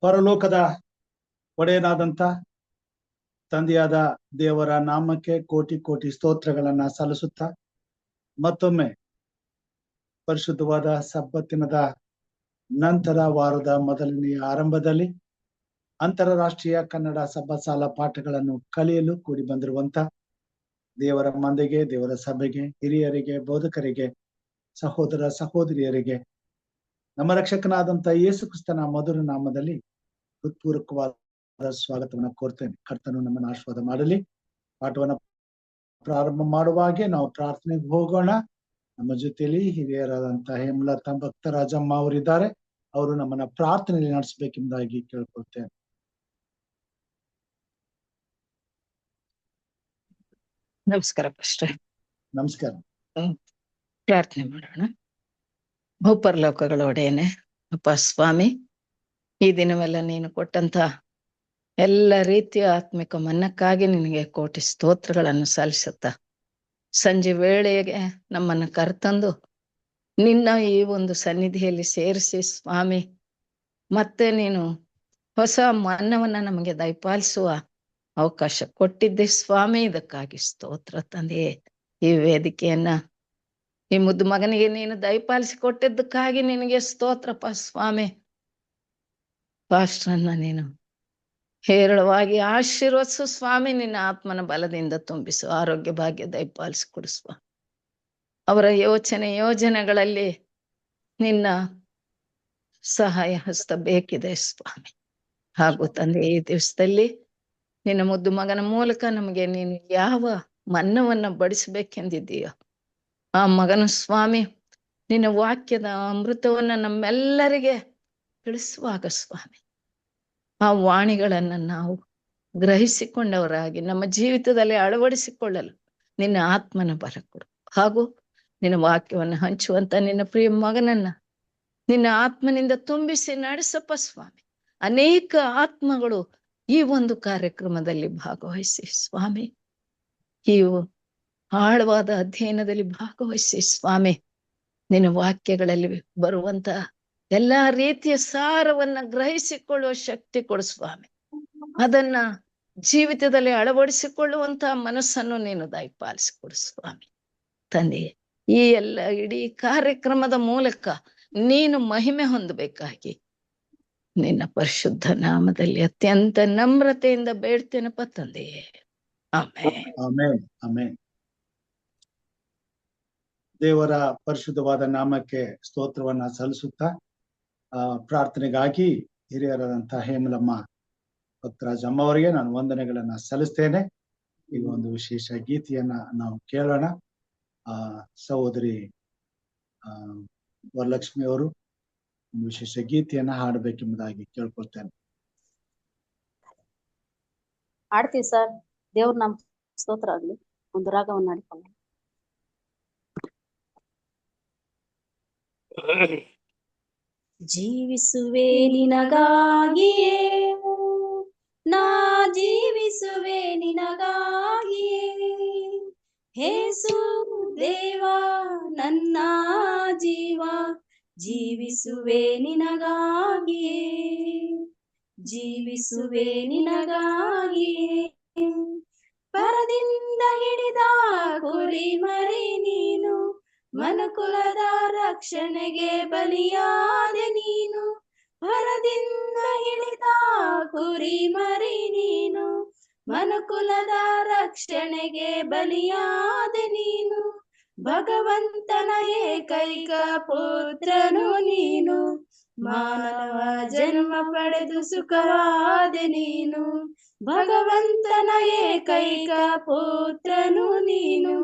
ಪರಲೋಕದ ಒಡೆಯನಾದಂತ ತಂದೆಯಾದ ದೇವರ ನಾಮಕ್ಕೆ ಕೋಟಿ ಕೋಟಿ ಸ್ತೋತ್ರಗಳನ್ನ ಸಲ್ಲಿಸುತ್ತಾ ಮತ್ತೊಮ್ಮೆ ಪರಿಶುದ್ಧವಾದ ಸಬ್ಬತ್ತಿನದ ನಂತರ ವಾರದ ಮೊದಲನೆಯ ಆರಂಭದಲ್ಲಿ ಅಂತಾರಾಷ್ಟ್ರೀಯ ಕನ್ನಡ ಸಬ್ಬಸಾಲ ಪಾಠಗಳನ್ನು ಕಲಿಯಲು ಕೂಡಿ ಬಂದಿರುವಂತ ದೇವರ ಮಂದೆಗೆ, ದೇವರ ಸಭೆಗೆ, ಹಿರಿಯರಿಗೆ, ಬೋಧಕರಿಗೆ, ಸಹೋದರ ಸಹೋದರಿಯರಿಗೆ ನಮ್ಮ ರಕ್ಷಕನಾದಂತ ಯೇಸು ಕ್ರಿಸ್ತನ ಮಧುರ ನಾಮದಲ್ಲಿ ಹೃತ್ಪೂರ್ವಕವಾದ ಸ್ವಾಗತವನ್ನು ಕೋರ್ತೇನೆ. ಕರ್ತನು ನಮ್ಮನ್ನು ಆಶೀರ್ವಾದ ಮಾಡಲಿ. ಪಾಠವನ್ನ ಪ್ರಾರಂಭ ಮಾಡುವಾಗೆ ನಾವು ಪ್ರಾರ್ಥನೆಗೆ ಹೋಗೋಣ. ನಮ್ಮ ಜೊತೆಯಲ್ಲಿ ಹಿರಿಯರಾದಂತಹ ಹೇಮಲತಾ ಭಕ್ತರಾಜಮ್ಮ ಅವರಿದ್ದಾರೆ. ಅವರು ನಮ್ಮನ್ನ ಪ್ರಾರ್ಥನೆಯಲ್ಲಿ ನಡೆಸಬೇಕೆಂಬುದಾಗಿ ಕೇಳ್ಕೊಳ್ತೇನೆ. ನಮಸ್ಕಾರ ಪಾಸ್ಟರ್. ನಮಸ್ಕಾರ. ಪ್ರಾರ್ಥನೆ ಮಾಡೋಣ. ಭೂಪರಲೋಕಗಳ ಒಡೆಯನೆ ಅಪ್ಪ ಸ್ವಾಮಿ, ಈ ದಿನವೆಲ್ಲ ನೀನು ಕೊಟ್ಟಂತ ಎಲ್ಲ ರೀತಿಯ ಆತ್ಮಿಕ ಮನ್ನಕ್ಕಾಗಿ ನಿನಗೆ ಕೋಟಿ ಸ್ತೋತ್ರಗಳನ್ನು ಸಲ್ಲಿಸುತ್ತ ಸಂಜೆ ವೇಳೆಗೆ ನಮ್ಮನ್ನು ಕರೆತಂದು ನಿನ್ನ ಈ ಒಂದು ಸನ್ನಿಧಿಯಲ್ಲಿ ಸೇರಿಸಿ ಸ್ವಾಮಿ, ಮತ್ತೆ ನೀನು ಹೊಸ ಮನ್ನವನ್ನ ನಮಗೆ ದಯಪಾಲಿಸುವ ಅವಕಾಶ ಕೊಟ್ಟಿದ್ದೆ ಸ್ವಾಮಿ. ಇದಕ್ಕಾಗಿ ಸ್ತೋತ್ರ ತಂದೆಯೇ. ಈ ವೇದಿಕೆಯನ್ನ ಈ ಮುದ್ದು ಮಗನಿಗೆ ನೀನು ದಯಪಾಲಿಸಿ ಕೊಟ್ಟಿದ್ದಕ್ಕಾಗಿ ನಿನಗೆ ಸ್ತೋತ್ರಪ್ಪ ಸ್ವಾಮಿ. ಪಾಸ್ಟರನ್ನ ನೀನು ಹೇರಳವಾಗಿ ಆಶೀರ್ವದಿಸು ಸ್ವಾಮಿ. ನಿನ್ನ ಆತ್ಮನ ಬಲದಿಂದ ತುಂಬಿಸು, ಆರೋಗ್ಯ ಭಾಗ್ಯ ದಯಪಾಲಿಸಿ ಕೊಡಿಸುವ. ಅವರ ಯೋಜನೆಗಳಲ್ಲಿ ನಿನ್ನ ಸಹಾಯ ಹಸ್ತ ಬೇಕಿದೆ ಸ್ವಾಮಿ. ಹಾಗೂ ತಂದೆ, ಈ ದಿವಸದಲ್ಲಿ ನಿನ್ನ ಮುದ್ದು ಮಗನ ಮೂಲಕ ನಮಗೆ ನೀನು ಯಾವ ಮನ್ನವನ್ನ ಬಡಿಸಬೇಕೆಂದಿದ್ದೀಯೋ ಆ ಮಗನ ಸ್ವಾಮಿ ನಿನ್ನ ವಾಕ್ಯದ ಅಮೃತವನ್ನ ನಮ್ಮೆಲ್ಲರಿಗೆ ತಿಳಿಸುವಾಗ ಸ್ವಾಮಿ, ಆ ವಾಣಿಗಳನ್ನ ನಾವು ಗ್ರಹಿಸಿಕೊಂಡವರಾಗಿ ನಮ್ಮ ಜೀವಿತದಲ್ಲಿ ಅಳವಡಿಸಿಕೊಳ್ಳಲು ನಿನ್ನ ಆತ್ಮನ ಬಲ ಕೊಡು. ಹಾಗೂ ನಿನ್ನ ವಾಕ್ಯವನ್ನು ಹಂಚುವಂತ ನಿನ್ನ ಪ್ರಿಯ ಮಗನನ್ನ ನಿನ್ನ ಆತ್ಮನಿಂದ ತುಂಬಿಸಿ ನಡೆಸಪ್ಪ ಸ್ವಾಮಿ. ಅನೇಕ ಆತ್ಮಗಳು ಈ ಒಂದು ಕಾರ್ಯಕ್ರಮದಲ್ಲಿ ಭಾಗವಹಿಸಿ ಸ್ವಾಮಿ, ಈ ಆಳವಾದ ಅಧ್ಯಯನದಲ್ಲಿ ಭಾಗವಹಿಸಿ ಸ್ವಾಮಿ, ನಿನ್ನ ವಾಕ್ಯಗಳಲ್ಲಿ ಬರುವಂತ ಎಲ್ಲಾ ರೀತಿಯ ಸಾರವನ್ನ ಗ್ರಹಿಸಿಕೊಳ್ಳುವ ಶಕ್ತಿ ಕೊಡು ಸ್ವಾಮಿ. ಅದನ್ನ ಜೀವಿತದಲ್ಲಿ ಅಳವಡಿಸಿಕೊಳ್ಳುವಂತ ಮನಸ್ಸನ್ನು ನೀನು ದಯಪಾಲಿಸಿಕೊಡು ಸ್ವಾಮಿ. ತಂದೆಯೇ, ಈ ಎಲ್ಲ ಇಡೀ ಕಾರ್ಯಕ್ರಮದ ಮೂಲಕ ನೀನು ಮಹಿಮೆ ಹೊಂದಬೇಕಾಗಿ ನಿನ್ನ ಪರಿಶುದ್ಧ ನಾಮದಲ್ಲಿ ಅತ್ಯಂತ ನಮ್ರತೆಯಿಂದ ಬೇಡ್ತೇನಪ್ಪ ತಂದೆಯೇ. ಆಮೆನ್. ಆಮೆನ್. ಆಮೆನ್. ದೇವರ ಪರಿಶುದ್ಧವಾದ ನಾಮಕ್ಕೆ ಸ್ತೋತ್ರವನ್ನ ಸಲ್ಲಿಸುತ್ತಾ ಪ್ರಾರ್ಥನೆಗಾಗಿ ಹಿರಿಯರಾದಂತಹ ಹೇಮಲಮ್ಮ ಭಕ್ತರಾಜಮ್ಮ ಅವರಿಗೆ ನಾನು ವಂದನೆಗಳನ್ನ ಸಲ್ಲಿಸ್ತೇನೆ. ಈಗ ಒಂದು ವಿಶೇಷ ಗೀತೆಯನ್ನ ನಾವು ಕೇಳೋಣ. ಸಹೋದರಿ ವರಲಕ್ಷ್ಮಿ ಅವರು ಒಂದು ವಿಶೇಷ ಗೀತೆಯನ್ನ ಹಾಡಬೇಕೆಂಬುದಾಗಿ ಕೇಳ್ಕೊಳ್ತೇನೆ. ಹಾಡ್ತೀವಿ ಸರ್. ದೇವ್ರ ನಾಮ ಸ್ತೋತ್ರ ಆಗ್ಲಿ. ಒಂದು ರಾಗವನ್ನು ಹಾಡಿಕೊಳ್ಳ. ಜೀವಿಸುವೆ ನಿನಗಾಗಿಯೇ, ನಾ ಜೀವಿಸುವೆ ನಿನಗಾಗಿಯೇ, ಯೇಸು ದೇವಾ ನನ್ನ ಜೀವ, ಜೀವಿಸುವೆ ನಿನಗಾಗಿಯೇ, ಜೀವಿಸುವೆ ನಿನಗಾಗಿಯೇ. ಪರದಿಂದ ಹಿಡಿದ ಕುರಿ ಮರಿ ನೀನು, ಮನುಕುಲದ ರಕ್ಷಣೆಗೆ ಬಲಿಯಾದೆ ನೀನು. ಪರದಿಂದ ಹಿಡಿದ ಕುರಿ ಮರಿ ನೀನು, ಮನುಕುಲದ ರಕ್ಷಣೆಗೆ ಬಲಿಯಾದೆ ನೀನು. ಭಗವಂತನ ಏಕೈಕ ಪುತ್ರನು ನೀನು, ಮಾನವ ಜನ್ಮ ಪಡೆದು ಸುಖವಾದೆ ನೀನು. ಭಗವಂತನ ಏಕೈಕ ಪುತ್ರನು ನೀನು,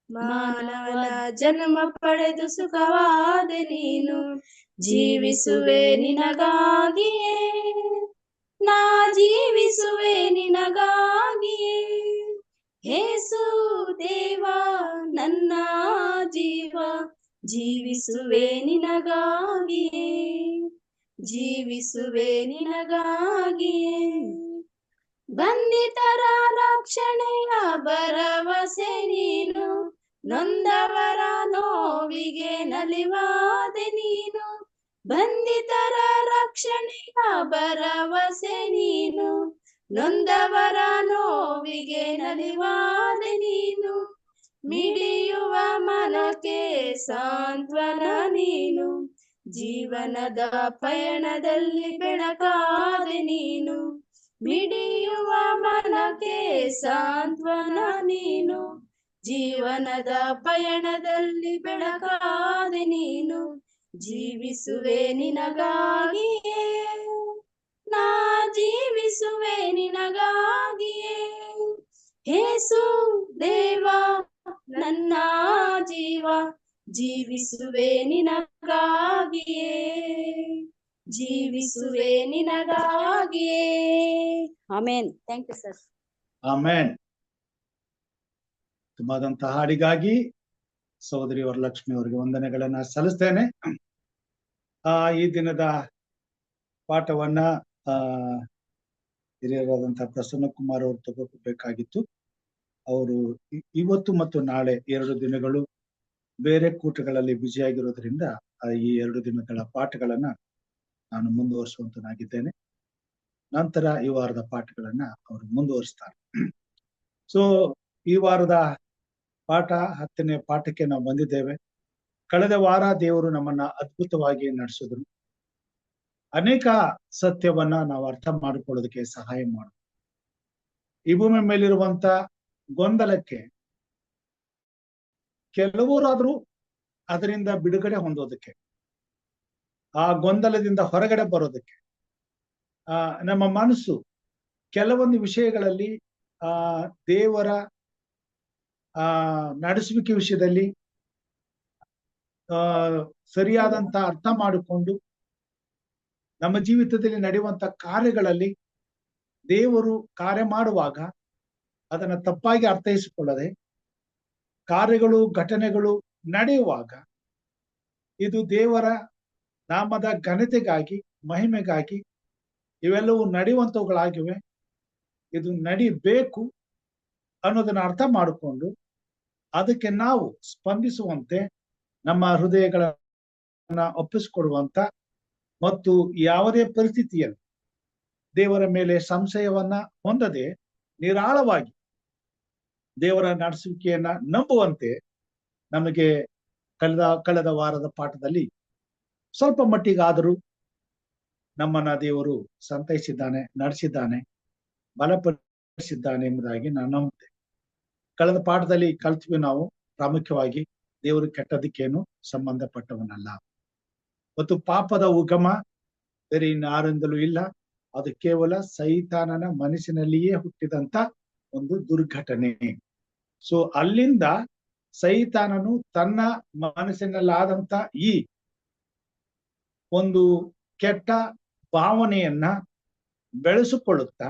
ಮಾನವನ ಜನ್ಮ ಪಡೆದು ಸುಖವಾದೆ ನೀನು. ಜೀವಿಸುವೆ ನಿನಗಾಗಿಯೇ, ನಾ ಜೀವಿಸುವೆ ನಿನಗಾಗಿಯೇ, ಯೇಸು ದೇವಾ ನನ್ನ ಜೀವ, ಜೀವಿಸುವೆ ನಿನಗಾಗಿಯೇ, ಜೀವಿಸುವೆ ನಿನಗಾಗಿಯೇ. ಬಂಧಿತರ ರಕ್ಷಣೆಯ ಭರವಸೆ ನೀನು, ನೊಂದವರ ನೋವಿಗೆ ನಲಿವಾದೆ ನೀನು. ಬಂಧಿತರ ರಕ್ಷಣೆಯ ಭರವಸೆ ನೀನು, ನೊಂದವರ ನೋವಿಗೆ ನಲಿವಾದೆ ನೀನು, ಮಿಡಿಯುವ ಮನಕ್ಕೆ ಸಾಂತ್ವನ ನೀನು, ಜೀವನದ ಪಯಣದಲ್ಲಿ ಬೆಳಕಾದೆ ನೀನು, ಮಿಡಿಯುವ ಮನಕ್ಕೆ ಸಾಂತ್ವನ ನೀನು, ಜೀವನದ ಪಯಣದಲ್ಲಿ ಬೆಳಕಾದೆ ನೀನು, ಜೀವಿಸುವೆ ನಿನಗಾಗಿಯೇ, ನಾ ಜೀವಿಸುವೆ ನಿನಗಾಗಿಯೇ, ಯೇಸು ದೇವ ನನ್ನ ಜೀವ, ಜೀವಿಸುವೆ ನಿನಗಾಗಿಯೇ, ಜೀವಿಸುವೆ ನಿನಗಾಗಿಯೇ. Amen. Thank you sir. Amen. ತುಂಬಾದಂತಹ ಹಾಡಿಗಾಗಿ ಸಹೋದರಿ ವರಲಕ್ಷ್ಮಿ ಅವರಿಗೆ ವಂದನೆಗಳನ್ನ ಸಲ್ಲಿಸ್ತೇನೆ. ಈ ದಿನದ ಪಾಠವನ್ನ ಹಿರಿಯರಾದಂತಹ ಪ್ರಸನ್ನ ಕುಮಾರ್ ಅವರು ತಗೋಬೇಕಾಗಿತ್ತು. ಅವರು ಇವತ್ತು ಮತ್ತು ನಾಳೆ 2 ದಿನಗಳು ಬೇರೆ ಕೂಟಗಳಲ್ಲಿ ಬ್ಯುಸಿಯಾಗಿರೋದ್ರಿಂದ ಈ 2 ದಿನಗಳ ಪಾಠಗಳನ್ನ ನಾನು ಮುಂದುವರಿಸುವಂತನಾಗಿದ್ದೇನೆ. ನಂತರ ಈ ವಾರದ ಪಾಠಗಳನ್ನ ಅವರು ಮುಂದುವರಿಸ್ತಾರೆ. ಸೊ ಈ ವಾರದ ಪಾಠ 10ನೇ ಪಾಠಕ್ಕೆ ನಾವು ಬಂದಿದ್ದೇವೆ. ಕಳೆದ ವಾರ ದೇವರು ನಮ್ಮನ್ನ ಅದ್ಭುತವಾಗಿ ನಡೆಸಿದ್ರು. ಅನೇಕ ಸತ್ಯವನ್ನ ನಾವು ಅರ್ಥ ಮಾಡಿಕೊಳ್ಳೋದಕ್ಕೆ ಸಹಾಯ ಮಾಡುದು. ಈ ಭೂಮಿ ಮೇಲಿರುವಂತ ಗೊಂದಲಕ್ಕೆ ಕೆಲವರಾದ್ರೂ ಅದರಿಂದ ಬಿಡುಗಡೆ ಹೊಂದೋದಕ್ಕೆ, ಆ ಗೊಂದಲದಿಂದ ಹೊರಗಡೆ ಬರೋದಕ್ಕೆ, ನಮ್ಮ ಮನಸ್ಸು ಕೆಲವೊಂದು ವಿಷಯಗಳಲ್ಲಿ ದೇವರ ನಡೆಸುವಿಕೆ ವಿಷಯದಲ್ಲಿ ಸರಿಯಾದಂತ ಅರ್ಥ ಮಾಡಿಕೊಂಡು ನಮ್ಮ ಜೀವಿತದಲ್ಲಿ ನಡೆಯುವಂತ ಕಾರ್ಯಗಳಲ್ಲಿ ದೇವರು ಕಾರ್ಯ ಮಾಡುವಾಗ ಅದನ್ನ ತಪ್ಪಾಗಿ ಅರ್ಥೈಸಿಕೊಳ್ಳದೆ, ಕಾರ್ಯಗಳು ಘಟನೆಗಳು ನಡೆಯುವಾಗ ಇದು ದೇವರ ನಾಮದ ಘನತೆಗಾಗಿ, ಮಹಿಮೆಗಾಗಿ ಇವೆಲ್ಲವೂ ನಡೆಯುವಂತವುಗಳಾಗಿವೆ, ಇದು ನಡಿಬೇಕು ಅನ್ನೋದನ್ನ ಅರ್ಥ ಮಾಡಿಕೊಂಡು ಅದಕ್ಕೆ ನಾವು ಸ್ಪಂದಿಸುವಂತೆ, ನಮ್ಮ ಹೃದಯಗಳನ್ನ ಒಪ್ಪಿಸಿಕೊಡುವಂತ ಮತ್ತು ಯಾವುದೇ ಪರಿಸ್ಥಿತಿಯಲ್ಲಿ ದೇವರ ಮೇಲೆ ಸಂಶಯವನ್ನ ಹೊಂದದೆ ನಿರಾಳವಾಗಿ ದೇವರ ನಡೆಸುವಿಕೆಯನ್ನ ನಂಬುವಂತೆ ನಮಗೆ ಕಳೆದ ವಾರದ ಪಾಠದಲ್ಲಿ ಸ್ವಲ್ಪ ಮಟ್ಟಿಗಾದರೂ ನಮ್ಮನ್ನ ದೇವರು ಸಂತೈಸಿದ್ದಾನೆ, ನಡೆಸಿದ್ದಾನೆ, ಬಲಪಡಿಸಿದ್ದಾನೆ ಎಂಬುದಾಗಿ ನಾನು ನಂಬುತ್ತೇನೆ. ಕಳೆದ ಪಾಠದಲ್ಲಿ ಕಲ್ತ್ವಿ ನಾವು ಪ್ರಾಮುಖ್ಯವಾಗಿ ದೇವರು ಕೆಟ್ಟದಕ್ಕೇನು ಸಂಬಂಧಪಟ್ಟವನಲ್ಲ ಮತ್ತು ಪಾಪದ ಉಗಮ ಬೇರೆ ಇನ್ಯಾರಿಂದಲೂ ಇಲ್ಲ, ಅದು ಕೇವಲ ಸೈತಾನನ ಮನಸ್ಸಿನಲ್ಲಿಯೇ ಹುಟ್ಟಿದಂತ ಒಂದು ದುರ್ಘಟನೆ. ಸೊ ಅಲ್ಲಿಂದ ಸೈತಾನನು ತನ್ನ ಮನಸ್ಸಿನಲ್ಲಾದಂತ ಈ ಒಂದು ಕೆಟ್ಟ ಭಾವನೆಯನ್ನ ಬೆಳೆಸಿಕೊಳ್ಳುತ್ತಾ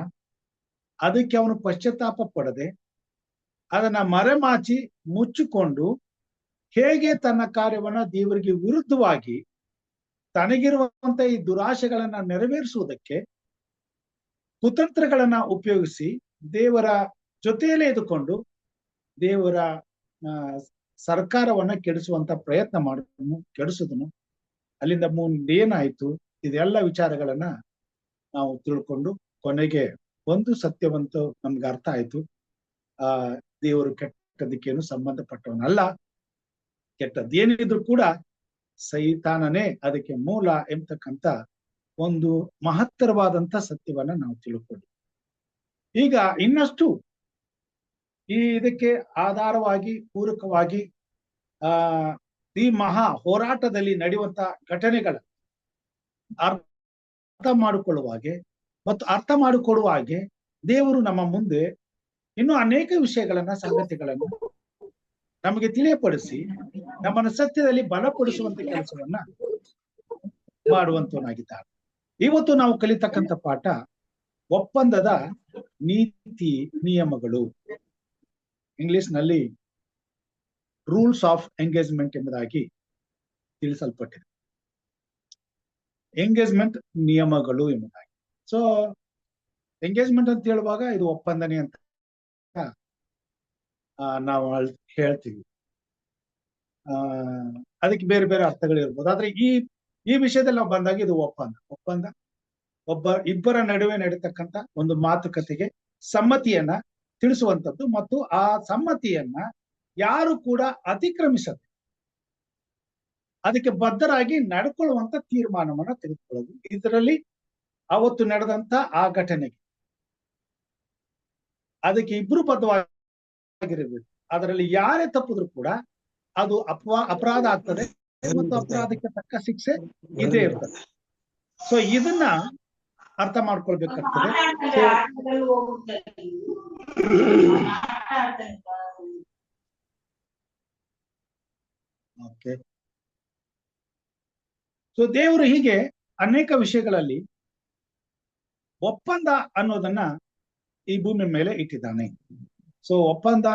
ಅದಕ್ಕೆ ಅವನು ಪಶ್ಚಾತ್ತಾಪ ಪಡದೆ ಅದನ್ನ ಮರೆಮಾಚಿ ಮುಚ್ಚಿಕೊಂಡು ಹೇಗೆ ತನ್ನ ಕಾರ್ಯವನ್ನ ದೇವರಿಗೆ ವಿರುದ್ಧವಾಗಿ ತನಗಿರುವಂತ ಈ ದುರಾಶೆಗಳನ್ನ ನೆರವೇರಿಸುವುದಕ್ಕೆ ಕುತಂತ್ರಗಳನ್ನ ಉಪಯೋಗಿಸಿ ದೇವರ ಜೊತೆಯಲ್ಲೇ ಇದ್ದುಕೊಂಡು ದೇವರ ಸರ್ಕಾರವನ್ನ ಕೆಡಿಸುವಂತ ಪ್ರಯತ್ನ ಮಾಡಿದನು, ಕೆಡಿಸಿದನು. ಅಲ್ಲಿಂದ ಮುಂದೇನಾಯ್ತು, ಇದೆಲ್ಲ ವಿಚಾರಗಳನ್ನ ನಾವು ತಿಳ್ಕೊಂಡು ಕೊನೆಗೆ ಒಂದು ಸತ್ಯವಂತ ನಮ್ಗೆ ಅರ್ಥ ಆಯ್ತು. ದೇವರು ಕೆಟ್ಟದಕ್ಕೇನು ಸಂಬಂಧಪಟ್ಟವನಲ್ಲ, ಕೆಟ್ಟದ್ದೇನಿದ್ರು ಕೂಡ ಸೈತಾನನೇ ಅದಕ್ಕೆ ಮೂಲ ಎಂಬತಕ್ಕಂತ ಒಂದು ಮಹತ್ತರವಾದಂತ ಸತ್ಯವನ್ನ ನಾವು ತಿಳ್ಕೊಂಡು ಈಗ ಇನ್ನಷ್ಟು ಇದಕ್ಕೆ ಆಧಾರವಾಗಿ ಪೂರಕವಾಗಿ ಈ ಮಹಾ ಹೋರಾಟದಲ್ಲಿ ನಡೆಯುವಂತ ಘಟನೆಗಳ ಅರ್ಥ ಮಾಡಿಕೊಳ್ಳುವಾಗೆ ಮತ್ತು ಅರ್ಥ ಮಾಡಿಕೊಡುವ ಹಾಗೆ ದೇವರು ನಮ್ಮ ಮುಂದೆ ಇನ್ನೂ ಅನೇಕ ವಿಷಯಗಳನ್ನ, ಸಂಗತಿಗಳನ್ನ ನಮಗೆ ತಿಳಿಯಪಡಿಸಿ ನಮ್ಮನ್ನು ಸತ್ಯದಲ್ಲಿ ಬಲಪಡಿಸುವಂತ ಕೆಲಸವನ್ನ ಮಾಡುವಂತವನಾಗಿದ್ದಾನೆ. ಇವತ್ತು ನಾವು ಕಲಿತಕ್ಕಂಥ ಪಾಠ ಒಪ್ಪಂದದ ನೀತಿ ನಿಯಮಗಳು, ಇಂಗ್ಲಿಷ್ ನಲ್ಲಿ ರೂಲ್ಸ್ ಆಫ್ ಎಂಗೇಜ್ಮೆಂಟ್ ಎಂಬುದಾಗಿ ತಿಳಿಸಲ್ಪಟ್ಟಿದೆ. ಎಂಗೇಜ್ಮೆಂಟ್ ನಿಯಮಗಳು ಎಂಬುದಾಗಿ. ಸೊ ಎಂಗೇಜ್ಮೆಂಟ್ ಅಂತ ಹೇಳುವಾಗ ಇದು ಒಪ್ಪಂದನೆ ಅಂತ ನಾವು ಹೇಳ್ತೀವಿ. ಅದಕ್ಕೆ ಬೇರೆ ಬೇರೆ ಅರ್ಥಗಳಿರ್ಬೋದು. ಆದ್ರೆ ಈ ಈ ವಿಷಯದಲ್ಲಿ ನಾವು ಬಂದಾಗ ಇದು ಒಪ್ಪಂದ ಇಬ್ಬರ ನಡುವೆ ನಡೀತಕ್ಕಂಥ ಒಂದು ಮಾತುಕತೆಗೆ ಸಮ್ಮತಿಯನ್ನ ತಿಳಿಸುವಂಥದ್ದು, ಮತ್ತು ಆ ಸಮ್ಮತಿಯನ್ನ ಯಾರು ಕೂಡ ಅತಿಕ್ರಮಿಸದೆ ಅದಕ್ಕೆ ಬದ್ಧರಾಗಿ ನಡ್ಕೊಳ್ಳುವಂತ ತೀರ್ಮಾನವನ್ನ ತೆಗೆದುಕೊಳ್ಳೋದು. ಇದರಲ್ಲಿ ಅವತ್ತು ನಡೆದಂತ ಆ ಘಟನೆಗೆ ಅದಕ್ಕೆ ಇಬ್ರು ಬದ್ಧವಾಗಿರಬೇಕು. ಅದರಲ್ಲಿ ಯಾರೇ ತಪ್ಪಿದ್ರು ಕೂಡ ಅದು ಅಪರಾಧ ಆಗ್ತದೆ ಮತ್ತು ಅಪರಾಧಕ್ಕೆ ತಕ್ಕ ಶಿಕ್ಷೆ ಇದೇ ಇರ್ತದೆ. ಸೊ ಇದನ್ನ ಅರ್ಥ ಮಾಡ್ಕೊಳ್ಬೇಕಾಗ್ತದೆ. ಓಕೆ, ಸೊ ದೇವರು ಹೀಗೆ ಅನೇಕ ವಿಷಯಗಳಲ್ಲಿ ಒಪ್ಪಂದ ಅನ್ನೋದನ್ನ ಈ ಭೂಮಿ ಮೇಲೆ ಇಟ್ಟಿದ್ದಾನೆ. ಸೊ ಒಪ್ಪಂದ,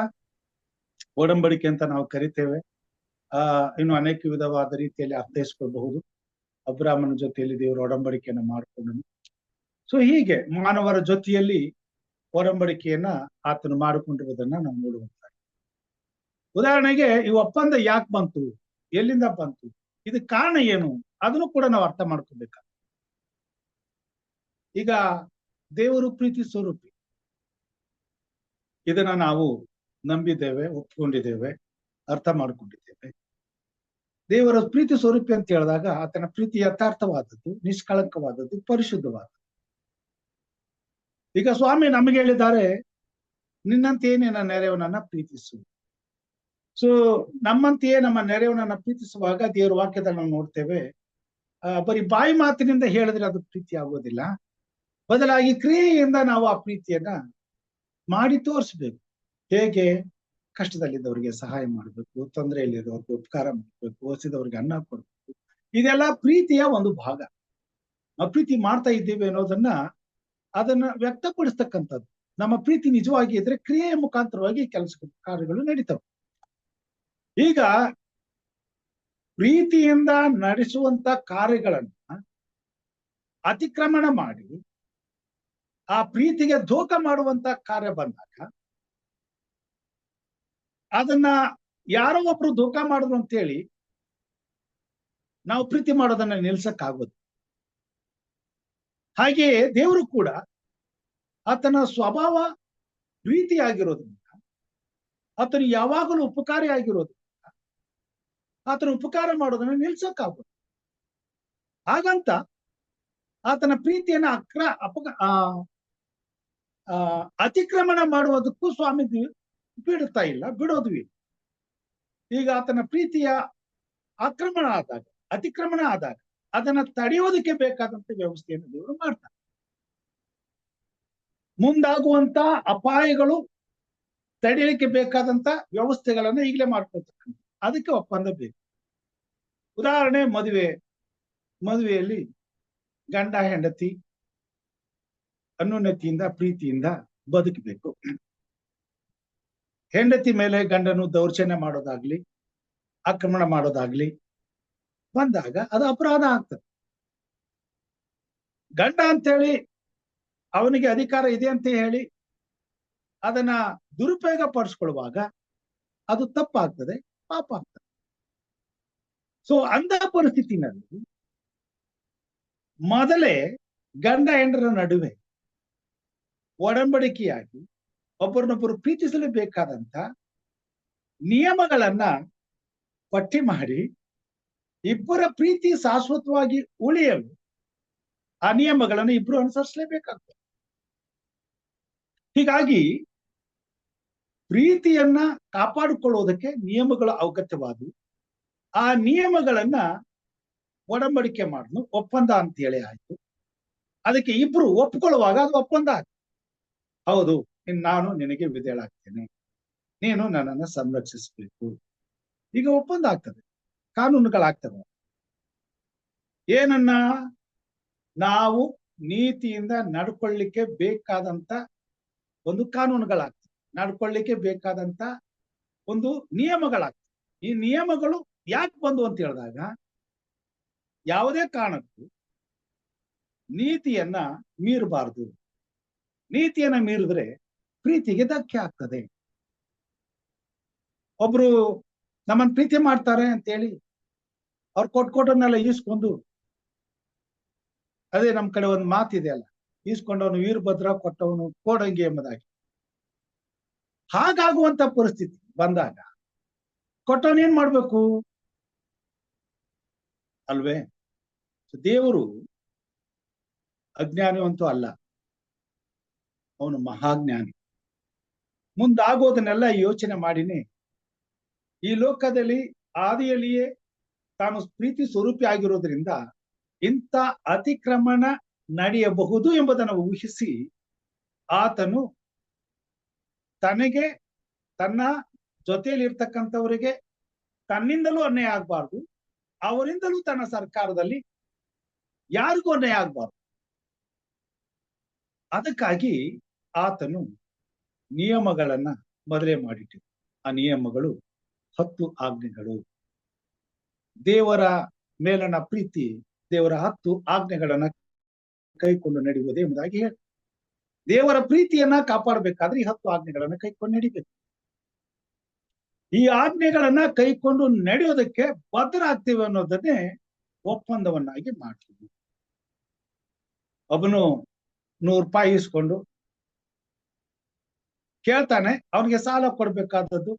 ಒಡಂಬಡಿಕೆ ಅಂತ ನಾವು ಕರಿತೇವೆ. ಇನ್ನು ಅನೇಕ ವಿಧವಾದ ರೀತಿಯಲ್ಲಿ ಅರ್ಥೈಸ್ಕೊಳ್ಬಹುದು. ಅಬ್ರಾಹ್ಮನ ಜೊತೆಯಲ್ಲಿ ದೇವರು ಒಡಂಬಡಿಕೆಯನ್ನ ಮಾಡಿಕೊಂಡನು. ಸೊ ಹೀಗೆ ಮಾನವರ ಜೊತೆಯಲ್ಲಿ ಒಡಂಬಡಿಕೆಯನ್ನ ಆತನು ಮಾಡಿಕೊಂಡಿರುವುದನ್ನ ನಾವು ನೋಡುವಂತ. ಉದಾಹರಣೆಗೆ ಈ ಒಪ್ಪಂದ ಯಾಕೆ ಬಂತು, ಎಲ್ಲಿಂದ ಬಂತು, ಇದಕ್ಕೆ ಕಾರಣ ಏನು, ಅದನ್ನು ಕೂಡ ನಾವು ಅರ್ಥ ಮಾಡ್ಕೋಬೇಕು. ಈಗ ದೇವರು ಪ್ರೀತಿ ಸ್ವರೂಪಿ, ಇದನ್ನ ನಾವು ನಂಬಿದ್ದೇವೆ, ಒಪ್ಕೊಂಡಿದ್ದೇವೆ, ಅರ್ಥ ಮಾಡ್ಕೊಂಡಿದ್ದೇವೆ. ದೇವರ ಪ್ರೀತಿ ಸ್ವರೂಪಿ ಅಂತ ಹೇಳಿದಾಗ ಆತನ ಪ್ರೀತಿ ಯಥಾರ್ಥವಾದದ್ದು, ನಿಷ್ಕಳಂಕವಾದದ್ದು, ಪರಿಶುದ್ಧವಾದದ್ದು. ಈಗ ಸ್ವಾಮಿ ನಮಗೆ ಹೇಳಿದ್ದಾರೆ, ನಿನ್ನಂತೆಯೇ ನಿನ್ನ ನೆರೆಯವನನ್ನ ಪ್ರೀತಿಸು. ಸೊ ನಮ್ಮಂತೆಯೇ ನಮ್ಮ ನೆರೆಯವನನ್ನ ಪ್ರೀತಿಸುವಾಗ ದೇವರ ವಾಕ್ಯದಲ್ಲಿ ನಾವು ನೋಡ್ತೇವೆ, ಬರೀ ಬಾಯಿ ಮಾತಿನಿಂದ ಹೇಳಿದ್ರೆ ಅದು ಪ್ರೀತಿ ಆಗೋದಿಲ್ಲ. ಬದಲಾಗಿ ಕ್ರಿಯೆಯಿಂದ ನಾವು ಆ ಪ್ರೀತಿಯನ್ನ ಮಾಡಿ ತೋರಿಸ್ಬೇಕು. ಹೇಗೆ? ಕಷ್ಟದಲ್ಲಿದ್ದವರಿಗೆ ಸಹಾಯ ಮಾಡಬೇಕು, ತೊಂದರೆಯಲ್ಲಿರೋರ್ಗೆ ಉಪಕಾರ ಮಾಡಬೇಕು, ಓದಿದವ್ರಿಗೆ ಅನ್ನ ಕೊಡ್ಬೇಕು. ಇದೆಲ್ಲ ಪ್ರೀತಿಯ ಒಂದು ಭಾಗ. ನಾವು ಪ್ರೀತಿ ಮಾಡ್ತಾ ಇದ್ದೀವಿ ಅನ್ನೋದನ್ನ ಅದನ್ನ ವ್ಯಕ್ತಪಡಿಸ್ತಕ್ಕಂಥದ್ದು. ನಮ್ಮ ಪ್ರೀತಿ ನಿಜವಾಗಿ ಇದ್ರೆ ಕ್ರಿಯೆಯ ಮುಖಾಂತರವಾಗಿ ಕೆಲಸ ಕಾರ್ಯಗಳು ನಡೀತವೆ. ಈಗ ಪ್ರೀತಿಯಿಂದ ನಡೆಸುವಂತ ಕಾರ್ಯಗಳನ್ನ ಅತಿಕ್ರಮಣ ಮಾಡಿ ಆ ಪ್ರೀತಿಗೆ ಧೋಖ ಮಾಡುವಂತ ಕಾರ್ಯ ಬಂದಾಗ ಅದನ್ನ ಯಾರೋ ಒಬ್ರು ಧೋಖ ಮಾಡಿದ್ರು ಅಂತೇಳಿ ನಾವು ಪ್ರೀತಿ ಮಾಡೋದನ್ನ ನಿಲ್ಸಕ್ಕಾಗೋದು. ಹಾಗೆಯೇ ದೇವರು ಕೂಡ ಆತನ ಸ್ವಭಾವ ಪ್ರೀತಿಯಾಗಿರೋದ್ರಿಂದ, ಆತನು ಯಾವಾಗಲೂ ಉಪಕಾರಿಯಾಗಿರೋದ್ರಿಂದ ಆತನ ಉಪಕಾರ ಮಾಡೋದನ್ನ ನಿಲ್ಸಕ್ಕಾಗೋದು. ಹಾಗಂತ ಆತನ ಪ್ರೀತಿಯನ್ನ ಅತಿಕ್ರಮಣ ಮಾಡುವುದಕ್ಕೂ ಸ್ವಾಮಿ ಬಿಡುತ್ತಾ ಇಲ್ಲ, ಬಿಡೋದು ಇಲ್ಲ. ಈಗ ಆತನ ಪ್ರೀತಿಯ ಆಕ್ರಮಣ ಆದಾಗ, ಅತಿಕ್ರಮಣ ಆದಾಗ ಅದನ್ನ ತಡೆಯೋದಕ್ಕೆ ಬೇಕಾದಂತ ವ್ಯವಸ್ಥೆಯನ್ನು ದೇವರು ಮಾಡ್ತಾರೆ. ಮುಂದಾಗುವಂತ ಅಪಾಯಗಳು ತಡೆಯಲಿಕ್ಕೆ ಬೇಕಾದಂತ ವ್ಯವಸ್ಥೆಗಳನ್ನ ಈಗಲೇ ಮಾಡ್ಕೊಳ್ತಕ್ಕಂಥ, ಅದಕ್ಕೆ ಒಪ್ಪಂದ ಬೇಕು. ಉದಾಹರಣೆ, ಮದುವೆಯಲ್ಲಿ ಗಂಡ ಹೆಂಡತಿ ಅನ್ಯೋನ್ಯತೆಯಿಂದ ಪ್ರೀತಿಯಿಂದ ಬದುಕಬೇಕು. ಹೆಂಡತಿ ಮೇಲೆ ಗಂಡನು ದೌರ್ಜನ್ಯ ಮಾಡೋದಾಗ್ಲಿ, ಆಕ್ರಮಣ ಮಾಡೋದಾಗ್ಲಿ ಬಂದಾಗ ಅದು ಅಪರಾಧ ಆಗ್ತದೆ. ಗಂಡ ಅಂತೇಳಿ ಅವನಿಗೆ ಅಧಿಕಾರ ಇದೆ ಅಂತ ಹೇಳಿ ಅದನ್ನ ದುರುಪಯೋಗ ಪಡಿಸ್ಕೊಳ್ಳುವಾಗ ಅದು ತಪ್ಪಾಗ್ತದೆ, ಪಾಪ ಆಗ್ತದೆ. ಸೊ ಅಂಥ ಪರಿಸ್ಥಿತಿನಲ್ಲಿ ಮೊದಲೇ ಗಂಡ ಹೆಂಡರ ನಡುವೆ ಒಡಂಬಡಿಕೆಯಾಗಿ ಒಬ್ಬರನ್ನೊಬ್ಬರು ಪ್ರೀತಿಸಲೇಬೇಕಾದಂತ ನಿಯಮಗಳನ್ನ ಪಟ್ಟಿ ಮಾಡಿ ಇಬ್ಬರ ಪ್ರೀತಿ ಶಾಶ್ವತವಾಗಿ ಉಳಿಯಲು ಆ ನಿಯಮಗಳನ್ನು ಇಬ್ರು ಅನುಸರಿಸಲೇಬೇಕಾಗ್ತದೆ. ಹೀಗಾಗಿ ಪ್ರೀತಿಯನ್ನ ಕಾಪಾಡಿಕೊಳ್ಳುವುದಕ್ಕೆ ನಿಯಮಗಳು ಅಗತ್ಯವಾದವು. ಆ ನಿಯಮಗಳನ್ನ ಒಡಂಬಡಿಕೆ ಮಾಡಲು ಒಪ್ಪಂದ ಅಂತ ಹೇಳಿ ಆಯ್ತು. ಅದಕ್ಕೆ ಇಬ್ರು ಒಪ್ಕೊಳ್ಳುವಾಗ ಅದು ಒಪ್ಪಂದ ಆಯ್ತು. ಹೌದು, ನಾನು ನಿನಗೆ ವಿಧೇಯಳಾಗ್ತೇನೆ, ನೀನು ನನ್ನನ್ನು ಸಂರಕ್ಷಿಸಬೇಕು. ಈಗ ಒಪ್ಪಂದ ಆಗ್ತದೆ, ಕಾನೂನುಗಳಾಗ್ತವೆ. ಏನನ್ನ? ನಾವು ನೀತಿಯಿಂದ ನಡ್ಕೊಳ್ಳಿಕ್ಕೆ ಬೇಕಾದಂತ ಒಂದು ಕಾನೂನುಗಳಾಗ್ತದೆ, ನಡ್ಕೊಳ್ಳಿಕ್ಕೆ ಬೇಕಾದಂತ ಒಂದು ನಿಯಮಗಳಾಗ್ತದೆ. ಈ ನಿಯಮಗಳು ಯಾಕೆ ಬಂದು ಅಂತ ಹೇಳಿದಾಗ, ಯಾವುದೇ ಕಾರಣಕ್ಕೂ ನೀತಿಯನ್ನ ಮೀರಬಾರ್ದು. ನೀತಿಯನ್ನ ಮೀರಿದ್ರೆ ಪ್ರೀತಿಗೆ ಧಕ್ಕೆ ಆಗ್ತದೆ. ಒಬ್ರು ನಮ್ಮನ್ನ ಪ್ರೀತಿ ಮಾಡ್ತಾರೆ ಅಂತೇಳಿ ಅವ್ರು ಕೊಟ್ಟನ್ನೆಲ್ಲ ಈಸ್ಕೊಂಡು ಅದೇ ನಮ್ ಕಡೆ ಒಂದು ಮಾತಿದೆ ಅಲ್ಲ, ಈಸ್ಕೊಂಡವನು ವೀರಭದ್ರ, ಕೊಟ್ಟವನು ಕೋಡಂಗಿ ಎಂಬುದಾಗಿ. ಹಾಗಾಗುವಂತ ಪರಿಸ್ಥಿತಿ ಬಂದಾಗ ಕೊಟ್ಟವನ್ ಏನ್ ಮಾಡ್ಬೇಕು ಅಲ್ವೇ? ದೇವರು ಅಜ್ಞಾನಿವಂತೂ ಅಲ್ಲ, ಅವನು ಮಹಾಜ್ಞಾನಿ. ಮುಂದಾಗೋದನ್ನೆಲ್ಲ ಯೋಚನೆ ಮಾಡಿನೇ ಈ ಲೋಕದಲ್ಲಿ ಆದಿಯಲ್ಲಿಯೇ ತಾನು ಪ್ರೀತಿ ಸ್ವರೂಪಿ ಆಗಿರೋದ್ರಿಂದ ಇಂಥ ಅತಿಕ್ರಮಣ ನಡೆಯಬಹುದು ಎಂಬುದನ್ನು ಊಹಿಸಿ ಆತನು ತನಗೆ, ತನ್ನ ಜೊತೆಯಲ್ಲಿ ಇರ್ತಕ್ಕಂಥವರಿಗೆ ತನ್ನಿಂದಲೂ ಅನ್ಯಾಯ ಆಗ್ಬಾರ್ದು, ಅವರಿಂದಲೂ ತನ್ನ ಸರ್ಕಾರದಲ್ಲಿ ಯಾರಿಗೂ ಅನ್ಯಾಯ ಆಗ್ಬಾರ್ದು. ಅದಕ್ಕಾಗಿ ಆತನು ನಿಯಮಗಳನ್ನ ಮೊದಲೇ ಮಾಡಿಟ್ಟಿದ್ದ. ಆ ನಿಯಮಗಳು 10 ಆಜ್ಞೆಗಳು. ದೇವರ ಮೇಲನ ಪ್ರೀತಿ ದೇವರ 10 ಆಜ್ಞೆಗಳನ್ನ ಕೈಕೊಂಡು ನಡೆಯುವುದೇ ಎಂಬುದಾಗಿ ಹೇಳಿ, ದೇವರ ಪ್ರೀತಿಯನ್ನ ಕಾಪಾಡಬೇಕಾದ್ರೆ ಈ 10 ಆಜ್ಞೆಗಳನ್ನ ಕೈಕೊಂಡು ನಡಿಬೇಕು. ಈ ಆಜ್ಞೆಗಳನ್ನ ಕೈಕೊಂಡು ನಡೆಯೋದಕ್ಕೆ ಬದ್ಧರಾಗ್ತೀವಿ ಅನ್ನೋದನ್ನೇ ಒಪ್ಪಂದವನ್ನಾಗಿ ಮಾಡ್ತೀವಿ. ಒಬ್ಬನು 100 ರೂಪಾಯಿ ಇಸ್ಕೊಂಡು ಕೇಳ್ತಾನೆ, ಅವನಿಗೆ ಸಾಲ ಕೊಡ್ಬೇಕಾದದ್ದು.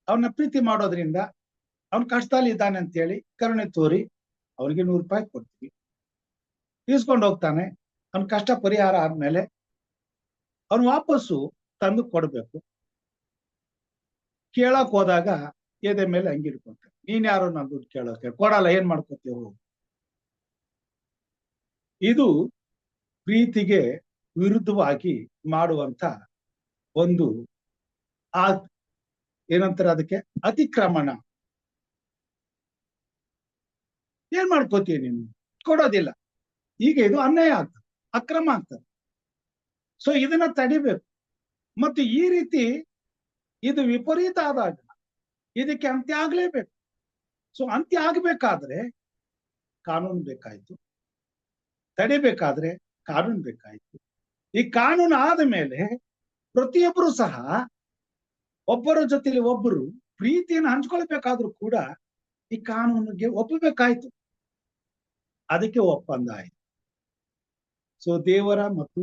ಅವನ ಪ್ರೀತಿ ಮಾಡೋದ್ರಿಂದ ಅವನ್ ಕಷ್ಟದಲ್ಲಿ ಇದ್ದಾನೆ ಅಂತ ಹೇಳಿ ಕರುಣೆ ತೋರಿ ಅವನಿಗೆ 100 ರೂಪಾಯಿ ಕೊಡ್ತೀವಿ. ಇಸ್ಕೊಂಡು ಹೋಗ್ತಾನೆ, ಅವನ ಕಷ್ಟ ಪರಿಹಾರ ಆದ್ಮೇಲೆ ಅವನು ವಾಪಸ್ಸು ತಂದು ಕೊಡ್ಬೇಕು. ಕೇಳಕ್ ಹೋದಾಗ ಎದೆ ಮೇಲೆ ಹಂಗಿಡ್ಕೊಂತಾನೆ, ನೀನ್ ಯಾರು ನಾನು ದುಡ್ಡು ಕೇಳೋಕೆ, ಕೊಡಲ್ಲ, ಏನ್ ಮಾಡ್ಕೋತೀವಿ? ಇದು ಪ್ರೀತಿಗೆ ವಿರುದ್ಧವಾಗಿ ಮಾಡುವಂತ ಒಂದು ಏನಂತಾರೆ ಅದಕ್ಕೆ, ಅತಿಕ್ರಮಣ. ಏನ್ ಮಾಡ್ಕೋತೀಯ ನೀನು? ಕೊಡೋದಿಲ್ಲ. ಈಗ ಇದು ಅನ್ಯಾಯ ಆಗ್ತದೆ, ಅಕ್ರಮ ಆಗ್ತದೆ. ಸೊ ಇದನ್ನ ತಡಿಬೇಕು. ಮತ್ತು ಈ ರೀತಿ ಇದು ವಿಪರೀತ ಆದಾಗ ಇದಕ್ಕೆ ಅಂತ್ಯ ಆಗ್ಲೇಬೇಕು. ಸೊ ಅಂತ್ಯ ಆಗ್ಬೇಕಾದ್ರೆ ಕಾನೂನು ಬೇಕಾಯ್ತು, ತಡಿಬೇಕಾದ್ರೆ ಕಾನೂನು ಬೇಕಾಯ್ತು. ಈ ಕಾನೂನು ಆದ ಮೇಲೆ ಪ್ರತಿಯೊಬ್ಬರು ಸಹ ಒಬ್ಬರ ಜೊತೆಲಿ ಒಬ್ಬರು ಪ್ರೀತಿಯನ್ನು ಹಂಚ್ಕೊಳ್ಬೇಕಾದ್ರೂ ಕೂಡ ಈ ಕಾನೂನಿಗೆ ಒಪ್ಪಬೇಕಾಯ್ತು. ಅದಕ್ಕೆ ಒಪ್ಪಂದ ಆಯ್ತು. ಸೊ ದೇವರ ಮತ್ತು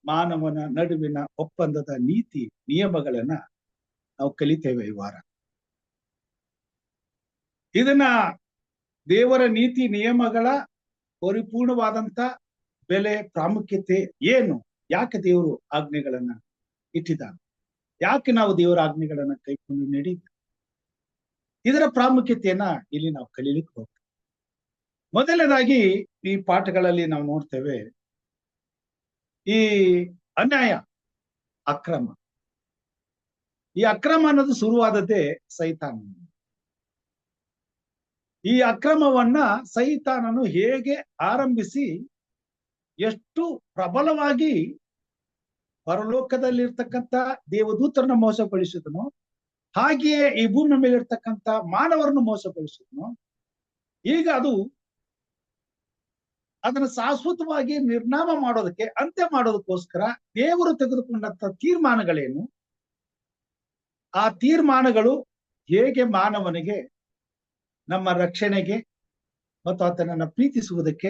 ಮಾನವನ ನಡುವಿನ ಒಪ್ಪಂದದ ನೀತಿ ನಿಯಮಗಳನ್ನ ನಾವು ಕಲಿತೇವೆ ಈ ವಾರ. ಇದನ್ನ ದೇವರ ನೀತಿ ನಿಯಮಗಳ ಪರಿಪೂರ್ಣವಾದಂತ ಬೆಲೆ, ಪ್ರಾಮುಖ್ಯತೆ ಏನು, ಯಾಕೆ ದೇವರು ಆಜ್ಞೆಗಳನ್ನ ಇಟ್ಟಿದ್ದಾನೆ, ಯಾಕೆ ನಾವು ದೇವರ ಆಜ್ಞೆಗಳನ್ನ ಕೈಕೊಂಡು ನಡೀತೀವಿ, ಇದರ ಪ್ರಾಮುಖ್ಯತೆಯನ್ನ ಇಲ್ಲಿ ನಾವು ಕಲೀಲಿಕ್ಕೆ ಹೋಗ್ತೇವೆ. ಮೊದಲನೇದಾಗಿ ಈ ಪಾಠಗಳಲ್ಲಿ ನಾವು ನೋಡ್ತೇವೆ, ಈ ಅನ್ಯಾಯ, ಅಕ್ರಮ. ಈ ಅಕ್ರಮ ಅನ್ನೋದು ಶುರುವಾದದ್ದೇ ಸೈತಾನ. ಈ ಅಕ್ರಮವನ್ನ ಸೈತಾನನು ಹೇಗೆ ಆರಂಭಿಸಿ ಎಷ್ಟು ಪ್ರಬಲವಾಗಿ ಪರಲೋಕದಲ್ಲಿರ್ತಕ್ಕಂಥ ದೇವದೂತರನ್ನ ಮೋಸಗೊಳಿಸಿದನು, ಹಾಗೆಯೇ ಈ ಭೂಮಿ ಮೇಲೆ ಇರ್ತಕ್ಕಂಥ ಮಾನವರನ್ನು ಮೋಸಗೊಳಿಸಿದನು. ಈಗ ಅದನ್ನು ಶಾಶ್ವತವಾಗಿ ನಿರ್ನಾಮ ಮಾಡೋದಕ್ಕೆ, ಅಂತ್ಯ ಮಾಡೋದಕ್ಕೋಸ್ಕರ ದೇವರು ತೆಗೆದುಕೊಂಡಂತ ತೀರ್ಮಾನಗಳೇನು, ಆ ತೀರ್ಮಾನಗಳು ಹೇಗೆ ಮಾನವನಿಗೆ ನಮ್ಮ ರಕ್ಷಣೆಗೆ ಮತ್ತು ಆತನನ್ನ ಪ್ರೀತಿಸುವುದಕ್ಕೆ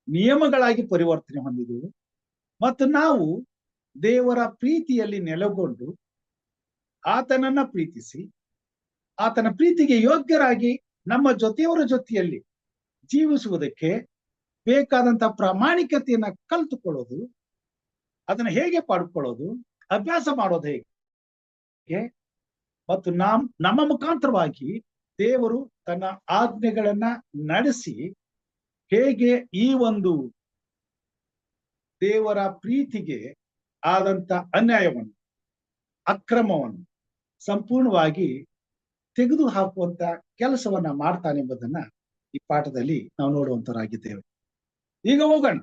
ನಿಯಮಗಳಾಗಿ ಪರಿವರ್ತನೆ ಹೊಂದಿದೆವು, ಮತ್ತು ನಾವು ದೇವರ ಪ್ರೀತಿಯಲ್ಲಿ ನೆಲೆಗೊಂಡು ಆತನನ್ನ ಪ್ರೀತಿಸಿ ಆತನ ಪ್ರೀತಿಗೆ ಯೋಗ್ಯರಾಗಿ ನಮ್ಮ ಜೊತೆಯವರ ಜೊತೆಯಲ್ಲಿ ಜೀವಿಸುವುದಕ್ಕೆ ಬೇಕಾದಂತ ಪ್ರಾಮಾಣಿಕತೆಯನ್ನ ಕಲಿತುಕೊಳ್ಳೋದು, ಅದನ್ನ ಹೇಗೆ ಪಡ್ಕೊಳ್ಳೋದು, ಅಭ್ಯಾಸ ಮಾಡೋದು ಹೇಗೆ, ಮತ್ತು ನಮ್ಮ ಮುಖಾಂತರವಾಗಿ ದೇವರು ತನ್ನ ಆಜ್ಞೆಗಳನ್ನ ನಡೆಸಿ ಹೇಗೆ ಈ ಒಂದು ದೇವರ ಪ್ರೀತಿಗೆ ಆದಂತ ಅನ್ಯಾಯವನ್ನು, ಅಕ್ರಮವನ್ನು ಸಂಪೂರ್ಣವಾಗಿ ತೆಗೆದು ಹಾಕುವಂತ ಕೆಲಸವನ್ನ ಮಾಡ್ತಾನೆ ಎಂಬುದನ್ನ ಈ ಪಾಠದಲ್ಲಿ ನಾವು ನೋಡುವಂತರಾಗಿದ್ದೇವೆ. ಈಗ ಹೋಗೋಣ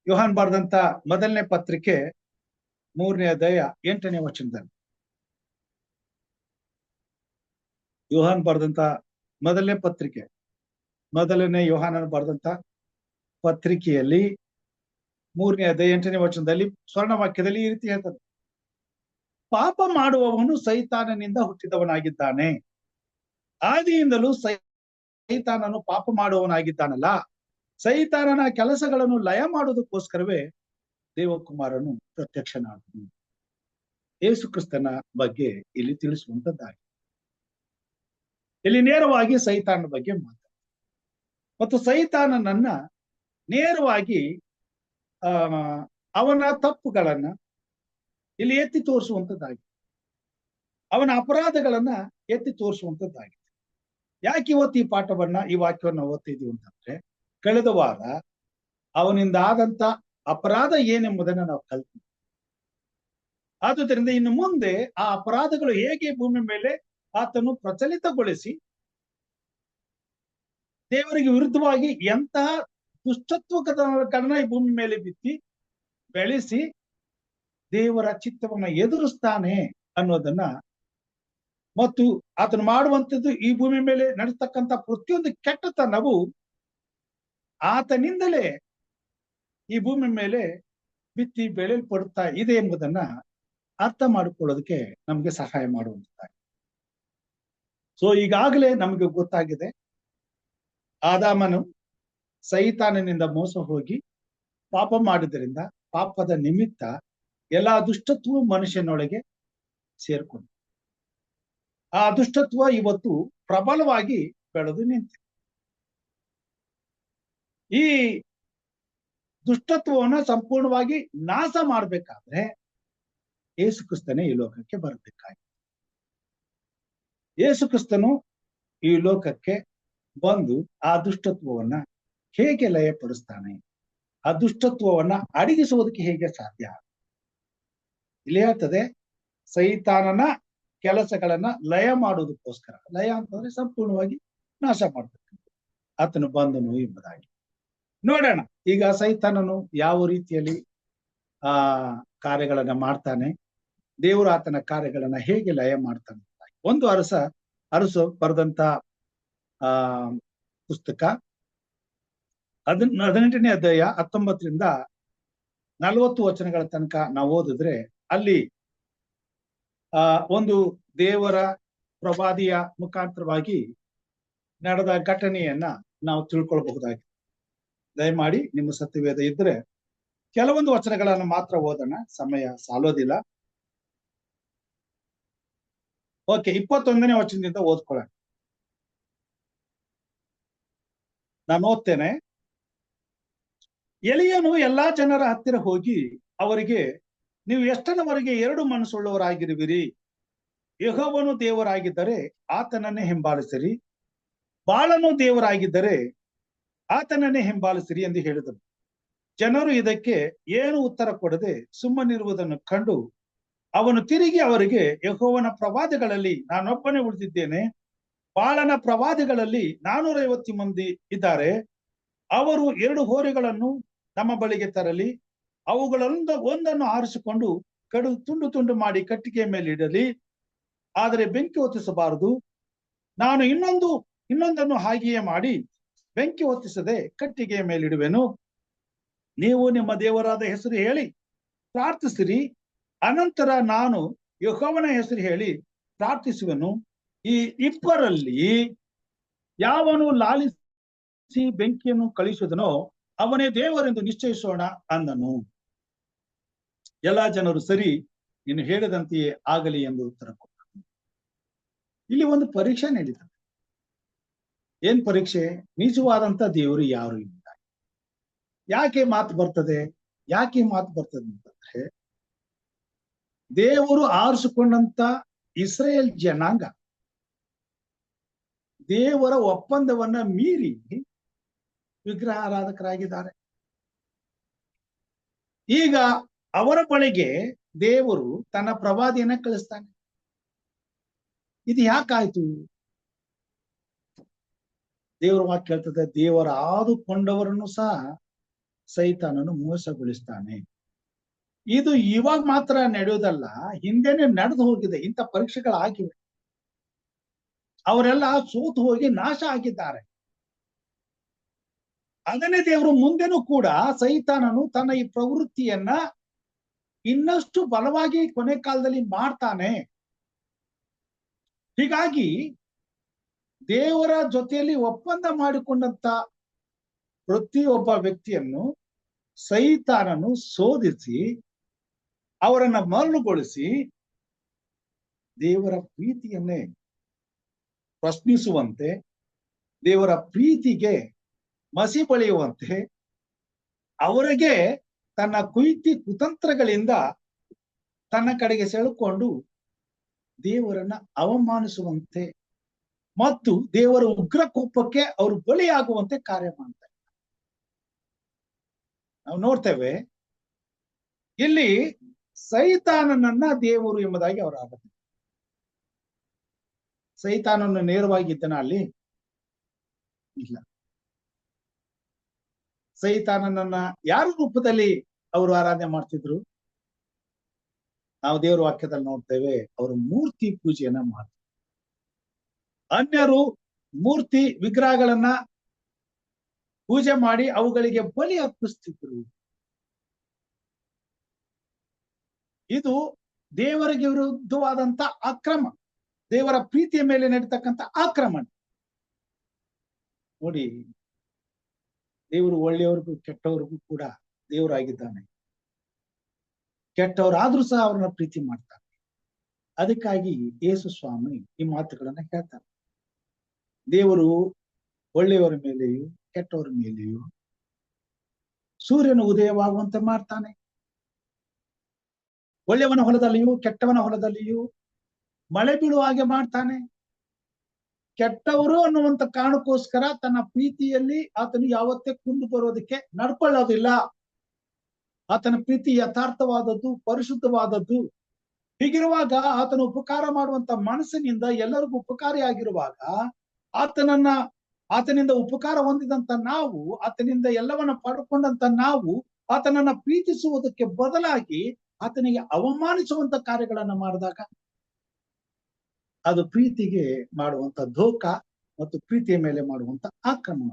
ಯೋಹಾನ್ ಬರೆದಂತ ಮೊದಲನೇ ಪತ್ರಿಕೆ 3ನೇ ಅಧ್ಯಾಯ 8ನೇ ವಚನದಲ್ಲಿ. ಯೋಹಾನ್ ಬರೆದಂತ ಮೊದಲನೇ ಪತ್ರಿಕೆ, ಮೊದಲನೇ ಯೋಹಾನನ ಬರೆದಂತ ಪತ್ರಿಕೆಯಲ್ಲಿ 3ನೇ ಅಧ್ಯಾಯ 8ನೇ ವಚನದಲ್ಲಿ ಸ್ವರ್ಣ ವಾಕ್ಯದಲ್ಲಿ ಈ ರೀತಿ ಹೇಳ್ತದೆ, ಪಾಪ ಮಾಡುವವನು ಸೈತಾನನಿಂದ ಹುಟ್ಟಿದವನಾಗಿದ್ದಾನೆ, ಆದಿಯಿಂದಲೂ ಸೈತಾನನು ಪಾಪ ಮಾಡುವವನಾಗಿದ್ದಾನಲ್ಲ, ಸೈತಾನನ ಕೆಲಸಗಳನ್ನು ಲಯ ಮಾಡುವುದಕ್ಕೋಸ್ಕರವೇ ದೇವಕುಮಾರನು ಪ್ರತ್ಯಕ್ಷನಾದನು. ಯೇಸು ಕ್ರಿಸ್ತನ ಬಗ್ಗೆ ಇಲ್ಲಿ ತಿಳಿಸುವಂತದ್ದಾಗಿದೆ. ಇಲ್ಲಿ ನೇರವಾಗಿ ಸೈತಾನನ ಬಗ್ಗೆ ಮಾತಾಡ ಮತ್ತು ಸೈತಾನನನ್ನ ನೇರವಾಗಿ ಅವನ ತಪ್ಪುಗಳನ್ನ ಇಲ್ಲಿ ಎತ್ತಿ ತೋರಿಸುವಂತದ್ದಾಗಿದೆ. ಅವನ ಅಪರಾಧಗಳನ್ನ ಎತ್ತಿ ತೋರಿಸುವಂತದ್ದಾಗಿದೆ. ಯಾಕೆ ಇವತ್ತು ಈ ಪಾಠವನ್ನ ಈ ವಾಕ್ಯವನ್ನ ಓದ್ತಿದೀವಿ ಅಂತಂದ್ರೆ, ಕಳೆದ ವಾರ ಅವನಿಂದ ಆದಂತ ಅಪರಾಧ ಏನೆಂಬುದನ್ನ ನಾವು ಕಲ್ತೀವಿ. ಆದುದರಿಂದ ಇನ್ನು ಮುಂದೆ ಆ ಅಪರಾಧಗಳು ಹೇಗೆ ಭೂಮಿ ಮೇಲೆ ಆತನು ಪ್ರಚಲಿತಗೊಳಿಸಿ ದೇವರಿಗೆ ವಿರುದ್ಧವಾಗಿ ಎಂತಹ ದುಷ್ಟತ್ವಗಳನ್ನ ಈ ಭೂಮಿ ಮೇಲೆ ಬಿತ್ತಿ ಬೆಳೆಸಿ ದೇವರ ಚಿತ್ತವನ್ನ ಎದುರಿಸ್ತಾನೆ ಅನ್ನೋದನ್ನ, ಮತ್ತು ಆತನು ಮಾಡುವಂಥದ್ದು ಈ ಭೂಮಿ ಮೇಲೆ ನಡೆಸ್ತಕ್ಕಂಥ ಪ್ರತಿಯೊಂದು ಕೆಟ್ಟತನವು ಆತನಿಂದಲೇ ಈ ಭೂಮಿ ಮೇಲೆ ಬಿತ್ತಿ ಬೆಳೆಯಲ್ಪಡುತ್ತಾ ಇದೆ ಎಂಬುದನ್ನ ಅರ್ಥ ಮಾಡಿಕೊಳ್ಳೋದಕ್ಕೆ ನಮ್ಗೆ ಸಹಾಯ ಮಾಡುವಂತಾಗಿದೆ. ಸೊ ಈಗಾಗಲೇ ನಮಗೆ ಗೊತ್ತಾಗಿದೆ, ಆದಾಮನು ಸೈತಾನನಿಂದ ಮೋಸ ಹೋಗಿ ಪಾಪ ಮಾಡಿದ್ರಿಂದ ಪಾಪದ ನಿಮಿತ್ತ ಎಲ್ಲಾ ದುಷ್ಟತ್ವವು ಮನುಷ್ಯನೊಳಗೆ ಸೇರ್ಕೊಂಡು ಆ ದುಷ್ಟತ್ವ ಇವತ್ತು ಪ್ರಬಲವಾಗಿ ಬೆಳೆದು ನಿಂತಿದೆ. ಈ ದುಷ್ಟತ್ವವನ್ನ ಸಂಪೂರ್ಣವಾಗಿ ನಾಶ ಮಾಡ್ಬೇಕಾದ್ರೆ ಯೇಸು ಕ್ರಿಸ್ತನೇ ಈ ಲೋಕಕ್ಕೆ ಬರಬೇಕಾಗಿದೆ. ಯೇಸು ಕ್ರಿಸ್ತನು ಈ ಲೋಕಕ್ಕೆ ಬಂದು ಆ ದುಷ್ಟತ್ವವನ್ನ ಹೇಗೆ ಲಯಪಡಿಸ್ತಾನೆ, ಆ ದುಷ್ಟತ್ವವನ್ನ ಅಡಗಿಸುವುದಕ್ಕೆ ಹೇಗೆ ಸಾಧ್ಯ? ಇಲ್ಲಿ ಹೇಳ್ತದೆ, ಸೈತಾನನ ಕೆಲಸಗಳನ್ನ ಲಯ ಮಾಡುವುದಕ್ಕೋಸ್ಕರ. ಲಯ ಅಂತಂದ್ರೆ ಸಂಪೂರ್ಣವಾಗಿ ನಾಶ ಮಾಡ್ತಕ್ಕಂಥ ಆತನು ಬಂದನು ಎಂಬುದಾಗಿ ನೋಡೋಣ. ಈಗ ಸೈತಾನನು ಯಾವ ರೀತಿಯಲ್ಲಿ ಕಾರ್ಯಗಳನ್ನ ಮಾಡ್ತಾನೆ, ದೇವರು ಆತನ ಕಾರ್ಯಗಳನ್ನ ಹೇಗೆ ಲಯ ಮಾಡ್ತಾನೆ. ಒಂದು ಅರಸು ಬರೆದಂತ ಪುಸ್ತಕ 18ನೇ ಅಧ್ಯಾಯ 19ರಿಂದ 40 ವಚನಗಳ ತನಕ ನಾವು ಓದಿದ್ರೆ ಅಲ್ಲಿ ಒಂದು ದೇವರ ಪ್ರವಾದಿಯ ಮುಖಾಂತರವಾಗಿ ನಡೆದ ಘಟನೆಯನ್ನ ನಾವು ತಿಳ್ಕೊಳ್ಬಹುದಾಗಿದೆ. ದಯಮಾಡಿ ನಿಮ್ಮ ಸತ್ಯವೇದ ಇದ್ರೆ ಕೆಲವೊಂದು ವಚನಗಳನ್ನು ಮಾತ್ರ ಓದೋಣ, ಸಮಯ ಸಾಲೋದಿಲ್ಲ. ಓಕೆ, 21ನೇ ವಚನದಿಂದ ಓದ್ಕೊಳ್ಳೋಣ. ನಾನು ಓದ್ತೇನೆ. ಎಲಿಯನು ಎಲ್ಲಾ ಜನರ ಹತ್ತಿರ ಹೋಗಿ ಅವರಿಗೆ, ನೀವು ಎಷ್ಟನವರೆಗೆ ಎರಡು ಮನಸ್ಸುಳ್ಳವರಾಗಿರುವಿರಿ? ಯೆಹೋವನು ದೇವರಾಗಿದ್ದರೆ ಆತನನ್ನೇ ಹಿಂಬಾಲಿಸಿರಿ, ಬಾಳನು ದೇವರಾಗಿದ್ದರೆ ಆತನನ್ನೇ ಹಿಂಬಾಲಿಸಿರಿ ಎಂದು ಹೇಳಿದನು. ಜನರು ಇದಕ್ಕೆ ಏನು ಉತ್ತರ ಕೊಡದೆ ಸುಮ್ಮನಿರುವುದನ್ನು ಕಂಡು ಅವನು ತಿರುಗಿ ಅವರಿಗೆ, ಯೆಹೋವನ ಪ್ರವಾದಿಗಳಲ್ಲಿ ನಾನೊಬ್ಬನೇ ಉಳಿದಿದ್ದೇನೆ, ಬಾಳನ ಪ್ರವಾದಿಗಳಲ್ಲಿ 450 ಮಂದಿ ಇದ್ದಾರೆ. ಅವರು 2 ಹೋರಿಗಳನ್ನು ನಮ್ಮ ಬಳಿಗೆ ತರಲಿ, ಅವುಗಳೊಂದು ಒಂದನ್ನು ಆರಿಸಿಕೊಂಡು ತುಂಡು ತುಂಡು ಮಾಡಿ ಕಟ್ಟಿಗೆಯ ಮೇಲೆ ಇಡಲಿ, ಆದರೆ ಬೆಂಕಿ ಹೊತ್ತಿಸಬಾರದು. ನಾನು ಇನ್ನೊಂದನ್ನು ಹಾಗೆಯೇ ಮಾಡಿ ಬೆಂಕಿ ಹೊತ್ತಿಸದೆ ಕಟ್ಟಿಗೆಯ ಮೇಲಿಡುವೆನು. ನೀವು ನಿಮ್ಮ ದೇವರಾದ ಹೆಸರು ಹೇಳಿ ಪ್ರಾರ್ಥಿಸಿರಿ, ಅನಂತರ ನಾನು ಯೆಹೋವನ ಹೆಸರು ಹೇಳಿ ಪ್ರಾರ್ಥಿಸುವೆನು. ಈ ಇಬ್ಬರಲ್ಲಿ ಯಾವನು ಲಾಲಿಸಿ ಬೆಂಕಿಯನ್ನು ಕಳಿಸುವುದನೋ ಅವನೇ ದೇವರೆಂದು ನಿಶ್ಚಯಿಸೋಣ ಅಂದನು. ಎಲ್ಲಾ ಜನರು ಸರಿ, ನೀನು ಹೇಳಿದಂತೆಯೇ ಆಗಲಿ ಎಂದು ಉತ್ತರ ಕೊಟ್ಟರು. ಇಲ್ಲಿ ಒಂದು ಪರೀಕ್ಷೆ ನಡೀತದೆ. ಏನ್ ಪರೀಕ್ಷೆ? ನಿಜವಾದಂತ ದೇವರು ಯಾರು ಇಲ್ಲ. ಯಾಕೆ ಮಾತು ಬರ್ತದೆ ಅಂತಂದ್ರೆ, ದೇವರು ಆರಿಸಿಕೊಂಡಂತ ಇಸ್ರೇಲ್ ಜನಾಂಗ ದೇವರ ಒಪ್ಪಂದವನ್ನ ಮೀರಿ ವಿಗ್ರಹ ಆರಾಧಕರಾಗಿದ್ದಾರೆ. ಈಗ ಅವರ ಬಳಿಗೆ ದೇವರು ತನ್ನ ಪ್ರವಾದಿಯನ್ನ ಕಳಿಸ್ತಾನೆ. ಇದು ಯಾಕಾಯ್ತು? ದೇವರ ವಾಕ್ಯ ಹೇಳ್ತದೆ, ದೇವರ ಆದುಕೊಂಡವರನ್ನು ಸಹ ಸೈತಾನನು ಮೋಸಗೊಳಿಸ್ತಾನೆ. ಇದು ಇವಾಗ ಮಾತ್ರ ನಡೆಯೋದಲ್ಲ, ಹಿಂದೆನೆ ನಡೆದು ಹೋಗಿದೆ. ಇಂಥ ಪರೀಕ್ಷೆಗಳಾಗಿವೆ. ಅವರೆಲ್ಲ ಸೋತು ಹೋಗಿ ನಾಶ ಆಗಿದ್ದಾರೆ. ಅದನ್ನೇ ದೇವರು ಮುಂದೆನೂ ಕೂಡ ಸೈತಾನನು ತನ್ನ ಈ ಪ್ರವೃತ್ತಿಯನ್ನ ಇನ್ನಷ್ಟು ಬಲವಾಗಿ ಕೊನೆ ಕಾಲದಲ್ಲಿ ಮಾಡ್ತಾನೆ. ಹೀಗಾಗಿ ದೇವರ ಜೊತೆಯಲ್ಲಿ ಒಪ್ಪಂದ ಮಾಡಿಕೊಂಡಂತ ಪ್ರತಿಯೊಬ್ಬ ವ್ಯಕ್ತಿಯನ್ನು ಸೈತಾನನು ಶೋಧಿಸಿ ಅವರನ್ನ ಮರಳುಗೊಳಿಸಿ ದೇವರ ಪ್ರೀತಿಯನ್ನೇ ಪ್ರಶ್ನಿಸುವಂತೆ, ದೇವರ ಪ್ರೀತಿಗೆ ಮಸಿ ಬಳಿಯುವಂತೆ, ಅವರಿಗೆ ತನ್ನ ಕುಯುಕ್ತಿ ಕುತಂತ್ರಗಳಿಂದ ತನ್ನ ಕಡೆಗೆ ಸೆಳೆಕೊಂಡು ದೇವರನ್ನ ಅವಮಾನಿಸುವಂತೆ ಮತ್ತು ದೇವರ ಉಗ್ರ ಕೋಪಕ್ಕೆ ಅವರು ಬಲಿಯಾಗುವಂತೆ ಕಾರ್ಯ ಮಾಡ್ತಾರೆ. ನಾವು ನೋಡ್ತೇವೆ ಇಲ್ಲಿ ಸೈತಾನನನ್ನ ದೇವರು ಎಂಬುದಾಗಿ ಅವರು ಆಗುತ್ತೆ. ಸೈತಾನನ್ನು ನೇರವಾಗಿ ಇದ್ದನ ಅಲ್ಲಿ ಇಲ್ಲ. ಸೈತಾನನನ್ನ ಯಾರ ರೂಪದಲ್ಲಿ ಅವರು ಆರಾಧನೆ ಮಾಡ್ತಿದ್ರು? ನಾವು ದೇವರ ವಾಕ್ಯದಲ್ಲಿ ನೋಡ್ತೇವೆ, ಅವರು ಮೂರ್ತಿ ಪೂಜೆಯನ್ನ ಮಾಡ್ತಾರೆ. ಅನ್ಯರು ಮೂರ್ತಿ ವಿಗ್ರಹಗಳನ್ನ ಪೂಜೆ ಮಾಡಿ ಅವುಗಳಿಗೆ ಬಲಿ ಅರ್ಪಿಸ್ತಿದ್ರು. ಇದು ದೇವರಿಗೆ ವಿರುದ್ಧವಾದಂತ ಅಕ್ರಮ, ದೇವರ ಪ್ರೀತಿಯ ಮೇಲೆ ನಡೀತಕ್ಕಂಥ ಆಕ್ರಮಣ. ನೋಡಿ, ದೇವರು ಒಳ್ಳೆಯವ್ರಿಗೂ ಕೆಟ್ಟವ್ರಿಗೂ ಕೂಡ ದೇವರಾಗಿದ್ದಾನೆ. ಕೆಟ್ಟವರಾದ್ರೂ ಸಹ ಅವ್ರನ್ನ ಪ್ರೀತಿ ಮಾಡ್ತಾರೆ. ಅದಕ್ಕಾಗಿ ಯೇಸು ಸ್ವಾಮಿ ಈ ಮಾತುಗಳನ್ನ ಹೇಳ್ತಾರೆ. ದೇವರು ಒಳ್ಳೆಯವರ ಮೇಲೆಯೂ ಕೆಟ್ಟವರ ಮೇಲೆಯೂ ಸೂರ್ಯನ ಉದಯವಾಗುವಂತೆ ಮಾಡ್ತಾನೆ. ಒಳ್ಳೆಯವನ ಹೊಲದಲ್ಲಿಯೂ ಕೆಟ್ಟವನ ಹೊಲದಲ್ಲಿಯೂ ಮಳೆ ಬೀಳುವ ಹಾಗೆ ಮಾಡ್ತಾನೆ. ಕೆಟ್ಟವರು ಅನ್ನುವಂತ ಕಾರಣಕ್ಕೋಸ್ಕರ ತನ್ನ ಪ್ರೀತಿಯಲ್ಲಿ ಆತನು ಯಾವತ್ತೇ ಕುಂದು ಬರೋದಕ್ಕೆ ನಡ್ಕೊಳ್ಳೋದಿಲ್ಲ. ಆತನ ಪ್ರೀತಿ ಯಥಾರ್ಥವಾದದ್ದು, ಪರಿಶುದ್ಧವಾದದ್ದು. ಹೀಗಿರುವಾಗ ಆತನು ಉಪಕಾರ ಮಾಡುವಂತ ಮನಸ್ಸಿನಿಂದ ಎಲ್ಲರಿಗೂ ಉಪಕಾರಿಯಾಗಿರುವಾಗ ಆತನಿಂದ ಉಪಕಾರ ಹೊಂದಿದಂತ ನಾವು, ಆತನಿಂದ ಎಲ್ಲವನ್ನ ಪಡ್ಕೊಂಡಂತ ನಾವು ಆತನನ್ನ ಪ್ರೀತಿಸುವುದಕ್ಕೆ ಬದಲಾಗಿ ಆತನಿಗೆ ಅವಮಾನಿಸುವಂತ ಕಾರ್ಯಗಳನ್ನ ಮಾಡಿದಾಗ ಅದು ಪ್ರೀತಿಗೆ ಮಾಡುವಂತ ಧೋಕ ಮತ್ತು ಪ್ರೀತಿಯ ಮೇಲೆ ಮಾಡುವಂತ ಆಕ್ರಮಣ.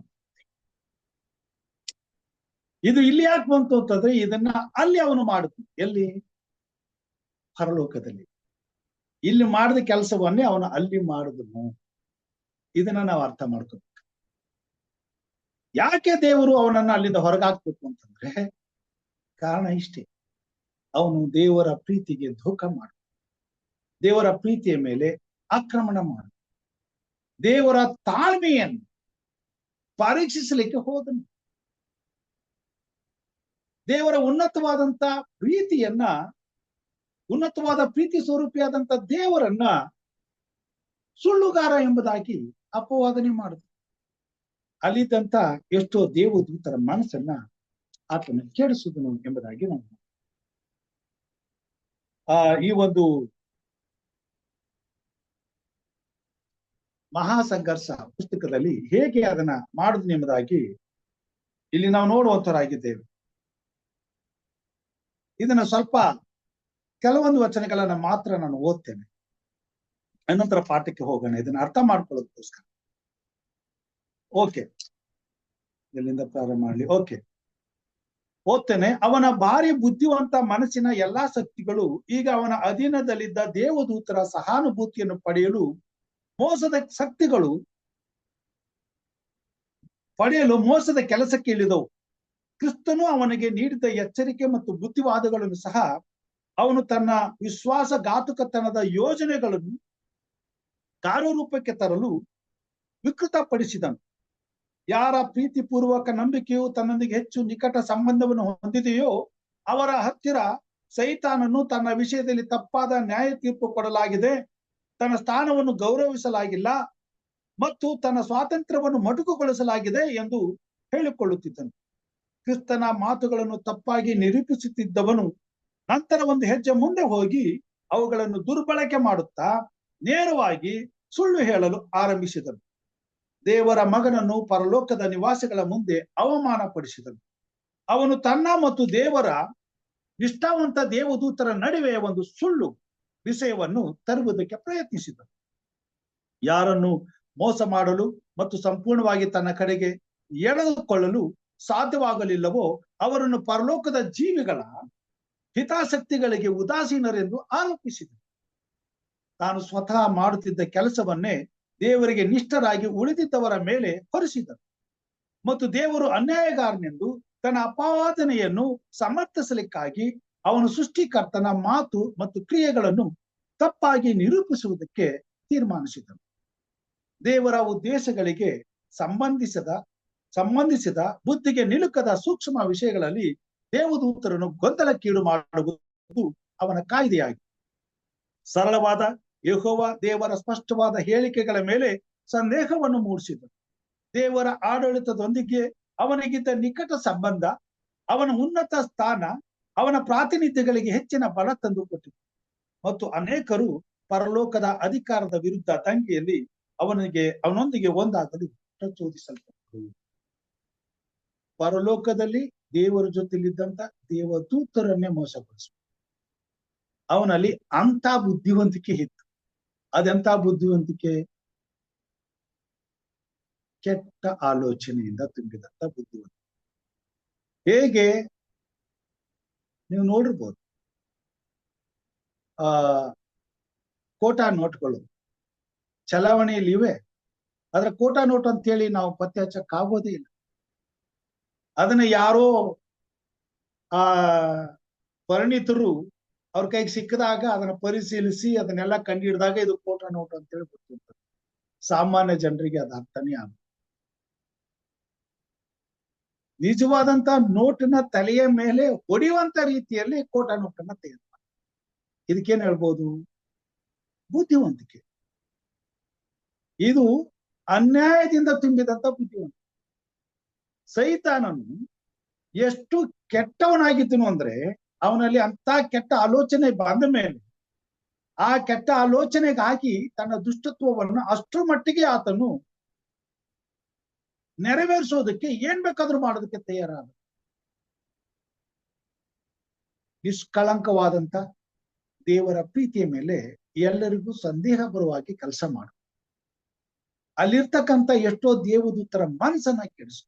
ಇದು ಇಲ್ಲಿ ಯಾಕೆ ಬಂತು ಅಂತಂದ್ರೆ, ಇದನ್ನ ಅಲ್ಲಿ ಅವನು ಮಾಡುತ್ತಾನೆ. ಎಲ್ಲಿ? ಪರಲೋಕದಲ್ಲಿ. ಇಲ್ಲಿ ಮಾಡಿದ ಕೆಲಸವನ್ನೇ ಅವನು ಅಲ್ಲಿ ಮಾಡಿದನು. ಇದನ್ನ ನಾವು ಅರ್ಥ ಮಾಡ್ಕೋಬೇಕು. ಯಾಕೆ ದೇವರು ಅವನನ್ನ ಅಲ್ಲಿಂದ ಹೊರಗಾಕ್ಬೇಕು ಅಂತಂದ್ರೆ ಕಾರಣ ಇಷ್ಟೇ. ಅವನು ದೇವರ ಪ್ರೀತಿಗೆ ಧೋಕ ಮಾಡ, ದೇವರ ಪ್ರೀತಿಯ ಮೇಲೆ ಆಕ್ರಮಣ ಮಾಡ, ದೇವರ ತಾಳ್ಮೆಯನ್ನು ಪರೀಕ್ಷಿಸಲಿಕ್ಕೆ ಹೋದನು. ದೇವರ ಉನ್ನತವಾದಂತ ಪ್ರೀತಿಯನ್ನ, ಉನ್ನತವಾದ ಪ್ರೀತಿ ಸ್ವರೂಪಿಯಾದಂತ ದೇವರನ್ನ ಸುಳ್ಳುಗಾರ ಎಂಬುದಾಗಿ ಅಪವಾದನೆ ಮಾಡಿದ್ರು. ಅಲ್ಲಿದ್ದಂತ ಎಷ್ಟೋ ದೇವದೂತರ ಮನಸ್ಸನ್ನ ಆತನ ಕೆಡಿಸುದನು ಎಂಬುದಾಗಿ ನಾವು ಈ ಒಂದು ಮಹಾಸಂಘರ್ಷ ಪುಸ್ತಕದಲ್ಲಿ ಹೇಗೆ ಅದನ್ನ ಮಾಡುದು ಎಂಬುದಾಗಿ ಇಲ್ಲಿ ನಾವು ನೋಡುವಂತರಾಗಿದ್ದೇವೆ. ಇದನ್ನ ಸ್ವಲ್ಪ ಕೆಲವೊಂದು ವಚನಗಳನ್ನ ಮಾತ್ರ ನಾನು ಓದ್ತೇನೆ, ಅನಂತರ ಪಾಠಕ್ಕೆ ಹೋಗೋಣ. ಇದನ್ನ ಅರ್ಥ ಮಾಡ್ಕೊಳ್ಳೋದಕ್ಕೋಸ್ಕರ. ಓಕೆ, ಎಲ್ಲಿಂದ ಪ್ರಾರಂಭ ಮಾಡಲಿ? ಓಕೆ, ಓದ್ತೇನೆ. ಅವನ ಭಾರಿ ಬುದ್ಧಿವಂತ ಮನಸ್ಸಿನ ಎಲ್ಲಾ ಶಕ್ತಿಗಳು ಈಗ ಅವನ ಅಧೀನದಲ್ಲಿದ್ದ ದೇವದೂತರ ಸಹಾನುಭೂತಿಯನ್ನು ಪಡೆಯಲು ಮೋಸದ ಕೆಲಸಕ್ಕೆ ಇಳಿದವು. ಕ್ರಿಸ್ತನು ಅವನಿಗೆ ನೀಡಿದ ಎಚ್ಚರಿಕೆ ಮತ್ತು ಬುದ್ಧಿವಾದಗಳನ್ನು ಸಹ ಅವನು ತನ್ನ ವಿಶ್ವಾಸಘಾತುಕತನದ ಯೋಜನೆಗಳನ್ನು ಕಾರ್ಯರೂಪಕ್ಕೆ ತರಲು ವಿಕೃತಪಡಿಸಿದನು. ಯಾರ ಪ್ರೀತಿಪೂರ್ವಕ ನಂಬಿಕೆಯು ತನ್ನೊಂದಿಗೆ ಹೆಚ್ಚು ನಿಕಟ ಸಂಬಂಧವನ್ನು ಹೊಂದಿದೆಯೋ ಅವರ ಹತ್ತಿರ ಸೈತಾನನು ತನ್ನ ವಿಷಯದಲ್ಲಿ ತಪ್ಪಾದ ನ್ಯಾಯ ತೀರ್ಪು ಕೊಡಲಾಗಿದೆ, ತನ್ನ ಸ್ಥಾನವನ್ನು ಗೌರವಿಸಲಾಗಿಲ್ಲ ಮತ್ತು ತನ್ನ ಸ್ವಾತಂತ್ರ್ಯವನ್ನು ಮೊಟಕುಗೊಳಿಸಲಾಗಿದೆ ಎಂದು ಹೇಳಿಕೊಳ್ಳುತ್ತಿದ್ದನು. ಕ್ರಿಸ್ತನ ಮಾತುಗಳನ್ನು ತಪ್ಪಾಗಿ ನಿರೂಪಿಸುತ್ತಿದ್ದವನು ನಂತರ ಒಂದು ಹೆಜ್ಜೆ ಮುಂದೆ ಹೋಗಿ ಅವುಗಳನ್ನು ದುರ್ಬಳಕೆ ಮಾಡುತ್ತಾ ನೇರವಾಗಿ ಸುಳ್ಳು ಹೇಳಲು ಆರಂಭಿಸಿದನು. ದೇವರ ಮಗನನ್ನು ಪರಲೋಕದ ನಿವಾಸಿಗಳ ಮುಂದೆ ಅವಮಾನ ಪಡಿಸಿದನು. ಅವನು ತನ್ನ ಮತ್ತು ದೇವರ ನಿಷ್ಠಾವಂತ ದೇವದೂತರ ನಡುವೆ ಒಂದು ಸುಳ್ಳು ವಿಷಯವನ್ನು ತರುವುದಕ್ಕೆ ಪ್ರಯತ್ನಿಸಿದನು. ಯಾರನ್ನು ಮೋಸ ಮಾಡಲು ಮತ್ತು ಸಂಪೂರ್ಣವಾಗಿ ತನ್ನ ಕಡೆಗೆ ಎಳೆದುಕೊಳ್ಳಲು ಸಾಧ್ಯವಾಗಲಿಲ್ಲವೋ ಅವರನ್ನು ಪರಲೋಕದ ಜೀವಿಗಳ ಹಿತಾಸಕ್ತಿಗಳಿಗೆ ಉದಾಸೀನರೆಂದು ಆರೋಪಿಸಿದನು. ತಾನು ಸ್ವತಃ ಮಾಡುತ್ತಿದ್ದ ಕೆಲಸವನ್ನೇ ದೇವರಿಗೆ ನಿಷ್ಠರಾಗಿ ಉಳಿದಿದ್ದವರ ಮೇಲೆ ಹೊರಿಸಿದನು. ಮತ್ತು ದೇವರು ಅನ್ಯಾಯಗಾರನೆಂದು ತನ್ನ ಅಪಾದನೆಯನ್ನು ಸಮರ್ಥಿಸಲಿಕ್ಕಾಗಿ ಅವನು ಸೃಷ್ಟಿಕರ್ತನ ಮಾತು ಮತ್ತು ಕ್ರಿಯೆಗಳನ್ನು ತಪ್ಪಾಗಿ ನಿರೂಪಿಸುವುದಕ್ಕೆ ತೀರ್ಮಾನಿಸಿದನು. ದೇವರ ಉದ್ದೇಶಗಳಿಗೆ ಸಂಬಂಧಿಸಿದ ಬುದ್ಧಿಗೆ ನಿಲುಕದ ಸೂಕ್ಷ್ಮ ವಿಷಯಗಳಲ್ಲಿ ದೇವದೂತರನ್ನು ಗೊಂದಲಕ್ಕೀಡು ಮಾಡುವುದು ಅವನ ಕಾಯ್ದೆಯಾಗಿದೆ. ಸರಳವಾದ ಯೆಹೋವ ದೇವರ ಸ್ಪಷ್ಟವಾದ ಹೇಳಿಕೆಗಳ ಮೇಲೆ ಸಂದೇಹವನ್ನು ಮೂಡಿಸಿದನು. ದೇವರ ಆಡಳಿತದೊಂದಿಗೆ ಅವನಿಗಿದ್ದ ನಿಕಟ ಸಂಬಂಧ, ಅವನ ಉನ್ನತ ಸ್ಥಾನ ಅವನ ಪ್ರಾತಿನಿಧ್ಯಗಳಿಗೆ ಹೆಚ್ಚಿನ ಬಲ ತಂದುಕೊಟ್ಟಿತು ಮತ್ತು ಅನೇಕರು ಪರಲೋಕದ ಅಧಿಕಾರದ ವಿರುದ್ಧ ದಂಗೆಯಲ್ಲಿ ಅವನೊಂದಿಗೆ ಒಂದಾಗಲು ಪ್ರಚೋದಿಸಲ್ಪಟ್ಟರು. ಪರಲೋಕದಲ್ಲಿ ದೇವರ ಜೊತೆಲಿದ್ದಂತ ದೇವದೂತರನ್ನೇ ಮೋಸಗೊಳಿಸ ಅವನಲ್ಲಿ ಅಂತ ಬುದ್ಧಿವಂತಿಕೆ ಇತ್ತು. ಅದೆಂತ ಬುದ್ಧಿವಂತಿಕೆ? ಕೆಟ್ಟ ಆಲೋಚನೆಯಿಂದ ತುಂಬಿದಂತ ಬುದ್ಧಿವಂತಿಕೆ. ಹೇಗೆ? ನೀವು ನೋಡಿರ್ಬೋದು, ಕೋಟಾ ನೋಟ್ಗಳು ಚಲಾವಣೆಯಲ್ಲಿ ಇವೆ. ಆದ್ರೆ ಕೋಟಾ ನೋಟ್ ಅಂತೇಳಿ ನಾವು ಪತ್ತೆ ಹಚ್ಚಕ್ಕಾಗೋದೇ ಇಲ್ಲ. ಅದನ್ನ ಯಾರೋ ಪರಿಣಿತರು ಅವ್ರ ಕೈಗೆ ಸಿಕ್ಕಿದಾಗ ಅದನ್ನ ಪರಿಶೀಲಿಸಿ ಅದನ್ನೆಲ್ಲ ಕಂಡು ಹಿಡಿದಾಗ ಇದು ಕೋಟಾ ನೋಟ್ ಅಂತೇಳಿ ಗೊತ್ತಿರ್ತದೆ. ಸಾಮಾನ್ಯ ಜನರಿಗೆ ಅದು ಅರ್ಥನೇ ಆಗ. ನಿಜವಾದಂತ ನೋಟಿನ ತಲೆಯ ಮೇಲೆ ಹೊಡೆಯುವಂತ ರೀತಿಯಲ್ಲಿ ಕೋಟಾ ನೋಟನ್ನ ತಯಾರು ಮಾಡಿ. ಇದಕ್ಕೇನ್ ಹೇಳ್ಬೋದು? ಬುದ್ಧಿವಂತಿಕೆ. ಇದು ಅನ್ಯಾಯದಿಂದ ತುಂಬಿದಂತ ಬುದ್ಧಿವಂತಿಕೆ. ಸೈತಾನನು ಎಷ್ಟು ಕೆಟ್ಟವನಾಗಿದ್ದನು ಅಂದ್ರೆ, ಅವನಲ್ಲಿ ಅಂತ ಕೆಟ್ಟ ಆಲೋಚನೆ ಬಂದ ಮೇಲೆ ಆ ಕೆಟ್ಟ ಆಲೋಚನೆಗಾಗಿ ತನ್ನ ದುಷ್ಟತ್ವವನ್ನು ಅಷ್ಟರ ಮಟ್ಟಿಗೆ ಆತನು ನೆರವೇರಿಸೋದಕ್ಕೆ ಏನ್ ಬೇಕಾದ್ರೂ ಮಾಡೋದಕ್ಕೆ ತಯಾರಾದ. ನಿಷ್ಕಳಂಕವಾದಂತ ದೇವರ ಪ್ರೀತಿಯ ಮೇಲೆ ಎಲ್ಲರಿಗೂ ಸಂದೇಹ ಬರುವಾಗಿ ಕೆಲಸ ಮಾಡು. ಅಲ್ಲಿರ್ತಕ್ಕಂಥ ಎಷ್ಟೋ ದೇವದೂತರ ಮನಸ್ಸನ್ನ ಕೆಡಿಸು.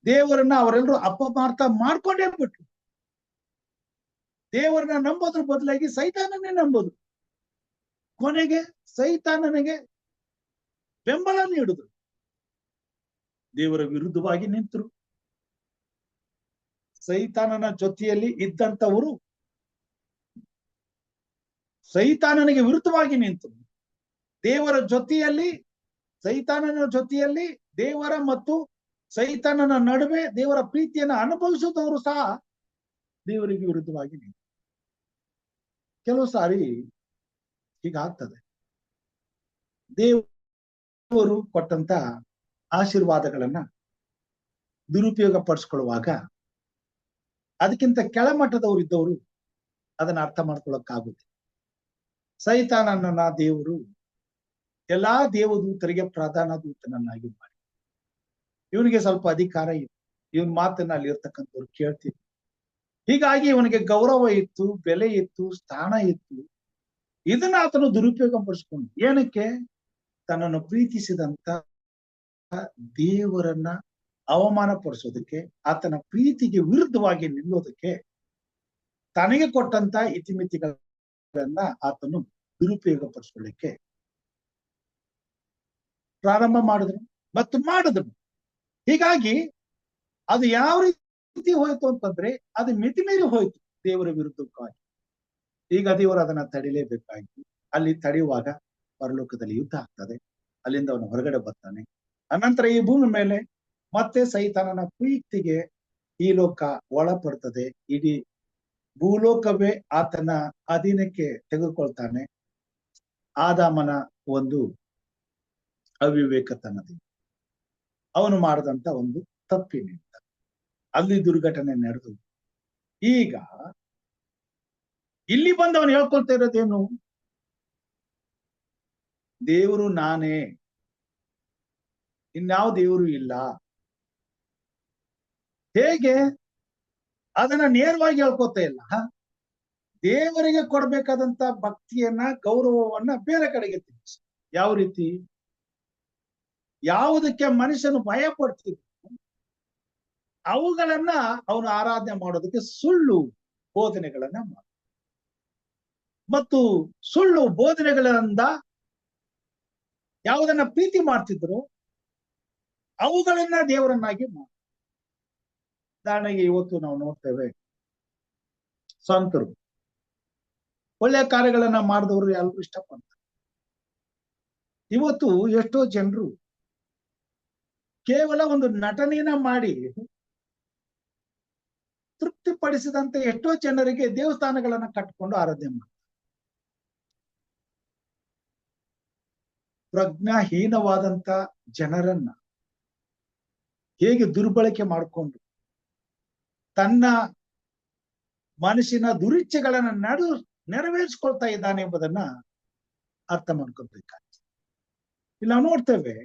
ದೇವರನ್ನ ಅವರೆಲ್ಲರೂ ಅಪಮಾರ್ಥ ಮಾಡ್ಕೊಂಡೇ ಬಿಟ್ರು. ದೇವರನ್ನ ನಂಬೋದ್ರ ಬದಲಾಗಿ ಸೈತಾನನ್ನೇ ನಂಬೋದು. ಕೊನೆಗೆ ಸೈತಾನನಿಗೆ ಬೆಂಬಲ ನೀಡುದು. ದೇವರ ವಿರುದ್ಧವಾಗಿ ನಿಂತರು. ಸೈತಾನನ ಜೊತೆಯಲ್ಲಿ ಇದ್ದಂಥವರು ಸೈತಾನನಿಗೆ ವಿರುದ್ಧವಾಗಿ ನಿಂತರು. ದೇವರ ಜೊತೆಯಲ್ಲಿ, ಸೈತಾನನ ಜೊತೆಯಲ್ಲಿ ದೇವರ ಮತ್ತು ಸೈತಾನನ ನಡುವೆ ದೇವರ ಪ್ರೀತಿಯನ್ನು ಅನುಭವಿಸಿದವರು ಸಹ ದೇವರಿಗೆ ವಿರುದ್ಧವಾಗಿ ನಿಂತರು. ಕೆಲವು ಸಾರಿ ಹೀಗಾಗ್ತದೆ. ದೇವರು ಕೊಟ್ಟಂತ ಆಶೀರ್ವಾದಗಳನ್ನ ದುರುಪಯೋಗ ಪಡಿಸ್ಕೊಳ್ಳುವಾಗ ಅದಕ್ಕಿಂತ ಕೆಳಮಟ್ಟದವರು ಇದ್ದವರು ಅದನ್ನ ಅರ್ಥ ಮಾಡ್ಕೊಳ್ಳಕ್ಕಾಗುತ್ತೆ. ಸೈತಾನನನ್ನ ದೇವರು ಎಲ್ಲಾ ದೇವದೂತರಿಗೆ ಪ್ರಧಾನ ದೂತನನ್ನಾಗಿ ಮಾಡಿ ಇವನಿಗೆ ಸ್ವಲ್ಪ ಅಧಿಕಾರ ಇತ್ತು. ಇವನ್ ಮಾತನ್ನ ಅಲ್ಲಿ ಇರ್ತಕ್ಕಂಥವ್ರು ಕೇಳ್ತಿದ್ರು. ಹೀಗಾಗಿ ಇವನಿಗೆ ಗೌರವ ಇತ್ತು, ಬೆಲೆ ಇತ್ತು, ಸ್ಥಾನ ಇತ್ತು. ಇದನ್ನ ಆತನು ದುರುಪಯೋಗ ಪಡಿಸ್ಕೊಂಡು ಏನಕ್ಕೆ? ತನ್ನನ್ನು ಪ್ರೀತಿಸಿದಂತ ದೇವರನ್ನ ಅವಮಾನ ಪಡಿಸೋದಕ್ಕೆ, ಆತನ ಪ್ರೀತಿಗೆ ವಿರುದ್ಧವಾಗಿ ನಿಲ್ಲೋದಕ್ಕೆ, ತನಗೆ ಕೊಟ್ಟಂತ ಇತಿಮಿತಿಗಳನ್ನ ಆತನು ದುರುಪಯೋಗ ಪಡಿಸ್ಕೊಳ್ಳಿಕ್ಕೆ ಪ್ರಾರಂಭ ಮಾಡಿದ್ರು ಮತ್ತು ಮಾಡಿದ್ರು. ಹೀಗಾಗಿ ಅದು ಯಾವ ರೀತಿ ಹೋಯ್ತು ಅಂತಂದ್ರೆ, ಅದು ಮಿತಿಮೀರಿ ಹೋಯ್ತು ದೇವರ ವಿರುದ್ಧಕ್ಕಾಗಿ. ಈಗ ದೇವರು ಅದನ್ನ ತಡಿಲೇಬೇಕಾಗಿ. ಅಲ್ಲಿ ತಡೆಯುವಾಗ ಪರಲೋಕದಲ್ಲಿ ಯುದ್ಧ ಆಗ್ತದೆ. ಅಲ್ಲಿಂದ ಅವನು ಹೊರಗಡೆ ಬರ್ತಾನೆ. ಅನಂತರ ಈ ಭೂಮಿ ಮೇಲೆ ಮತ್ತೆ ಸೈತಾನನ ಪ್ರೀತಿಗೆ ಈ ಲೋಕ ಒಳಪಡ್ತದೆ. ಇಡೀ ಭೂಲೋಕವೇ ಆತನ ಅಧೀನಕ್ಕೆ ತೆಗೆದುಕೊಳ್ತಾನೆ. ಆದಾಮನ ಒಂದು ಅವಿವೇಕತನದಿಂದ, ಅವನು ಮಾಡಿದಂತ ಒಂದು ತಪ್ಪಿನಿಂದ ಅಲ್ಲಿ ದುರ್ಘಟನೆ ನಡೆದು ಈಗ ಇಲ್ಲಿ ಬಂದು ಅವನು ಹೇಳ್ಕೊಳ್ತಾ ಇರೋದೇನು? ದೇವರು ನಾನೇ, ಇನ್ಯಾವ ದೇವರು ಇಲ್ಲ. ಹೇಗೆ? ಅದನ್ನ ನೇರವಾಗಿ ಹೇಳ್ಕೊತಾ ಇಲ್ಲ. ದೇವರಿಗೆ ಕೊಡ್ಬೇಕಾದಂತ ಭಕ್ತಿಯನ್ನ, ಗೌರವವನ್ನ ಬೇರೆ ಕಡೆಗೆ ತಿಳಿಸಿ. ಯಾವ ರೀತಿ? ಯಾವುದಕ್ಕೆ ಮನುಷ್ಯನು ಭಯ ಪಡ್ತಿದ್ದ ಅವುಗಳನ್ನ ಅವನು ಆರಾಧನೆ ಮಾಡೋದಕ್ಕೆ ಸುಳ್ಳು ಬೋಧನೆಗಳನ್ನ ಮಾಡ ಮತ್ತು ಸುಳ್ಳು ಬೋಧನೆಗಳಿಂದ ಯಾವುದನ್ನ ಪ್ರೀತಿ ಮಾಡ್ತಿದ್ರು ಅವುಗಳನ್ನ ದೇವರನ್ನಾಗಿ ಮಾಡಿ. ಉದಾಹರಣೆಗೆ ಇವತ್ತು ನಾವು ನೋಡ್ತೇವೆ, ಸಂತರು ಒಳ್ಳೆಯ ಕಾರ್ಯಗಳನ್ನ ಮಾಡಿದವರು ಎಲ್ಲರೂ ಇಷ್ಟಪಡ್ತಾರೆ. ಇವತ್ತು ಎಷ್ಟೋ ಜನರು ಕೇವಲ ಒಂದು ನಟನೆಯನ್ನ ಮಾಡಿ ತೃಪ್ತಿಪಡಿಸಿದಂತೆ ಎಷ್ಟೋ ಜನರಿಗೆ ದೇವಸ್ಥಾನಗಳನ್ನ ಕಟ್ಟಿಕೊಂಡು ಆರಾಧನೆ ಮಾಡ್ತಾರೆ. ಪ್ರಜ್ಞಾಹೀನವಾದಂತ ಜನರನ್ನ ಹೇಗೆ ದುರ್ಬಳಕೆ ಮಾಡಿಕೊಂಡು ತನ್ನ ಮನಸ್ಸಿನ ದುರಿಚ್ಛೆಗಳನ್ನ ನೆರವೇರಿಸ್ಕೊಳ್ತಾ ಇದ್ದಾನೆ ಎಂಬುದನ್ನ ಅರ್ಥ ಮಾಡ್ಕೊಳ್ಬೇಕಾಗ್ತದೆ. ಇಲ್ಲಿ ನಾವು ನೋಡ್ತೇವೆ,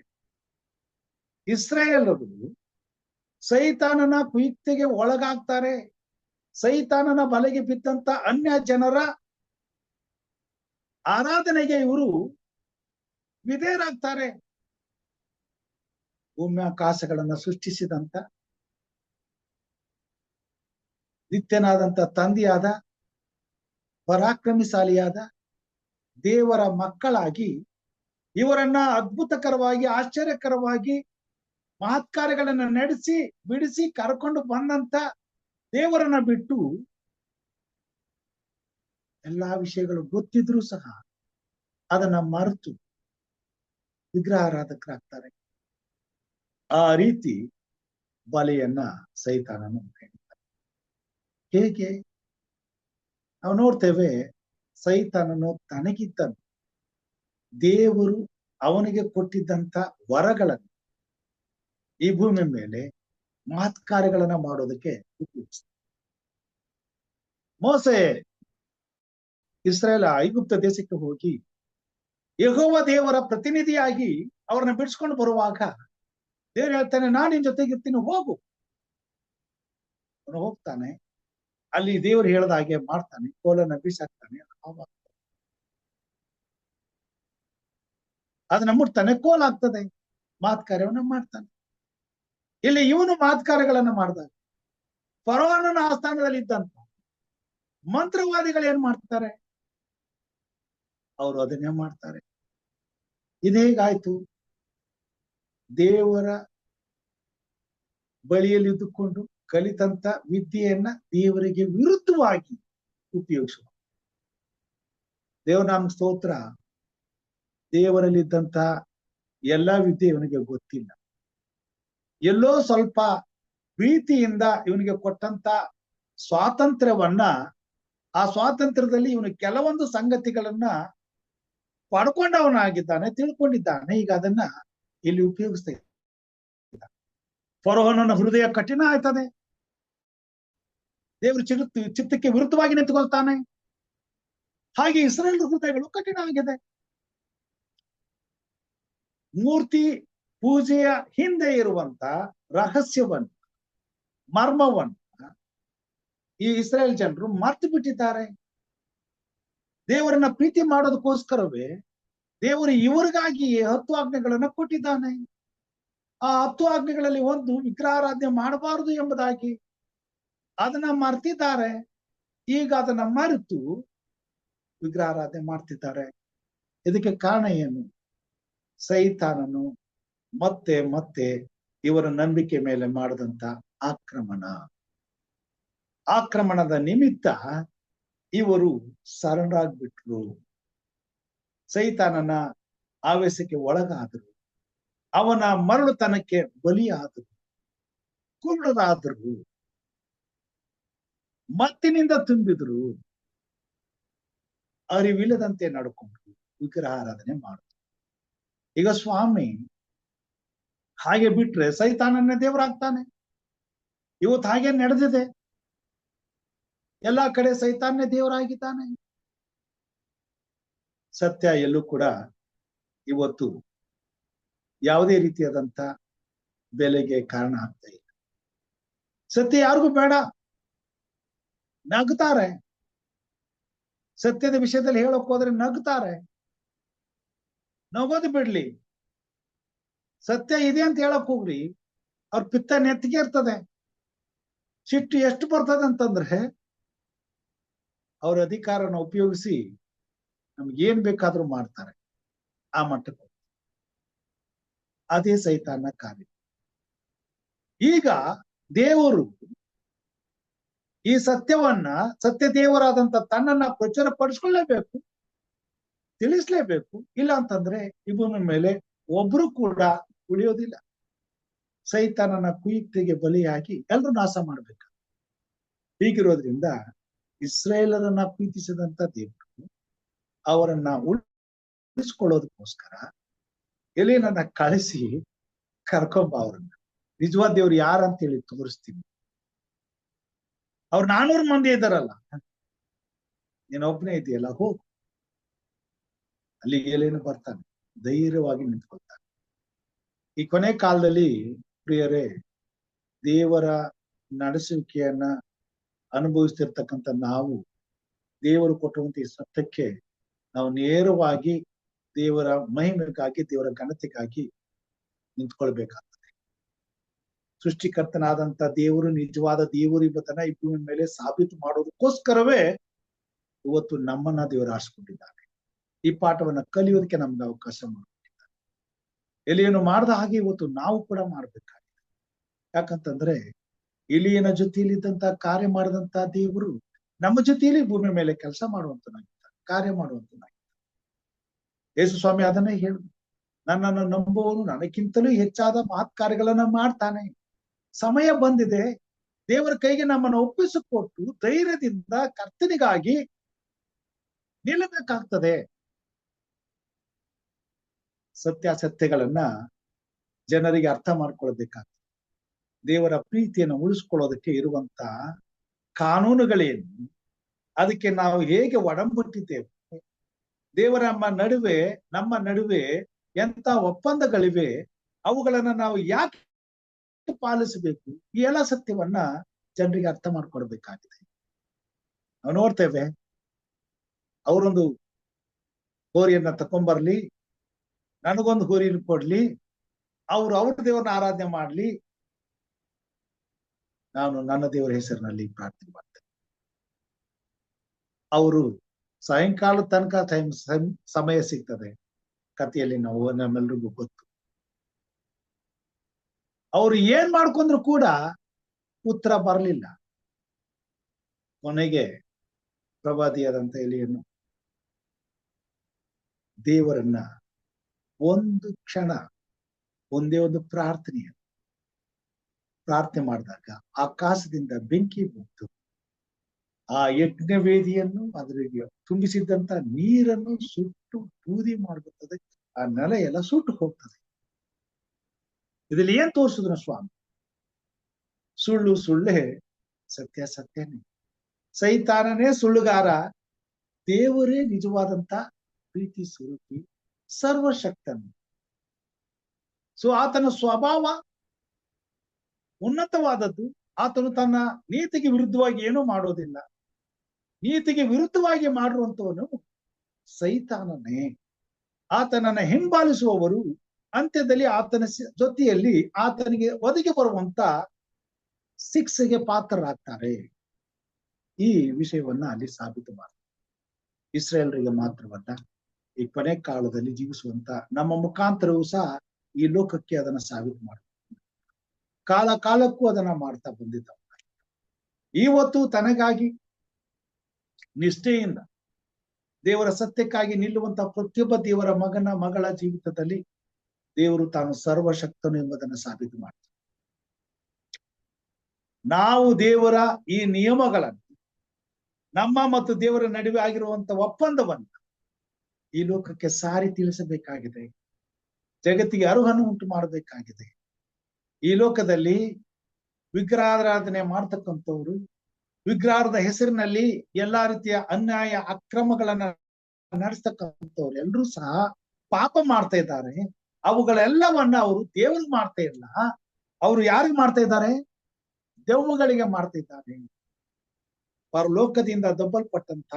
ಇಸ್ರಾಯೇಲರು ಸೈತಾನನ ಕುಯುಕ್ತಿಗೆ ಒಳಗಾಗ್ತಾರೆ. ಸೈತಾನನ ಬಲೆಗೆ ಬಿದ್ದಂತ ಅನ್ಯ ಜನರ ಆರಾಧನೆಗೆ ಇವರು ವಿಧೇಯರಾಗ್ತಾರೆ. ಭೂಮ್ಯಾಕಾಶಗಳನ್ನ ಸೃಷ್ಟಿಸಿದಂತ ನಿತ್ಯನಾದಂತ ತಂದೆಯಾದ ಪರಾಕ್ರಮಿಶಾಲಿಯಾದ ದೇವರ ಮಕ್ಕಳಾಗಿ ಇವರನ್ನ ಅದ್ಭುತಕರವಾಗಿ ಆಶ್ಚರ್ಯಕರವಾಗಿ ಮಹತ್ಕಾರ್ಯಗಳನ್ನ ನಡೆಸಿ ಬಿಡಿಸಿ ಕರ್ಕೊಂಡು ಬಂದಂತ ದೇವರನ್ನ ಬಿಟ್ಟು ಎಲ್ಲಾ ವಿಷಯಗಳು ಗೊತ್ತಿದ್ರು ಸಹ ಅದನ್ನ ಮರೆತು ವಿಗ್ರಹಾರಾಧಕರಾಗ್ತಾರೆ. ಆ ರೀತಿ ಬಲೆಯನ್ನ ಸೈತಾನನು ಹೇಳ್ತಾರೆ. ಹೇಗೆ ನಾವು ನೋಡ್ತೇವೆ, ಸೈತಾನನು ತನಗಿದ್ದ ದೇವರು ಅವನಿಗೆ ಕೊಟ್ಟಿದ್ದಂತ ವರಗಳನ್ನು ಈ ಭೂಮಿ ಮೇಲೆ ಮಹತ್ಕಾರ್ಯಗಳನ್ನ ಮಾಡೋದಕ್ಕೆ ಉಪಯೋಗಿಸ್ತಾರೆ. ಮೋಸೆ ಇಸ್ರಾಯೇಲ್ ಐಗುಪ್ತ ದೇಶಕ್ಕೆ ಹೋಗಿ ಯೆಹೋವ ದೇವರ ಪ್ರತಿನಿಧಿಯಾಗಿ ಅವ್ರನ್ನ ಬಿಡಿಸ್ಕೊಂಡು ಬರುವಾಗ ದೇವರು ಹೇಳ್ತಾನೆ, ನಾನು ನಿನ್ ಜೊತೆಗಿರ್ತೀನಿ, ಹೋಗು. ಅವನು ಹೋಗ್ತಾನೆ, ಅಲ್ಲಿ ದೇವರು ಹೇಳ್ದ ಹಾಗೆ ಮಾಡ್ತಾನೆ, ಕೋಲನ್ನ ಬೀಸಾಕ್ತಾನೆ, ಅದನ್ನ ಮುಟ್ತಾನೆ, ಕೋಲಾಗ್ತದೆ, ಮಹತ್ಕಾರ್ಯವನ್ನ ಮಾಡ್ತಾನೆ. ಇಲ್ಲಿ ಇವನು ಮಹತ್ಕಾರ್ಯಗಳನ್ನ ಮಾಡಿದಾಗ ಫರೋಹನನ ಆಸ್ಥಾನದಲ್ಲಿ ಇದ್ದಂತ ಮಂತ್ರವಾದಿಗಳು ಏನ್ ಮಾಡ್ತಾರೆ? ಅವರು ಅದನ್ನೇ ಮಾಡ್ತಾರೆ. ಇದೇಗಾಯ್ತು? ದೇವರ ಬಳಿಯಲ್ಲಿ ಇದ್ದುಕೊಂಡು ಕಲಿತಂತ ವಿದ್ಯೆಯನ್ನ ದೇವರಿಗೆ ವಿರುದ್ಧವಾಗಿ ಉಪಯೋಗಿಸುವ. ದೇವನಾಮ ಸ್ತೋತ್ರ. ದೇವರಲ್ಲಿದ್ದಂತ ಎಲ್ಲಾ ವಿದ್ಯೆ ಇವನಿಗೆ ಗೊತ್ತಿಲ್ಲ. ಎಲ್ಲೋ ಸ್ವಲ್ಪ ಪ್ರೀತಿಯಿಂದ ಇವನಿಗೆ ಕೊಟ್ಟಂತ ಸ್ವಾತಂತ್ರ್ಯವನ್ನ, ಆ ಸ್ವಾತಂತ್ರ್ಯದಲ್ಲಿ ಇವನು ಕೆಲವೊಂದು ಸಂಗತಿಗಳನ್ನ ಪಡ್ಕೊಂಡವನಾಗಿದ್ದಾನೆ, ತಿಳ್ಕೊಂಡಿದ್ದಾನೆ. ಈಗ ಅದನ್ನ ಇಲ್ಲಿ ಉಪಯೋಗಿಸ್ತಾ ಇದ್ದಾನೆ. ಫರೋಹನನ ಹೃದಯ ಕಠಿಣ ಆಯ್ತದೆ, ದೇವರು ಚಿತ್ತಕ್ಕೆ ವಿರುದ್ಧವಾಗಿ ನಿಂತುಕೊಳ್ತಾನೆ. ಹಾಗೆ ಇಸ್ರಾಯೇಲ್ ಹೃದಯಗಳು ಕಠಿಣ ಆಗಿದೆ. ಮೂರ್ತಿ ಪೂಜೆಯ ಹಿಂದೆ ಇರುವಂತ ರಹಸ್ಯವನ್ನ, ಮರ್ಮವನ್ನ ಈ ಇಸ್ರಾಯೇಲ್ ಜನರು ಮರ್ತು ಬಿಟ್ಟಿದ್ದಾರೆ. ದೇವರನ್ನ ಪ್ರೀತಿ ಮಾಡೋದಕ್ಕೋಸ್ಕರವೇ ದೇವರು ಇವರಿಗಾಗಿ 10 ಆಜ್ಞೆಗಳನ್ನ ಕೊಟ್ಟಿದ್ದಾನೆ. ಆ 10 ಆಜ್ಞೆಗಳಲ್ಲಿ ಒಂದು ವಿಗ್ರಹಾರಾಧನೆ ಮಾಡಬಾರದು ಎಂಬುದಾಗಿ. ಅದನ್ನ ಮರ್ತಿದ್ದಾರೆ. ಈಗ ಅದನ್ನ ಮರೆತು ವಿಗ್ರಹಾರಾಧನೆ ಮಾಡ್ತಿದ್ದಾರೆ. ಇದಕ್ಕೆ ಕಾರಣ ಏನು? ಸೈತಾನನು ಮತ್ತೆ ಮತ್ತೆ ಇವರ ನಂಬಿಕೆ ಮೇಲೆ ಮಾಡಿದಂತ ಆಕ್ರಮಣದ ನಿಮಿತ್ತ ಇವರು ಶರಣರಾಗ್ಬಿಟ್ರು. ಸೈತಾನನ ಆವೇಶಕ್ಕೆ ಒಳಗಾದರು. ಅವನ ಮರಳುತನಕ್ಕೆ ಬಲಿಯಾದರು, ಕುರುಡರಾದರು, ಮತ್ತಿನಿಂದ ತುಂಬಿದ್ರು, ಅರಿವಿಲ್ಲದಂತೆ ನಡ್ಕೊಂಡ್ರು, ವಿಗ್ರಹಾರಾಧನೆ ಮಾಡಿದ್ರು. ಈಗ ಸ್ವಾಮಿ ಹಾಗೆ ಬಿಟ್ರೆ ಸೈತಾನನ್ನೇ ದೇವರಾಗ್ತಾನೆ. ಇವತ್ತು ಹಾಗೆ ನಡೆದಿದೆ. ಎಲ್ಲಾ ಕಡೆ ಸೈತಾನ್ನೇ ದೇವರಾಗಿದ್ದಾನೆ. ಸತ್ಯ ಎಲ್ಲೂ ಕೂಡ ಇವತ್ತು ಯಾವುದೇ ರೀತಿಯಾದಂತ ಬೆಲೆಗೆ ಕಾರಣ ಆಗ್ತಾ ಇಲ್ಲ. ಸತ್ಯ ಯಾರಿಗೂ ಬೇಡ, ನಗ್ತಾರೆ. ಸತ್ಯದ ವಿಷಯದಲ್ಲಿ ಹೇಳಕ್ ಹೋದ್ರೆ ನಗ್ತಾರೆ. ನಗೋದು ಬಿಡ್ಲಿ. ಸತ್ಯ ಇದೆ ಅಂತ ಹೇಳಕ್ ಹೋಗ್ರಿ, ಅವ್ರ ಪಿತ್ತ ನೆತ್ತಿಗೆ ಇರ್ತದೆ. ಸಿಟ್ಟು ಎಷ್ಟು ಬರ್ತದೆ ಅಂತಂದ್ರೆ ಅವ್ರ ಅಧಿಕಾರನ ಉಪಯೋಗಿಸಿ ನಮ್ಗೇನ್ ಬೇಕಾದ್ರೂ ಮಾಡ್ತಾರೆ. ಆ ಮಟ್ಟಕ್ಕೆ ಅದೇ ಸೈತಾನ ಕಾರ್ಯ. ಈಗ ದೇವರು ಈ ಸತ್ಯವನ್ನ ಸತ್ಯ ದೇವರಾದಂತ ತನ್ನನ್ನ ಪ್ರಚಾರ ಪಡಿಸ್ಕೊಳ್ಳೇಬೇಕು, ತಿಳಿಸ್ಲೇಬೇಕು. ಇಲ್ಲ ಅಂತಂದ್ರೆ ಈ ಭೂಮಿ ಮೇಲೆ ಒಬ್ರು ಕೂಡ ಉಳಿಯೋದಿಲ್ಲ. ಸೈತಾನನ ಕುಯುಕ್ತಿಗೆ ಬಲಿಯಾಗಿ ಎಲ್ರು ನಾಶ ಮಾಡ್ಬೇಕು. ಹೀಗಿರೋದ್ರಿಂದ ಇಸ್ರೇಲರನ್ನ ಪ್ರೀತಿಸಿದಂತ ದೇವರು ಅವರನ್ನ ಉಳಿಸ್ಕೊಳ್ಳೋದಕ್ಕೋಸ್ಕರ ಎಲೀಯನನ್ನ ಕಳಿಸಿ ಕರ್ಕೊಂಬ ಅವ್ರನ್ನ. ನಿಜವಾದ ದೇವ್ರು ಯಾರಂತ ಹೇಳಿ ತೋರಿಸ್ತೀನಿ. ಅವ್ರು 400 ಮಂದಿ ಇದ್ದಾರಲ್ಲ, ನೀನ್ ಒಬ್ಬನೇ ಇದೆಯಲ್ಲ, ಹೋಗು. ಅಲ್ಲಿ ಎಲೀಯನು ಬರ್ತಾನೆ, ಧೈರ್ಯವಾಗಿ ನಿಂತ್ಕೊಳ್ತಾನೆ. ಈ ಕೊನೆ ಕಾಲದಲ್ಲಿ ಪ್ರಿಯರೇ, ದೇವರ ನಡೆಸುವಿಕೆಯನ್ನ ಅನುಭವಿಸ್ತಿರ್ತಕ್ಕಂಥ ನಾವು ದೇವರು ಕೊಟ್ಟುವಂತ ಈ ಸತ್ಯಕ್ಕೆ ನಾವು ನೇರವಾಗಿ ದೇವರ ಮಹಿಮೆಗಾಗಿ, ದೇವರ ಘನತೆಗಾಗಿ ನಿಂತ್ಕೊಳ್ಬೇಕಾಗ್ತದೆ. ಸೃಷ್ಟಿಕರ್ತನಾದಂತ ದೇವರು ನಿಜವಾದ ದೇವರು ಇವತ್ತನ ಈ ಭೂಮಿ ಮೇಲೆ ಸಾಬೀತು ಮಾಡೋದಕ್ಕೋಸ್ಕರವೇ ಇವತ್ತು ನಮ್ಮನ್ನ ದೇವರು ಆರಿಸ್ಕೊಂಡಿದ್ದಾನೆ. ಈ ಪಾಠವನ್ನ ಕಲಿಯೋದಕ್ಕೆ ನಮ್ಗೆ ಅವಕಾಶ ಮಾಡಿಕೊಟ್ಟಿದ್ದಾನೆ. ಎಲೀಯನು ಮಾಡ್ದ ಹಾಗೆ ಇವತ್ತು ನಾವು ಕೂಡ ಮಾಡ್ಬೇಕಾಗಿದೆ. ಯಾಕಂತಂದ್ರೆ ಎಲೀಯನ ಜೊತೆಯಲ್ಲಿದ್ದಂತ ಕಾರ್ಯ ಮಾಡಿದಂತ ದೇವರು ನಮ್ಮ ಜೊತೆಯಲ್ಲಿ ಭೂಮಿ ಮೇಲೆ ಕೆಲಸ ಮಾಡುವಂತನಾಗಿದ್ದಾನೆ, ಕಾರ್ಯ ಮಾಡುವಂತನಾಗಿದ್ದಾನೆ. ಯೇಸು ಸ್ವಾಮಿ ಅದನ್ನೇ ಹೇಳಿದ್ರು, ನನ್ನನ್ನು ನಂಬುವವನು ನನಗಿಂತಲೂ ಹೆಚ್ಚಾದ ಮಹತ್ ಕಾರ್ಯಗಳನ್ನ ಮಾಡ್ತಾನೆ. ಸಮಯ ಬಂದಿದೆ, ದೇವರ ಕೈಗೆ ನಮ್ಮನ್ನು ಒಪ್ಪಿಸಿಕೊಟ್ಟು ಧೈರ್ಯದಿಂದ ಕರ್ತನಿಗಾಗಿ ನಿಲ್ಲಬೇಕಾಗ್ತದೆ. ಸತ್ಯಾಸತ್ಯಗಳನ್ನ ಜನರಿಗೆ ಅರ್ಥ ಮಾಡ್ಕೊಳ್ಬೇಕಾಗ್ತದೆ. ದೇವರ ಪ್ರೀತಿಯನ್ನು ಉಳಿಸ್ಕೊಳ್ಳೋದಕ್ಕೆ ಇರುವಂತ ಕಾನೂನುಗಳೇನು, ಅದಕ್ಕೆ ನಾವು ಹೇಗೆ ಒಡಂಬಟ್ಟಿದ್ದೇವೆ, ದೇವರ ನಮ್ಮ ನಡುವೆ ಎಂತ ಒಪ್ಪಂದಗಳಿವೆ, ಅವುಗಳನ್ನ ನಾವು ಯಾಕೆ ಪಾಲಿಸಬೇಕು, ಈ ಎಲ್ಲ ಸತ್ಯವನ್ನ ಜನರಿಗೆ ಅರ್ಥ ಮಾಡ್ಕೊಡ್ಬೇಕಾಗಿದೆ. ನಾವು ನೋಡ್ತೇವೆ, ಅವರೊಂದು ಹೋರಿಯನ್ನ ತಕೊಂಡ್ಬರ್ಲಿ, ನನಗೊಂದು ಹೋರಿಯನ್ನು ಕೊಡ್ಲಿ, ಅವ್ರ ದೇವರನ್ನ ಆರಾಧನೆ ಮಾಡ್ಲಿ, ನಾನು ನನ್ನ ದೇವರ ಹೆಸರಿನಲ್ಲಿ ಪ್ರಾರ್ಥನೆ ಮಾಡ್ತೇನೆ. ಅವರು ಸಾಯಂಕಾಲ ತನಕ ಸಮಯ ಸಿಗ್ತದೆ, ಕಥೆಯಲ್ಲಿ ನಾವು ನಮ್ಮೆಲ್ರಿಗೂ ಗೊತ್ತು. ಅವ್ರು ಏನ್ ಮಾಡ್ಕೊಂಡ್ರು ಕೂಡ ಉತ್ತರ ಬರಲಿಲ್ಲ. ಕೊನೆಗೆ ಪ್ರವಾದಿಯಾದಂತ ಎಲೀಯನು ದೇವರನ್ನ ಒಂದು ಕ್ಷಣ ಒಂದೇ ಒಂದು ಪ್ರಾರ್ಥನೆ ಮಾಡಿದಾಗ ಆಕಾಶದಿಂದ ಬೆಂಕಿ ಬಿದ್ದು ಆ ಯಜ್ಞ ವೇದಿಯನ್ನು, ಅದರಿಗೆ ತುಂಬಿಸಿದ್ದಂತ ನೀರನ್ನು ಸುಟ್ಟು ಬೂದಿ ಮಾಡುತ್ತದೆ. ಆ ನೆಲ ಎಲ್ಲ ಸುಟ್ಟು ಹೋಗ್ತದೆ. ಇದ್ರಲ್ಲಿ ಏನ್ ತೋರಿಸಿದ್ರು ಸ್ವಾಮಿ? ಸುಳ್ಳು ಸುಳ್ಳೇ, ಸತ್ಯ ಸತ್ಯನೇ. ಸೈತಾನನೇ ಸುಳ್ಳುಗಾರ, ದೇವರೇ ನಿಜವಾದಂತ ಪ್ರೀತಿ ಸ್ವರೂಪಿ, ಸರ್ವಶಕ್ತನು. ಸೊ ಆತನ ಸ್ವಭಾವ ಉನ್ನತವಾದದ್ದು. ಆತನು ತನ್ನ ನೀತಿಗೆ ವಿರುದ್ಧವಾಗಿ ಏನೂ ಮಾಡೋದಿಲ್ಲ. ನೀತಿಗೆ ವಿರುದ್ಧವಾಗಿ ಮಾಡುವಂತವನು ಸೈತಾನನೇ. ಆತನನ್ನ ಹಿಂಬಾಲಿಸುವವರು ಅಂತ್ಯದಲ್ಲಿ ಆತನ ಜೊತೆಯಲ್ಲಿ ಆತನಿಗೆ ಒದಗಿ ಬರುವಂತ ಶಿಕ್ಷೆಗೆ ಪಾತ್ರರಾಗ್ತಾರೆ. ಈ ವಿಷಯವನ್ನ ಅಲ್ಲಿ ಸಾಬೀತು ಮಾಡ್ತಾರೆ. ಇಸ್ರೇಲರಿಗೆ ಮಾತ್ರವಲ್ಲ, ಈ ಕೊನೆ ಕಾಲದಲ್ಲಿ ಜೀವಿಸುವಂತ ನಮ್ಮ ಮುಖಾಂತರವೂ ಸಹ ಈ ಲೋಕಕ್ಕೆ ಅದನ್ನ ಸಾಬೀತು ಮಾಡ್ತಾರೆ. ಕಾಲ ಕಾಲಕ್ಕೂ ಅದನ್ನ ಮಾಡ್ತಾ ಬಂದಿದ್ದ. ಇವತ್ತು ತನಗಾಗಿ ನಿಷ್ಠೆಯಿಂದ ದೇವರ ಸತ್ಯಕ್ಕಾಗಿ ನಿಲ್ಲುವಂತ ಪ್ರತಿಯೊಬ್ಬ ದೇವರ ಮಗಳ ಜೀವಿತದಲ್ಲಿ ದೇವರು ತಾನು ಸರ್ವಶಕ್ತನು ಎಂಬುದನ್ನು ಸಾಬೀತು ಮಾಡ್ತಾನೆ. ನಾವು ದೇವರ ಈ ನಿಯಮಗಳನ್ನು, ನಮ್ಮ ಮತ್ತು ದೇವರ ನಡುವೆ ಆಗಿರುವಂತ ಒಪ್ಪಂದವನ್ನು ಈ ಲೋಕಕ್ಕೆ ಸಾರಿ ತಿಳಿಸಬೇಕಾಗಿದೆ. ಜಗತ್ತಿಗೆ ಅರುಹನ್ನು ಉಂಟು ಮಾಡಬೇಕಾಗಿದೆ. ಈ ಲೋಕದಲ್ಲಿ ವಿಗ್ರಹಾರಾಧನೆ ಮಾಡ್ತಕ್ಕಂಥವ್ರು, ವಿಗ್ರಹದ ಹೆಸರಿನಲ್ಲಿ ಎಲ್ಲಾ ರೀತಿಯ ಅನ್ಯಾಯ ಅಕ್ರಮಗಳನ್ನ ನಡೆಸ್ತಕ್ಕಂಥವ್ರು ಎಲ್ಲರೂ ಸಹ ಪಾಪ ಮಾಡ್ತಾ ಇದ್ದಾರೆ. ಅವುಗಳೆಲ್ಲವನ್ನ ಅವರು ದೇವರಿಗೆ ಮಾಡ್ತಾ ಇಲ್ಲ, ಅವರು ಯಾರಿಗೆ ಮಾಡ್ತಾ ಇದ್ದಾರೆ? ದೆವ್ವಗಳಿಗೆ ಮಾಡ್ತಾ ಇದ್ದಾರೆ. ಪರಲೋಕದಿಂದ ದಬ್ಬಲ್ಪಟ್ಟಂತ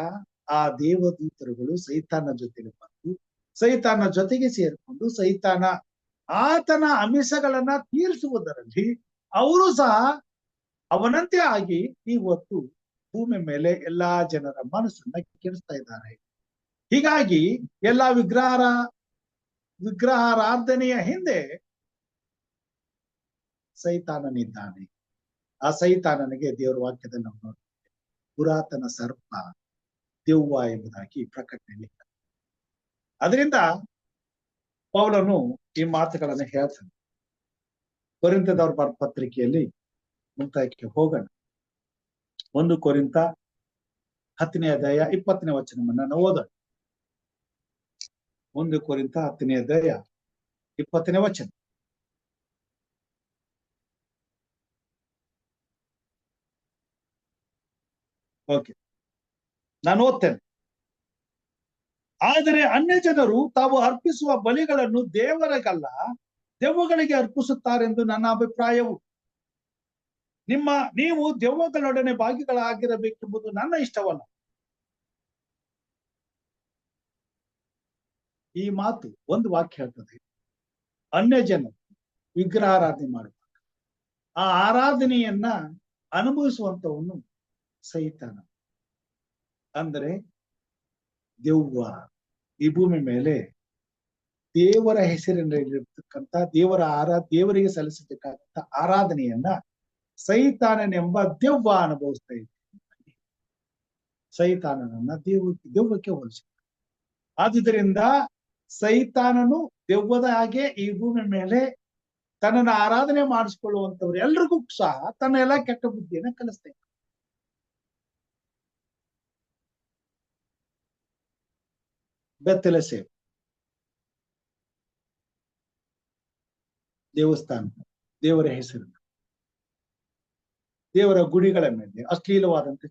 ಆ ದೇವದೂತರುಗಳು ಸೈತಾನ ಜೊತೆಗೆ ಬಂದು, ಸೈತಾನ ಜೊತೆಗೆ ಸೇರಿಕೊಂಡು, ಸೈತಾನ ಆತನ ಅಮಿಷಗಳನ್ನ ತೀರಿಸುವುದರಲ್ಲಿ ಅವರು ಸಹ ಅವನಂತೆ ಆಗಿ ಇವತ್ತು ಭೂಮಿ ಮೇಲೆ ಎಲ್ಲಾ ಜನರ ಮನಸ್ಸನ್ನ ಕೆಡಿಸ್ತಾ ಇದ್ದಾರೆ. ಹೀಗಾಗಿ ಎಲ್ಲಾ ವಿಗ್ರಹಾರಾಧನೆಯ ಹಿಂದೆ ಸೈತಾನನಿದ್ದಾನೆ. ಆ ಸೈತಾನನಿಗೆ ದೇವರ ವಾಕ್ಯದಲ್ಲಿ ನಾವು ನೋಡ್ತೇವೆ, ಪುರಾತನ ಸರ್ಪ, ದೆವ್ವ ಎಂಬುದಾಗಿ ಪ್ರಕಟಣೆಯಲ್ಲಿ. ಅದರಿಂದ ಪೌಲನು ಈ ಮಾತುಗಳನ್ನು ಹೇಳ್ತಾನೆ. ಕೊರಿಂಥದವರ ಬರೆದ ಪತ್ರಿಕೆಯಲ್ಲಿ ಮುಕ್ತಾಯಕ್ಕೆ ಹೋಗೋಣ. 1 ಕೊರಿಂಥ 10ನೇ ಅಧ್ಯಾಯ 20ನೇ ವಚನವನ್ನ ನಾವು ಓದೋಣ. 1 ಕೊರಿಂಥ 10ನೇ ಅಧ್ಯಾಯ 20ನೇ ವಚನ. ಓಕೆ, ನಾನು ಓದ್ತೇನೆ. ಆದರೆ ಅನ್ಯ ಜನರು ತಾವು ಅರ್ಪಿಸುವ ಬಲಿಗಳನ್ನು ದೇವರಿಗಲ್ಲ ದೆವ್ವಗಳಿಗೆ ಅರ್ಪಿಸುತ್ತಾರೆಂದು ನನ್ನ ಅಭಿಪ್ರಾಯವು. ನೀವು ದೆವ್ವಗಳೊಡನೆ ಭಾಗಿಗಳಾಗಿರಬೇಕೆಂಬುದು ನನ್ನ ಇಷ್ಟವಲ್ಲ. ಈ ಮಾತು ಒಂದು ವಾಕ್ಯ ಹೇಳ್ತದೆ, ಅನ್ಯ ಜನರು ವಿಗ್ರಹಾರಾಧನೆ ಮಾಡುವಾಗ ಆ ಆರಾಧನೆಯನ್ನ ಅನುಭವಿಸುವಂತವನು ಸೈತಾನ, ಅಂದ್ರೆ ದೆವ್ವ. ಈ ಭೂಮಿ ಮೇಲೆ ದೇವರ ಹೆಸರಿನಲ್ಲಿರ್ತಕ್ಕಂಥ ದೇವರಿಗೆ ಸಲ್ಲಿಸಬೇಕಾದಂತ ಆರಾಧನೆಯನ್ನ ಸೈತಾನನೆಂಬ ದೆವ್ವ ಅನುಭವಿಸ್ತಾ ಇದ್ದಾನೆ. ಸೈತಾನನನ್ನ ದೆವ್ವಕ್ಕೆ ಹೋಲಿಸ. ಆದುದರಿಂದ ಸೈತಾನನು ದೆವ್ವದ ಹಾಗೆ ಈ ಭೂಮಿ ಮೇಲೆ ತನ್ನನ್ನು ಆರಾಧನೆ ಮಾಡಿಸ್ಕೊಳ್ಳುವಂತವ್ರು ಎಲ್ರಿಗೂ ಸಹ ತನ್ನ ಎಲ್ಲ ಕೆಟ್ಟ ಬುದ್ಧಿಯನ್ನ ಕಲಿಸ್ತಾ ಇದ್ದಾನೆ. ಬೆತ್ತಲೆ ಸೇವೆ, ದೇವಸ್ಥಾನ, ದೇವರ ಹೆಸರು, ದೇವರ ಗುಡಿಗಳ ಮೇಲೆ ಅಶ್ಲೀಲವಾದಂತ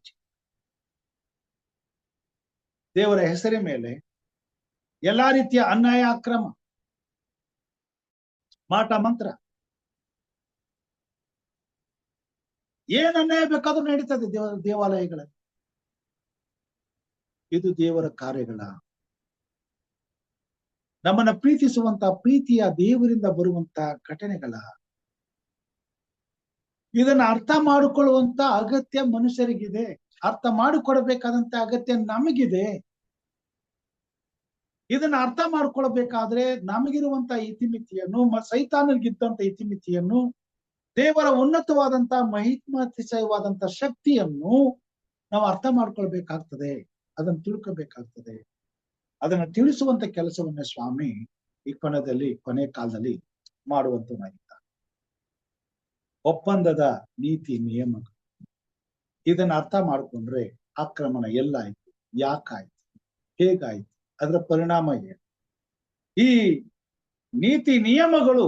ದೇವರ ಹೆಸರಿನ ಮೇಲೆ ಎಲ್ಲಾ ರೀತಿಯ ಅನ್ಯಾಯ, ಅಕ್ರಮ, ಮಾಟ ಮಂತ್ರ, ಏನ್ ಅನ್ಯಾಯ ಬೇಕಾದ್ರೂ ನಡೀತದೆ ದೇವಾಲಯಗಳಲ್ಲಿ. ಇದು ದೇವರ ಕಾರ್ಯಗಳ, ನಮ್ಮನ್ನ ಪ್ರೀತಿಸುವಂತ ಪ್ರೀತಿಯ ದೇವರಿಂದ ಬರುವಂತ ಘಟನೆಗಳ. ಇದನ್ನ ಅರ್ಥ ಮಾಡಿಕೊಳ್ಳುವಂತ ಅಗತ್ಯ ಮನುಷ್ಯರಿಗಿದೆ, ಅರ್ಥ ಮಾಡಿಕೊಡಬೇಕಾದಂತ ಅಗತ್ಯ ನಮಗಿದೆ. ಇದನ್ನ ಅರ್ಥ ಮಾಡ್ಕೊಳ್ಬೇಕಾದ್ರೆ ನಮಗಿರುವಂತ ಇತಿಮಿತಿಯನ್ನು, ಸೈತಾನರಿಗಿದ್ದಂತ ಇತಿಮಿತಿಯನ್ನು, ದೇವರ ಉನ್ನತವಾದಂತ ಮಹಿಮಾತಿಶಯವಾದಂತ ಶಕ್ತಿಯನ್ನು ನಾವು ಅರ್ಥ ಮಾಡ್ಕೊಳ್ಬೇಕಾಗ್ತದೆ, ಅದನ್ನ ತಿಳ್ಕೊಬೇಕಾಗ್ತದೆ. ಅದನ್ನ ತಿಳಿಸುವಂತ ಕೆಲಸವನ್ನ ಸ್ವಾಮಿ ಈ ಕೊನೆ ಕಾಲದಲ್ಲಿ ಮಾಡುವಂತನಾಗಿದ್ದಾನೆ. ಒಪ್ಪಂದದ ನೀತಿ ನಿಯಮಗಳು, ಇದನ್ನ ಅರ್ಥ ಮಾಡ್ಕೊಂಡ್ರೆ ಆಕ್ರಮಣ ಎಲ್ಲಾಯ್ತು, ಯಾಕಾಯ್ತು, ಹೇಗಾಯ್ತು, ಅದರ ಪರಿಣಾಮ ಏನು, ಈ ನೀತಿ ನಿಯಮಗಳು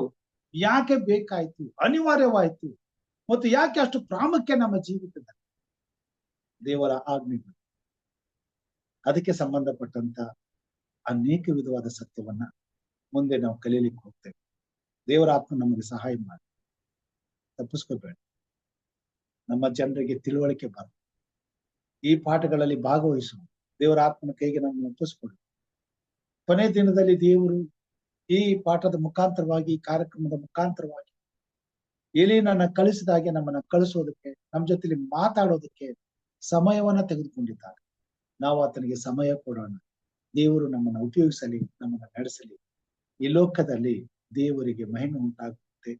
ಯಾಕೆ ಬೇಕಾಯ್ತು, ಅನಿವಾರ್ಯವಾಯ್ತು, ಮತ್ತು ಯಾಕೆ ಅಷ್ಟು ಪ್ರಾಮುಖ್ಯ ನಮ್ಮ ಜೀವಿತದಲ್ಲಿ, ದೇವರ ಆಜ್ಞೆಗಳು, ಅದಕ್ಕೆ ಸಂಬಂಧಪಟ್ಟಂತ ಅನೇಕ ವಿಧವಾದ ಸತ್ಯವನ್ನ ಮುಂದೆ ನಾವು ಕಲೀಲಿಕ್ಕೆ ಹೋಗ್ತೇವೆ. ದೇವರ ಆತ್ಮ ನಮಗೆ ಸಹಾಯ ಮಾಡಿ. ತಪ್ಪಿಸ್ಕೋಬೇಡ. ನಮ್ಮ ಜನರಿಗೆ ತಿಳುವಳಿಕೆ ಬರಲಿ. ಈ ಪಾಠಗಳಲ್ಲಿ ಭಾಗವಹಿಸುವ ದೇವರ ಆತ್ಮನ ಕೈಗೆ ನಮ್ಮನ್ನು ಒಪ್ಪಿಸ್ಕೊಡಿ. ಕೊನೆ ದಿನದಲ್ಲಿ ದೇವರು ಈ ಪಾಠದ ಮುಖಾಂತರವಾಗಿ, ಈ ಕಾರ್ಯಕ್ರಮದ ಮುಖಾಂತರವಾಗಿ ಎಲೀಯನನ್ನ ಕಳಿಸಿದಾಗೆ ನಮ್ಮನ್ನ ಕಳಿಸೋದಕ್ಕೆ, ನಮ್ಮ ಜೊತೆಲಿ ಮಾತಾಡೋದಕ್ಕೆ ಸಮಯವನ್ನ ತೆಗೆದುಕೊಂಡಿದ್ದಾರೆ. ನಾವು ಆತನಿಗೆ ಸಮಯ ಕೊಡೋಣ. ದೇವರು ನಮ್ಮನ್ನು ಉಪಯೋಗಿಸಲಿ, ನಮ್ಮನ್ನು ನಡೆಸಲಿ. ಈ ಲೋಕದಲ್ಲಿ ದೇವರಿಗೆ ಮಹಿಮೆ ಉಂಟಾಗುತ್ತೆ.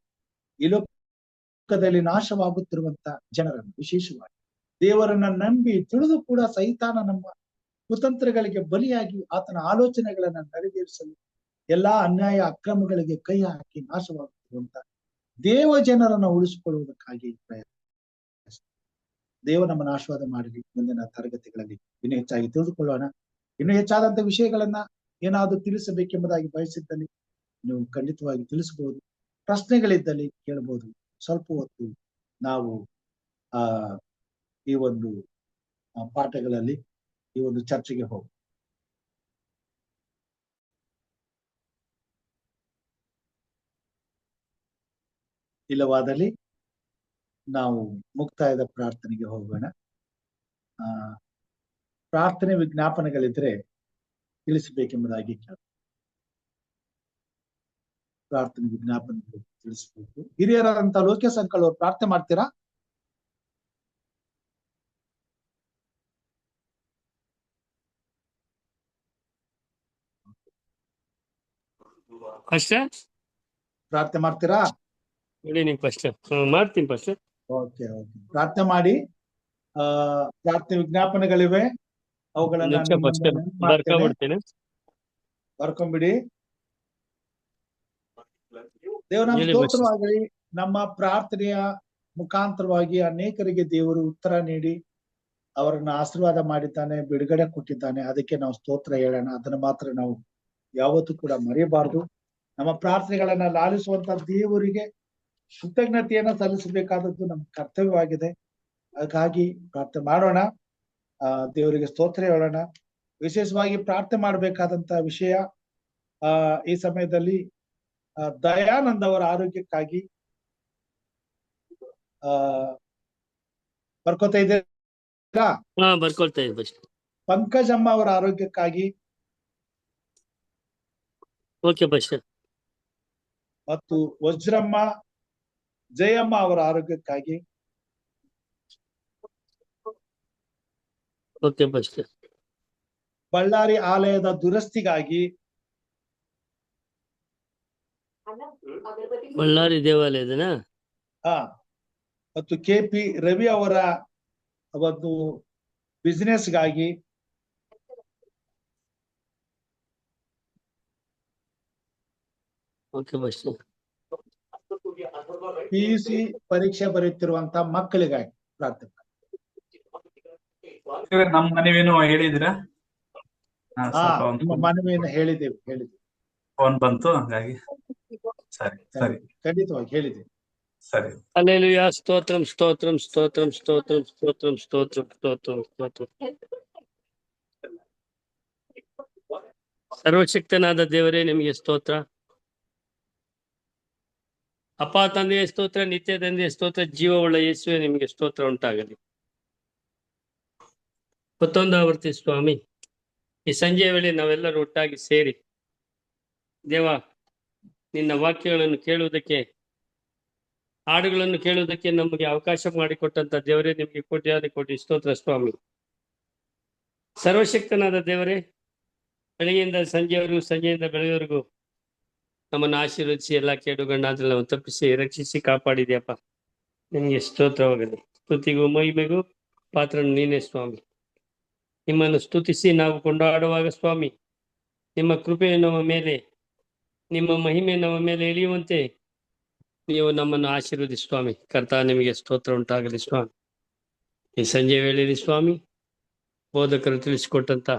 ಈ ಲೋಕದಲ್ಲಿ ನಾಶವಾಗುತ್ತಿರುವಂತ ಜನರನ್ನು, ವಿಶೇಷವಾಗಿ ದೇವರನ್ನ ನಂಬಿ ತಿಳಿದು ಕೂಡ ಸೈತಾನ ನಮ್ಮ ಕುತಂತ್ರಗಳಿಗೆ ಬಲಿಯಾಗಿ ಆತನ ಆಲೋಚನೆಗಳನ್ನ ನೆರವೇರಿಸಲು ಎಲ್ಲಾ ಅನ್ಯಾಯ ಅಕ್ರಮಗಳಿಗೆ ಕೈ ಹಾಕಿ ನಾಶವಾಗುತ್ತಿರುವಂತ ದೇವ ಜನರನ್ನ ಉಳಿಸಿಕೊಳ್ಳುವುದಕ್ಕಾಗಿ ಪ್ರಯತ್ನ. ದೇವ ನಮ್ಮನ್ನು ಆಶೀರ್ವಾದ ಮಾಡಲಿ. ಮುಂದಿನ ತರಗತಿಗಳಲ್ಲಿ ಇನ್ನೂ ಹೆಚ್ಚಾಗಿ ತಿಳಿದುಕೊಳ್ಳೋಣ. ಇನ್ನೂ ಹೆಚ್ಚಾದಂತ ವಿಷಯಗಳನ್ನ ಏನಾದ್ರೂ ತಿಳಿಸಬೇಕೆಂಬುದಾಗಿ ಬಯಸಿದ್ದಲ್ಲಿ ನೀವು ಖಂಡಿತವಾಗಿ ತಿಳಿಸಬಹುದು. ಪ್ರಶ್ನೆಗಳಿದ್ದಲ್ಲಿ ಕೇಳಬಹುದು. ಸ್ವಲ್ಪ ಹೊತ್ತು ನಾವು ಈ ಒಂದು ಪಾಠಗಳಲ್ಲಿ, ಈ ಒಂದು ಚರ್ಚೆಗೆ ಹೋಗಿ ಇಲ್ಲವಾದಲ್ಲಿ ನಾವು ಮುಕ್ತಾಯದ ಪ್ರಾರ್ಥನೆಗೆ ಹೋಗೋಣ. ಪ್ರಾರ್ಥನೆ ವಿಜ್ಞಾಪನೆಗಳಿದ್ರೆ ತಿಳಿಸಬೇಕೆಂಬುದಾಗಿ ಪ್ರಾರ್ಥನೆ ವಿಜ್ಞಾಪನೆಗಳು ತಿಳಿಸಬೇಕು. ಹಿರಿಯರಾದಂತ ಲೋಕೇಶ್ ಅಂಕಲ್ ಅವರು ಪ್ರಾರ್ಥನೆ ಮಾಡ್ತೀರಾ? ಅಷ್ಟೇ, ಪ್ರಾರ್ಥನೆ ಮಾಡ್ತೀರಾ? ಹೇಳಿ ನೀವು ಫಸ್ಟ್. ಮಾಡ್ತೀನಿ ಫಸ್ಟ್. ಓಕೆ ಓಕೆ, ಪ್ರಾರ್ಥನೆ ಮಾಡಿ. ಪ್ರಾರ್ಥನೆ ವಿಜ್ಞಾಪನೆಗಳಿವೆ, ಅವುಗಳನ್ನ ನಿಮಿಷ ನಿಮ್ಮ ಫಸ್ಟ್ ಮುಂದೆ ನೆನಪು ಮಾಡ್ತೇನೆ. ಬರ್ಕೊಂಡ್ಬಿಡ್ತೇನೆ. ಬರ್ಕೊಂಬಿಡಿ. ದೇವರ ನಾಮ ಹೇಳಿ ಸ್ತೋತ್ರವಾಗಲಿ. ನಮ್ಮ ಪ್ರಾರ್ಥನೆಯ ಮುಖಾಂತರವಾಗಿ ಅನೇಕರಿಗೆ ದೇವರು ಉತ್ತರ ನೀಡಿ ಅವರನ್ನ ಆಶೀರ್ವಾದ ಮಾಡಿದ್ದಾನೆ, ಬಿಡುಗಡೆ ಕೊಟ್ಟಿದ್ದಾನೆ. ಅದಕ್ಕೆ ನಾವು ಸ್ತೋತ್ರ ಹೇಳೋಣ. ಅದನ್ನ ಮಾತ್ರ ನಾವು ಯಾವತ್ತೂ ಕೂಡ ಮರೆಯಬಾರದು. ನಮ್ಮ ಪ್ರಾರ್ಥನೆಗಳನ್ನ ಲಾಲಿಸುವಂತ ದೇವರಿಗೆ ಕೃತಜ್ಞತೆಯನ್ನ ಸಲ್ಲಿಸಬೇಕಾದದ್ದು ನಮ್ಮ ಕರ್ತವ್ಯವಾಗಿದೆ. ಹಾಗಾಗಿ ಪ್ರಾರ್ಥನೆ ಮಾಡೋಣ, ದೇವರಿಗೆ ಸ್ತೋತ್ರ ಹೇಳೋಣ. ವಿಶೇಷವಾಗಿ ಪ್ರಾರ್ಥನೆ ಮಾಡಬೇಕಾದಂತ ವಿಷಯ ಈ ಸಮಯದಲ್ಲಿ ದಯಾನಂದ್ ಅವರ ಆರೋಗ್ಯಕ್ಕಾಗಿ ಬರ್ಕೋತಾ ಇದ್ದೀರಾ? ಬರ್ಕೊಳ್ತಾ ಇದ್ದೀನಿ ಫಸ್ಟ್. ಪಂಕಜಮ್ಮ ಅವರ ಆರೋಗ್ಯಕ್ಕಾಗಿ ಓಕೆ ಫಸ್ಟ್. ಮತ್ತು ವಜ್ರಮ್ಮ, ಜಯಮ್ಮ ಅವರ ಆರೋಗ್ಯಕ್ಕಾಗಿ, ಓಕೆ ಫಸ್ಟ್. ಬಳ್ಳಾರಿ ಆಲಯದ ದುರಸ್ತಿಗಾಗಿ, ಬಳ್ಳಾರಿ ದೇವಾಲಯದನಾ? ಮತ್ತು KP ರವಿ ಅವರ ಒಂದು ಬಿಸಿನೆಸ್ಗಾಗಿ, ಓಕೆ ಫಸ್ಟ್. PUC ಪರೀಕ್ಷೆ ಬರೆಯುತ್ತಿರುವಂತ ಮಕ್ಕಳಿಗಾಗಿ ಪ್ರಾರ್ಥನೆ. ನಮ್ಮ ಮನೆವೇನು ಹೇಳಿದಿರಾ? ನಿಮ್ಮ ಮನವಿಯನ್ನು ಹೇಳಿದ್ದೇವೆ. ಫೋನ್ ಬಂತು, ಹಾಗಾಗಿ ಸರಿ ಸರಿ ಖಂಡಿತವಾಗಿ ಹೇಳಿದ್ದೇವೆ. ಸರಿ. ಹಲ್ಲೆಲೂಯಾ. ಸ್ತೋತ್ರಂ ಸ್ತೋತ್ರಂ ಸ್ತೋತ್ರಂ ಸ್ತೋತ್ರಂ ಸ್ತೋತ್ರಂ ಸ್ತೋತ್ರಂ ಸ್ತೋತ್ರಂ ಸ್ತೋತ್ರಂ. ಸರ್ವಶಕ್ತನಾದ ದೇವರೇ ನಿಮಗೆ ಸ್ತೋತ್ರ. ಅಪ್ಪ ತಂದೆಯ ಸ್ತೋತ್ರ, ನಿತ್ಯ ತಂದೆಯ ಸ್ತೋತ್ರ, ಜೀವವುಳ್ಳ ಯೇಸುವೆ ನಿಮಗೆ ಸ್ತೋತ್ರ ಉಂಟಾಗಲಿ. ಮತ್ತೊಂದು ಆವರ್ತಿ ಸ್ವಾಮಿ, ಈ ಸಂಜೆಯ ವೇಳೆ ನಾವೆಲ್ಲರೂ ಒಟ್ಟಾಗಿ ಸೇರಿ ದೇವ ನಿನ್ನ ವಾಕ್ಯಗಳನ್ನು ಕೇಳುವುದಕ್ಕೆ, ಹಾಡುಗಳನ್ನು ಕೇಳುವುದಕ್ಕೆ ನಮಗೆ ಅವಕಾಶ ಮಾಡಿಕೊಟ್ಟಂತ ದೇವರೇ ನಿಮಗೆ ಕೋಟ್ಯಾದಿ ಕೋಟಿ ಸ್ತೋತ್ರ ಸ್ವಾಮಿ. ಸರ್ವಶಕ್ತನಾದ ದೇವರೇ, ಬೆಳಗ್ಗೆಯಿಂದ ಸಂಜೆವರೆಗೂ, ಸಂಜೆಯಿಂದ ಬೆಳಗ್ಗೆವರೆಗೂ ನಮ್ಮನ್ನು ಆಶೀರ್ವದಿಸಿ ಎಲ್ಲ ಕೇಡುಗಣ್ಣಾದ್ರೆ ನಾವು ತಪ್ಪಿಸಿ ರಕ್ಷಿಸಿ ಕಾಪಾಡಿದ್ಯಪ್ಪ. ನಿಮಗೆ ಸ್ತೋತ್ರವಾಗಲಿ. ಸ್ತುತಿಗೂ ಮಹಿಮೆಗೂ ಪಾತ್ರನು ನೀನೇ ಸ್ವಾಮಿ. ನಿಮ್ಮನ್ನು ಸ್ತುತಿಸಿ ನಾವು ಕೊಂಡಾಡುವಾಗ ಸ್ವಾಮಿ, ನಿಮ್ಮ ಕೃಪೆಯು ನಮ್ಮ ಮೇಲೆ, ನಿಮ್ಮ ಮಹಿಮೆ ನಮ್ಮ ಮೇಲೆ ಇಳಿಯುವಂತೆ ನೀವು ನಮ್ಮನ್ನು ಆಶೀರ್ವದಿಸಿ ಸ್ವಾಮಿ. ಕರ್ತ ನಿಮಗೆ ಸ್ತೋತ್ರ ಉಂಟಾಗಲಿ ಸ್ವಾಮಿ. ಈ ಸಂಜೆ ವೇಳೆಯಲ್ಲಿ ಸ್ವಾಮಿ, ಬೋಧಕರು ತಿಳಿಸಿಕೊಟ್ಟಂತ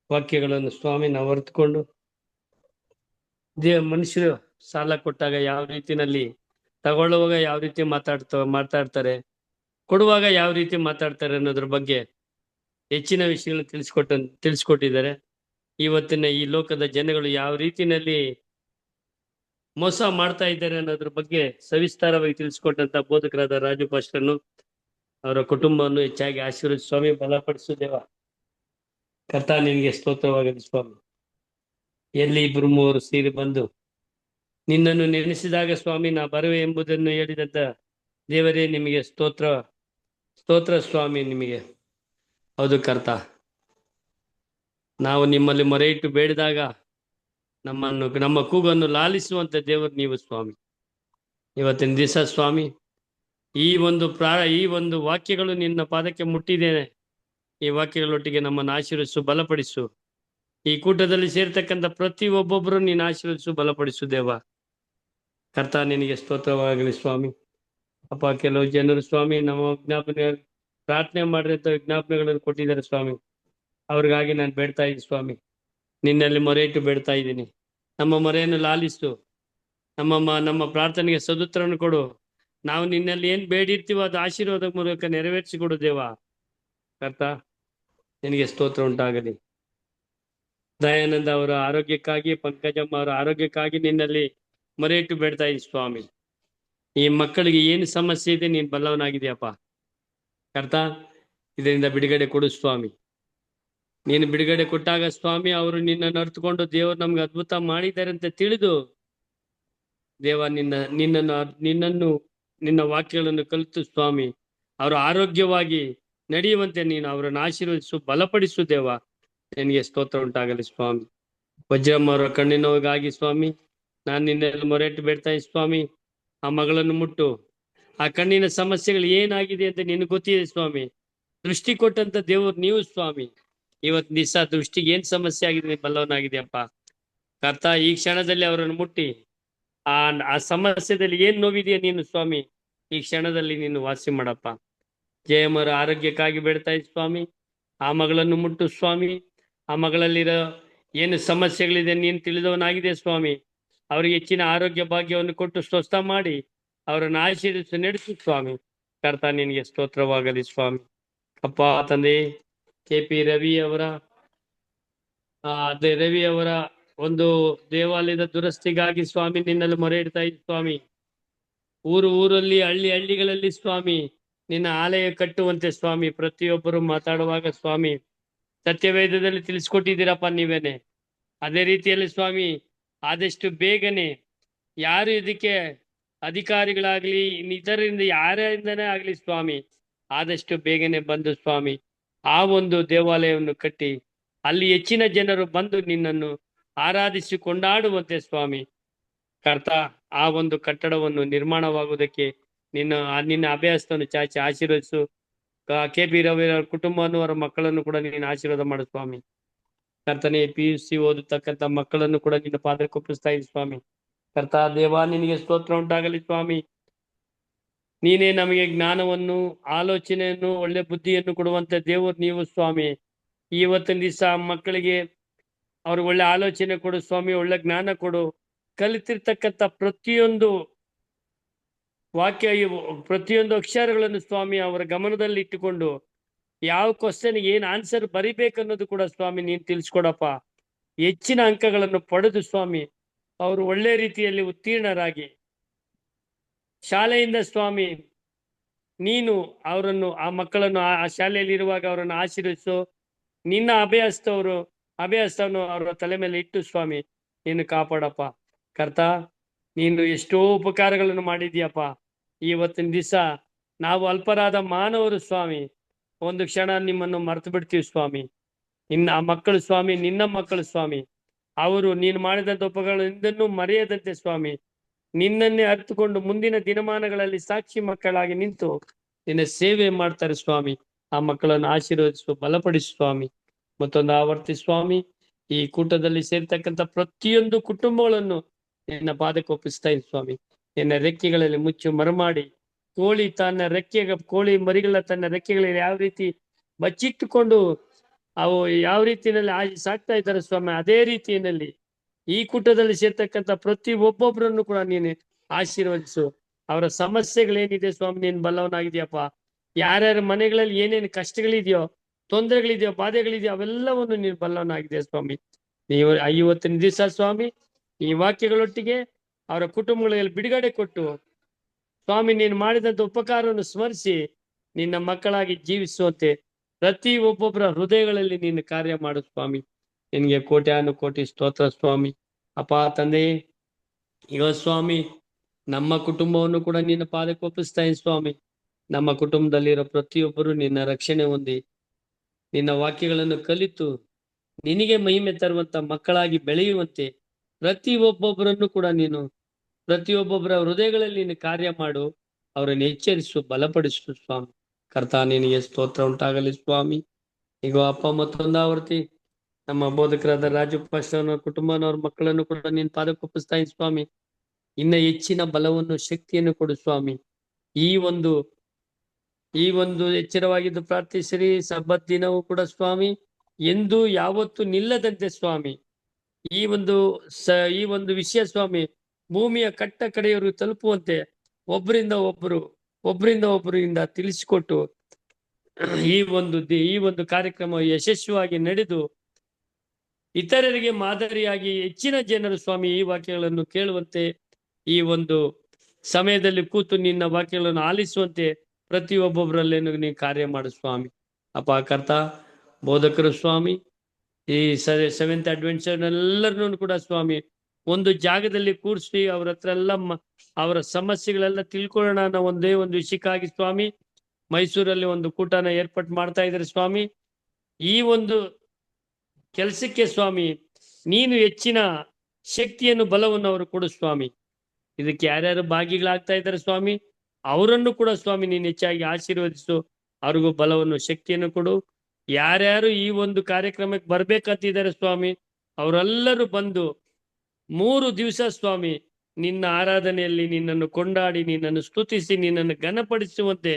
ವಾಕ್ಯಗಳನ್ನು ಸ್ವಾಮಿ ನಾವು ಅರಿತುಕೊಂಡು, ಮನುಷ್ಯರು ಸಾಲ ಕೊಟ್ಟಾಗ ಯಾವ ರೀತಿನಲ್ಲಿ ತಗೊಳ್ಳುವಾಗ ಯಾವ ರೀತಿ ಮಾತಾಡ್ತಾರೆ, ಕೊಡುವಾಗ ಯಾವ ರೀತಿ ಮಾತಾಡ್ತಾರೆ ಅನ್ನೋದ್ರ ಬಗ್ಗೆ ಹೆಚ್ಚಿನ ವಿಷಯಗಳನ್ನು ತಿಳಿಸ್ಕೊಟ್ಟಿದ್ದಾರೆ. ಇವತ್ತಿನ ಈ ಲೋಕದ ಜನಗಳು ಯಾವ ರೀತಿನಲ್ಲಿ ಮೋಸ ಮಾಡ್ತಾ ಇದ್ದಾರೆ ಅನ್ನೋದ್ರ ಬಗ್ಗೆ ಸವಿಸ್ತಾರವಾಗಿ ತಿಳಿಸ್ಕೊಟ್ಟಂತ ಬೋಧಕರಾದ ರಾಜು ಪಾಸ್ಟರ್ನು ಅವರ ಕುಟುಂಬವನ್ನು ಹೆಚ್ಚಾಗಿ ಆಶೀರ್ವದಿಸಿ ಸ್ವಾಮಿ, ಬಲಪಡಿಸು ದೇವ. ಕರ್ತ ನಿನಗೆ ಸ್ತೋತ್ರವಾಗಲಿ ಸ್ವಾಮಿ. ಎಲ್ಲಿ ಇಬ್ರು ಮೂವರು ಸೇರಿ ಬಂದು ನಿನ್ನನ್ನು ನೆನೆಸಿದಾಗ ಸ್ವಾಮಿ ನಾ ಬರುವೆ ಎಂಬುದನ್ನು ಹೇಳಿದಂತ ದೇವರೇ ನಿಮಗೆ ಸ್ತೋತ್ರ ಸ್ವಾಮಿ. ನಿಮಗೆ ಹೌದು ಕರ್ತ, ನಾವು ನಿಮ್ಮಲ್ಲಿ ಮೊರೆ ಇಟ್ಟು ಬೇಡಿದಾಗ ನಮ್ಮ ಕೂಗನ್ನು ಲಾಲಿಸುವಂತ ದೇವರು ನೀವು ಸ್ವಾಮಿ. ಇವತ್ತಿನ ದಿವಸ ಸ್ವಾಮಿ, ಈ ಒಂದು ವಾಕ್ಯಗಳು ನಿನ್ನ ಪಾದಕ್ಕೆ ಮುಟ್ಟಿದ್ದೇನೆ. ಈ ವಾಕ್ಯಗಳೊಟ್ಟಿಗೆ ನಮ್ಮನ್ನು ಆಶೀರ್ವದಿಸು, ಬಲಪಡಿಸು. ಈ ಕೂಟದಲ್ಲಿ ಸೇರ್ತಕ್ಕಂಥ ಪ್ರತಿ ಒಬ್ಬೊಬ್ಬರು ನೀನು ಆಶೀರ್ವದಿಸು, ಬಲಪಡಿಸು ದೇವ. ಕರ್ತ ನಿನಗೆ ಸ್ತೋತ್ರವಾಗಲಿ ಸ್ವಾಮಿ. ಅಪ್ಪ, ಕೆಲವು ಜನರು ಸ್ವಾಮಿ ನಮ್ಮ ವಿಜ್ಞಾಪನೆ ಪ್ರಾರ್ಥನೆ ಮಾಡಿದಂಥ ವಿಜ್ಞಾಪನೆಗಳನ್ನು ಕೊಟ್ಟಿದ್ದಾರೆ ಸ್ವಾಮಿ. ಅವ್ರಿಗಾಗಿ ನಾನು ಬೇಡ್ತಾ ಇದ್ದೀನಿ ಸ್ವಾಮಿ, ನಿನ್ನಲ್ಲಿ ಮೊರೆ ಇಟ್ಟು ಬೇಡ್ತಾ ಇದ್ದೀನಿ. ನಮ್ಮ ಮೊರೆಯನ್ನು ಲಾಲಿಸು, ನಮ್ಮ ಪ್ರಾರ್ಥನೆಗೆ ಸದುತ್ತರವನ್ನು ಕೊಡು. ನಾವು ನಿನ್ನಲ್ಲಿ ಏನ್ ಬೇಡಿರ್ತೀವೋ ಅದು ಆಶೀರ್ವಾದ ಮೂಲಕ ನೆರವೇರಿಸಿಕೊಡು ದೇವ. ಕರ್ತ ನಿನಗೆ ಸ್ತೋತ್ರ ಉಂಟಾಗಲಿ. ದಯಾನಂದ ಅವರ ಆರೋಗ್ಯಕ್ಕಾಗಿ, ಪಂಕಜಮ್ಮ ಅವರ ಆರೋಗ್ಯಕ್ಕಾಗಿ ನಿನ್ನಲ್ಲಿ ಮೊರೆ ಇಟ್ಟು ಬೇಡ್ತಾ ಇದ್ದೀನಿ ಸ್ವಾಮಿ. ಈ ಮಕ್ಕಳಿಗೆ ಏನು ಸಮಸ್ಯೆ ಇದೆ ನೀನು ಬಲ್ಲವನಾಗಿದೆಯಪ್ಪ. ಕರ್ತ ಇದರಿಂದ ಬಿಡುಗಡೆ ಕೊಡು ಸ್ವಾಮಿ. ನೀನು ಬಿಡುಗಡೆ ಕೊಟ್ಟಾಗ ಸ್ವಾಮಿ, ಅವರು ನಿನ್ನನ್ನು ಅರ್ಥಕೊಂಡು ದೇವರು ನಮ್ಗೆ ಅದ್ಭುತ ಮಾಡಿದ್ದಾರೆ ಅಂತ ತಿಳಿದು ದೇವ ನಿನ್ನ ವಾಕ್ಯಗಳನ್ನು ಕಲಿತು ಸ್ವಾಮಿ, ಅವರು ಆರೋಗ್ಯವಾಗಿ ನಡೆಯುವಂತೆ ನೀನು ಅವರನ್ನು ಆಶೀರ್ವದಿಸು, ಬಲಪಡಿಸು ದೇವ. ನಿನಗೆ ಸ್ತೋತ್ರ ಉಂಟಾಗಲಿ ಸ್ವಾಮಿ. ವಜ್ರಮ್ಮ ಅವರ ಕಣ್ಣಿನೋಗಾಗಿ ಸ್ವಾಮಿ, ನಾನು ನಿನ್ನೆಲ್ಲ ಮೊರೆ ಇಟ್ಟು ಬೇಡ್ತಾ ಇದ್ದೀನಿ ಸ್ವಾಮಿ. ಆ ಮಗಳನ್ನು ಮುಟ್ಟು. ಆ ಕಣ್ಣಿನ ಸಮಸ್ಯೆಗಳು ಏನಾಗಿದೆ ಅಂತ ನಿನಗೆ ಗೊತ್ತಿದೆ ಸ್ವಾಮಿ. ದೃಷ್ಟಿ ಕೊಟ್ಟಂತ ದೇವರು ನೀವು ಸ್ವಾಮಿ. ಇವತ್ತು ದಿವಸ ದೃಷ್ಟಿಗೆ ಏನ್ ಸಮಸ್ಯೆ ಆಗಿದೆ ಬಲ್ಲವನಾಗಿದೆಯಪ್ಪ. ಕರ್ತ, ಈ ಕ್ಷಣದಲ್ಲಿ ಅವರನ್ನು ಮುಟ್ಟಿ ಆ ಆ ಸಮಸ್ಯೆದಲ್ಲಿ ಏನ್ ನೋವಿದೆಯಾ ನೀನು ಸ್ವಾಮಿ, ಈ ಕ್ಷಣದಲ್ಲಿ ನೀನು ವಾಸಿ ಮಾಡಪ್ಪ. ಜಯಮ್ಮರ ಆರೋಗ್ಯಕ್ಕಾಗಿ ಬೇಡ್ತಾ ಇದ್ದ ಸ್ವಾಮಿ. ಆ ಮಗಳನ್ನು ಮುಟ್ಟು ಸ್ವಾಮಿ. ಆ ಮಗಳಲ್ಲಿರೋ ಏನು ಸಮಸ್ಯೆಗಳಿದೆ ನೀನು ತಿಳಿದವನಾಗಿದೆ ಸ್ವಾಮಿ. ಅವರಿಗೆ ಹೆಚ್ಚಿನ ಆರೋಗ್ಯ ಭಾಗ್ಯವನ್ನು ಕೊಟ್ಟು ಸ್ವಸ್ಥ ಮಾಡಿ ಅವರನ್ನು ಆಶೀರ್ವಿಸಿ ನಡೆಸು ಸ್ವಾಮಿ. ಕರ್ತ, ನಿನಗೆ ಸ್ತೋತ್ರವಾಗಲಿ ಸ್ವಾಮಿ. ಅಪ್ಪ ತಂದೆ, KP ರವಿ ಅವರ ರವಿ ಅವರ ಒಂದು ದೇವಾಲಯದ ದುರಸ್ತಿಗಾಗಿ ಸ್ವಾಮಿ ನಿನ್ನಲ್ಲಿ ಮೊರೆ ಇಡ್ತಾ ಇದ್ದ ಸ್ವಾಮಿ. ಊರಲ್ಲಿ ಹಳ್ಳಿಗಳಲ್ಲಿ ಸ್ವಾಮಿ ನಿನ್ನ ಆಲಯ ಕಟ್ಟುವಂತೆ ಸ್ವಾಮಿ ಪ್ರತಿಯೊಬ್ಬರು ಮಾತಾಡುವಾಗ ಸ್ವಾಮಿ ಸತ್ಯವೇದದಲ್ಲಿ ತಿಳಿಸ್ಕೊಟ್ಟಿದ್ದೀರಪ್ಪ ನೀವೇನೆ. ಅದೇ ರೀತಿಯಲ್ಲಿ ಸ್ವಾಮಿ ಆದಷ್ಟು ಬೇಗನೆ ಯಾರು ಇದಕ್ಕೆ ಅಧಿಕಾರಿಗಳಾಗ್ಲಿ ಇತರರಿಂದ ಯಾರಿಂದನೇ ಆಗ್ಲಿ ಸ್ವಾಮಿ ಆದಷ್ಟು ಬೇಗನೆ ಬಂದು ಸ್ವಾಮಿ ಆ ಒಂದು ದೇವಾಲಯವನ್ನು ಕಟ್ಟಿ ಅಲ್ಲಿ ಹೆಚ್ಚಿನ ಜನರು ಬಂದು ನಿನ್ನನ್ನು ಆರಾಧಿಸಿ ಕೊಂಡಾಡುವಂತೆ ಸ್ವಾಮಿ. ಕರ್ತ, ಆ ಒಂದು ಕಟ್ಟಡವನ್ನು ನಿರ್ಮಾಣವಾಗುವುದಕ್ಕೆ ನಿನ್ನ ಅಭ್ಯಾಸವನ್ನು ಚಾಚಿ ಆಶೀರ್ವದಿಸು. KP ರವಿ ಅವರ ಕುಟುಂಬವನ್ನು ಅವರ ಮಕ್ಕಳನ್ನು ಕೂಡ ನೀನು ಆಶೀರ್ವಾದ ಮಾಡು ಸ್ವಾಮಿ. ಕರ್ತನೆ, PUC ಓದತಕ್ಕಂಥ ಮಕ್ಕಳನ್ನು ಕೂಡ ನಿನ್ನ ಪಾದಕ್ಕೆ ಒಪ್ಪಿಸ್ತಾ ಇದ್ದ ಸ್ವಾಮಿ. ಕರ್ತ ದೇವ, ನಿನಗೆ ಸ್ತೋತ್ರ ಉಂಟಾಗಲಿ ಸ್ವಾಮಿ. ನೀನೇ ನಮಗೆ ಜ್ಞಾನವನ್ನು, ಆಲೋಚನೆಯನ್ನು, ಒಳ್ಳೆ ಬುದ್ಧಿಯನ್ನು ಕೊಡುವಂತ ದೇವರು ನೀವು ಸ್ವಾಮಿ. ಇವತ್ತಿನ ದಿವಸ ಮಕ್ಕಳಿಗೆ ಅವ್ರಿಗೆ ಒಳ್ಳೆ ಆಲೋಚನೆ ಕೊಡು ಸ್ವಾಮಿ, ಒಳ್ಳೆ ಜ್ಞಾನ ಕೊಡು. ಕಲಿತಿರ್ತಕ್ಕಂಥ ಪ್ರತಿಯೊಂದು ವಾಕ್ಯ, ಪ್ರತಿಯೊಂದು ಅಕ್ಷರಗಳನ್ನು ಸ್ವಾಮಿ ಅವರ ಗಮನದಲ್ಲಿ ಇಟ್ಟುಕೊಂಡು ಯಾವ ಕ್ವಶನ್ಗೆ ಏನ್ ಆನ್ಸರ್ ಬರಿಬೇಕನ್ನೋದು ಕೂಡ ಸ್ವಾಮಿ ನೀನು ತಿಳಿಸ್ಕೊಡಪ್ಪ. ಹೆಚ್ಚಿನ ಅಂಕಗಳನ್ನು ಪಡೆದು ಸ್ವಾಮಿ ಅವರು ಒಳ್ಳೆ ರೀತಿಯಲ್ಲಿ ಉತ್ತೀರ್ಣರಾಗಿ ಶಾಲೆಯಿಂದ ಸ್ವಾಮಿ ನೀನು ಅವರನ್ನು, ಆ ಮಕ್ಕಳನ್ನು ಆ ಶಾಲೆಯಲ್ಲಿ ಇರುವಾಗ ಅವರನ್ನು ಆಶೀರ್ವಿಸು. ನಿನ್ನ ಅಭ್ಯಾಸವನ್ನು ಅವರ ತಲೆ ಮೇಲೆ ಇಟ್ಟು ಸ್ವಾಮಿ ನೀನು ಕಾಪಾಡಪ್ಪ. ಕರ್ತ, ನೀನು ಎಷ್ಟೋ ಉಪಕಾರಗಳನ್ನು ಮಾಡಿದ್ಯಪ್ಪ. ಇವತ್ತಿನ ದಿವಸ ನಾವು ಅಲ್ಪರಾದ ಮಾನವರು ಸ್ವಾಮಿ, ಒಂದು ಕ್ಷಣ ನಿಮ್ಮನ್ನು ಮರೆತು ಬಿಡ್ತೀವಿ ಸ್ವಾಮಿ. ಆ ಮಕ್ಕಳು ಸ್ವಾಮಿ ನಿನ್ನ ಮಕ್ಕಳು ಸ್ವಾಮಿ. ಅವರು ನೀನು ಮಾಡಿದಂಥ ಉಪಕಾರಗಳಿಂದನೂ ಮರೆಯದಂತೆ ಸ್ವಾಮಿ ನಿನ್ನನ್ನೇ ಅರ್ಥಕೊಂಡು ಮುಂದಿನ ದಿನಮಾನಗಳಲ್ಲಿ ಸಾಕ್ಷಿ ಮಕ್ಕಳಾಗಿ ನಿಂತು ನಿನ್ನ ಸೇವೆ ಮಾಡ್ತಾರೆ ಸ್ವಾಮಿ. ಆ ಮಕ್ಕಳನ್ನು ಆಶೀರ್ವದಿಸು, ಬಲಪಡಿಸು ಸ್ವಾಮಿ. ಮತ್ತೊಂದು ಆವರ್ತಿ ಸ್ವಾಮಿ ಈ ಕೂಟದಲ್ಲಿ ಸೇರ್ತಕ್ಕಂಥ ಪ್ರತಿಯೊಂದು ಕುಟುಂಬಗಳನ್ನು ನಿನ್ನ ಪಾದಕ್ಕೆ ಒಪ್ಪಿಸ್ತಾ ಇದ್ದೀನಿ ಸ್ವಾಮಿ. ನಿನ್ನ ರೆಕ್ಕೆಗಳಲ್ಲಿ ಮುಚ್ಚು ಮರಮಾಡಿ, ಕೋಳಿ ಮರಿಗಳ ತನ್ನ ರೆಕ್ಕೆಗಳಲ್ಲಿ ಯಾವ ರೀತಿ ಬಚ್ಚಿಟ್ಟುಕೊಂಡು ಅವು ಯಾವ ರೀತಿಯಲ್ಲಿ ಸಾಕ್ತಾ ಇದ್ದಾರೆ ಸ್ವಾಮಿ, ಅದೇ ರೀತಿಯಲ್ಲಿ ಈ ಕೂಟದಲ್ಲಿ ಸೇರ್ತಕ್ಕಂಥ ಪ್ರತಿ ಒಬ್ಬೊಬ್ಬರನ್ನು ಕೂಡ ನೀನು ಆಶೀರ್ವದಿಸು. ಅವರ ಸಮಸ್ಯೆಗಳೇನಿದೆ ಸ್ವಾಮಿ ನೀನು ಬಲ್ಲವನಾಗಿದೆಯಪ್ಪ. ಯಾರ್ಯಾರ ಮನೆಗಳಲ್ಲಿ ಏನೇನು ಕಷ್ಟಗಳಿದೆಯೋ, ತೊಂದರೆಗಳಿದೆಯೋ, ಬಾಧೆಗಳಿದೆಯೋ ಅವೆಲ್ಲವನ್ನು ನೀನು ಬಲ್ಲವನಾಗಿದೆಯಾ ಸ್ವಾಮಿ. ನೀವು ಇವತ್ತಿನ ದಿವಸ ಸ್ವಾಮಿ ಈ ವಾಕ್ಯಗಳೊಟ್ಟಿಗೆ ಅವರ ಕುಟುಂಬಗಳಲ್ಲಿ ಬಿಡುಗಡೆ ಕೊಟ್ಟು ಸ್ವಾಮಿ ನೀನು ಮಾಡಿದಂಥ ಉಪಕಾರವನ್ನು ಸ್ಮರಿಸಿ ನಿನ್ನ ಮಕ್ಕಳಾಗಿ ಜೀವಿಸುವಂತೆ ಪ್ರತಿ ಒಬ್ಬೊಬ್ಬರ ಹೃದಯಗಳಲ್ಲಿ ನೀನು ಕಾರ್ಯ ಮಾಡು ಸ್ವಾಮಿ. ನಿನಗೆ ಕೋಟಿ ಸ್ತೋತ್ರ ಸ್ವಾಮಿ. ಅಪ್ಪ ತಂದೆ, ಈಗ ಸ್ವಾಮಿ ನಮ್ಮ ಕುಟುಂಬವನ್ನು ಕೂಡ ನಿನ್ನ ಪಾದಕ್ಕೆ ಒಪ್ಪಿಸ್ತಾ ಇದ್ದೀನಿ ಸ್ವಾಮಿ. ನಮ್ಮ ಕುಟುಂಬದಲ್ಲಿರೋ ಪ್ರತಿಯೊಬ್ಬರು ನಿನ್ನ ರಕ್ಷಣೆ ಹೊಂದಿ ನಿನ್ನ ವಾಕ್ಯಗಳನ್ನು ಕಲಿತು ನಿನಗೆ ಮಹಿಮೆ ತರುವಂತ ಮಕ್ಕಳಾಗಿ ಬೆಳೆಯುವಂತೆ ಪ್ರತಿ ಒಬ್ಬೊಬ್ಬರನ್ನು ಕೂಡ ನೀನು ಪ್ರತಿಯೊಬ್ಬೊಬ್ಬರ ಹೃದಯಗಳಲ್ಲಿ ನೀನು ಕಾರ್ಯ ಮಾಡು. ಅವರನ್ನು ಎಚ್ಚರಿಸು, ಬಲಪಡಿಸು ಸ್ವಾಮಿ. ಕರ್ತ, ನಿನಗೆ ಸ್ತೋತ್ರ ಉಂಟಾಗಲಿ ಸ್ವಾಮಿ. ಈಗ ಅಪ್ಪ ಮತ್ತೊಂದು ಆವರ್ತಿ ನಮ್ಮ ಬೋಧಕರಾದ ರಾಜು ಪಾಸ್ಟರ್ನ ಕುಟುಂಬನವ್ರ ಮಕ್ಕಳನ್ನು ಕೂಡ ನೀನು ಪಾದಕ್ಕೆ ಒಪ್ಪಿಸ್ತಾ ಇದ್ದೀನಿ ಸ್ವಾಮಿ. ಇನ್ನ ಹೆಚ್ಚಿನ ಬಲವನ್ನು, ಶಕ್ತಿಯನ್ನು ಕೊಡು ಸ್ವಾಮಿ. ಈ ಒಂದು ಎಚ್ಚರವಾಗಿದ್ದು ಪ್ರಾರ್ಥಿಸಿರಿ. ಸಬ್ಬತ್ ದಿನವೂ ಕೂಡ ಸ್ವಾಮಿ ಎಂದು ಯಾವತ್ತು ನಿಲ್ಲದಂತೆ ಸ್ವಾಮಿ ಈ ಒಂದು ವಿಷಯ ಸ್ವಾಮಿ ಭೂಮಿಯ ಕಟ್ಟ ಕಡೆಯವರು ತಲುಪುವಂತೆ ಒಬ್ಬರಿಂದ ಒಬ್ಬರಿಂದ ತಿಳಿಸಿಕೊಟ್ಟು ಈ ಒಂದು ಕಾರ್ಯಕ್ರಮ ಯಶಸ್ವಿಯಾಗಿ ನಡೆದು ಇತರರಿಗೆ ಮಾದರಿಯಾಗಿ ಹೆಚ್ಚಿನ ಜನರು ಸ್ವಾಮಿ ಈ ವಾಕ್ಯಗಳನ್ನು ಕೇಳುವಂತೆ, ಈ ಒಂದು ಸಮಯದಲ್ಲಿ ಕೂತು ನಿನ್ನ ವಾಕ್ಯಗಳನ್ನು ಆಲಿಸುವಂತೆ ಪ್ರತಿಯೊಬ್ಬೊಬ್ಬರಲ್ಲೇನು ನೀನು ಕಾರ್ಯ ಮಾಡು ಸ್ವಾಮಿ. ಅಪ್ಪ ಕರ್ತ, ಬೋಧಕರು ಸ್ವಾಮಿ ಈ ಸೆವೆಂತ್ ಅಡ್ವೆಂಚರ್ ಎಲ್ಲರನ್ನೂ ಕೂಡ ಸ್ವಾಮಿ ಒಂದು ಜಾಗದಲ್ಲಿ ಕೂರಿಸಿ ಅವ್ರ ಹತ್ರ ಎಲ್ಲ ಅವರ ಸಮಸ್ಯೆಗಳೆಲ್ಲ ತಿಳ್ಕೊಳ್ಳೋಣ ಅನ್ನೋ ಒಂದೇ ಒಂದು ವಿಷಯಕ್ಕಾಗಿ ಸ್ವಾಮಿ ಮೈಸೂರಲ್ಲಿ ಒಂದು ಕೂಟನ ಏರ್ಪಾಟ್ ಮಾಡ್ತಾ ಇದ್ದಾರೆ ಸ್ವಾಮಿ. ಈ ಒಂದು ಕೆಲಸಕ್ಕೆ ಸ್ವಾಮಿ ನೀನು ಹೆಚ್ಚಿನ ಶಕ್ತಿಯನ್ನು, ಬಲವನ್ನು ಅವರು ಕೊಡು ಸ್ವಾಮಿ. ಇದಕ್ಕೆ ಯಾರ್ಯಾರು ಭಾಗಿಗಳಾಗ್ತಾ ಇದ್ದಾರೆ ಸ್ವಾಮಿ, ಅವರನ್ನು ಕೂಡ ಸ್ವಾಮಿ ನೀನು ಹೆಚ್ಚಾಗಿ ಆಶೀರ್ವದಿಸು. ಅವ್ರಿಗೂ ಬಲವನ್ನು ಶಕ್ತಿಯನ್ನು ಕೊಡು. ಯಾರ್ಯಾರು ಈ ಒಂದು ಕಾರ್ಯಕ್ರಮಕ್ಕೆ ಬರ್ಬೇಕಂತಿದ್ದಾರೆ ಸ್ವಾಮಿ, ಅವರೆಲ್ಲರೂ ಬಂದು 3 ದಿವಸ ಸ್ವಾಮಿ ನಿನ್ನ ಆರಾಧನೆಯಲ್ಲಿ ನಿನ್ನನ್ನು ಕೊಂಡಾಡಿ, ನಿನ್ನನ್ನು ಸ್ತುತಿಸಿ, ನಿನ್ನನ್ನು ಘನಪಡಿಸುವಂತೆ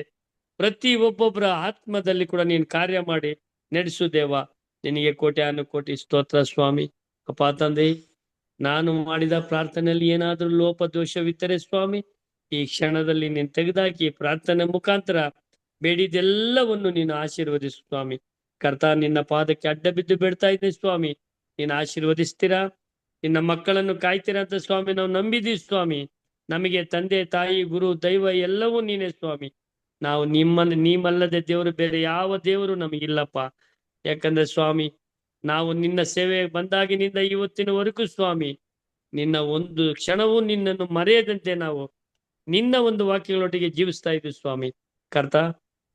ಪ್ರತಿ ಒಬ್ಬೊಬ್ಬರ ಆತ್ಮದಲ್ಲಿ ಕೂಡ ನೀನು ಕಾರ್ಯ ಮಾಡಿ ನಡೆಸು ದೇವ. ನಿನಗೆ ಕೋಟಿ ಸ್ತೋತ್ರ ಸ್ವಾಮಿ. ಅಪ್ಪ ತಂದೆ, ನಾನು ಮಾಡಿದ ಪ್ರಾರ್ಥನೆಯಲ್ಲಿ ಏನಾದರೂ ಲೋಪದೋಷವಿದ್ದರೆ ಸ್ವಾಮಿ, ಈ ಕ್ಷಣದಲ್ಲಿ ನೀನು ತೆಗೆದಾಕಿ ಪ್ರಾರ್ಥನೆ ಮುಖಾಂತರ ಬೇಡಿದೆಲ್ಲವನ್ನು ನೀನು ಆಶೀರ್ವದಿಸು ಸ್ವಾಮಿ. ಕರ್ತ, ನಿನ್ನ ಪಾದಕ್ಕೆ ಅಡ್ಡ ಬಿದ್ದು ಬೇಡ್ತಾ ಇದ್ದೆ ಸ್ವಾಮಿ, ನೀನು ಆಶೀರ್ವದಿಸ್ತೀರಾ, ನಿನ್ನ ಮಕ್ಕಳನ್ನು ಕಾಯ್ತೀರಾ ಅಂತ ಸ್ವಾಮಿ ನಾವು ನಂಬಿದೀವಿ ಸ್ವಾಮಿ. ನಮಗೆ ತಂದೆ, ತಾಯಿ, ಗುರು, ದೈವ ಎಲ್ಲವೂ ನೀನೇ ಸ್ವಾಮಿ. ನಾವು ನೀವಲ್ಲದೆ ದೇವರು ಬೇರೆ ಯಾವ ದೇವರು ನಮಗಿಲ್ಲಪ್ಪ. ಯಾಕಂದ್ರೆ ಸ್ವಾಮಿ, ನಾವು ನಿನ್ನ ಸೇವೆ ಬಂದಾಗಿನಿಂದ ಇವತ್ತಿನವರೆಗೂ ಸ್ವಾಮಿ, ನಿನ್ನ ಒಂದು ಕ್ಷಣವೂ ನಿನ್ನನ್ನು ಮರೆಯದಂತೆ ನಾವು ನಿನ್ನ ಒಂದು ವಾಕ್ಯಗಳೊಟ್ಟಿಗೆ ಜೀವಿಸ್ತಾ ಇದ್ದೀವಿ ಸ್ವಾಮಿ. ಕರ್ತ,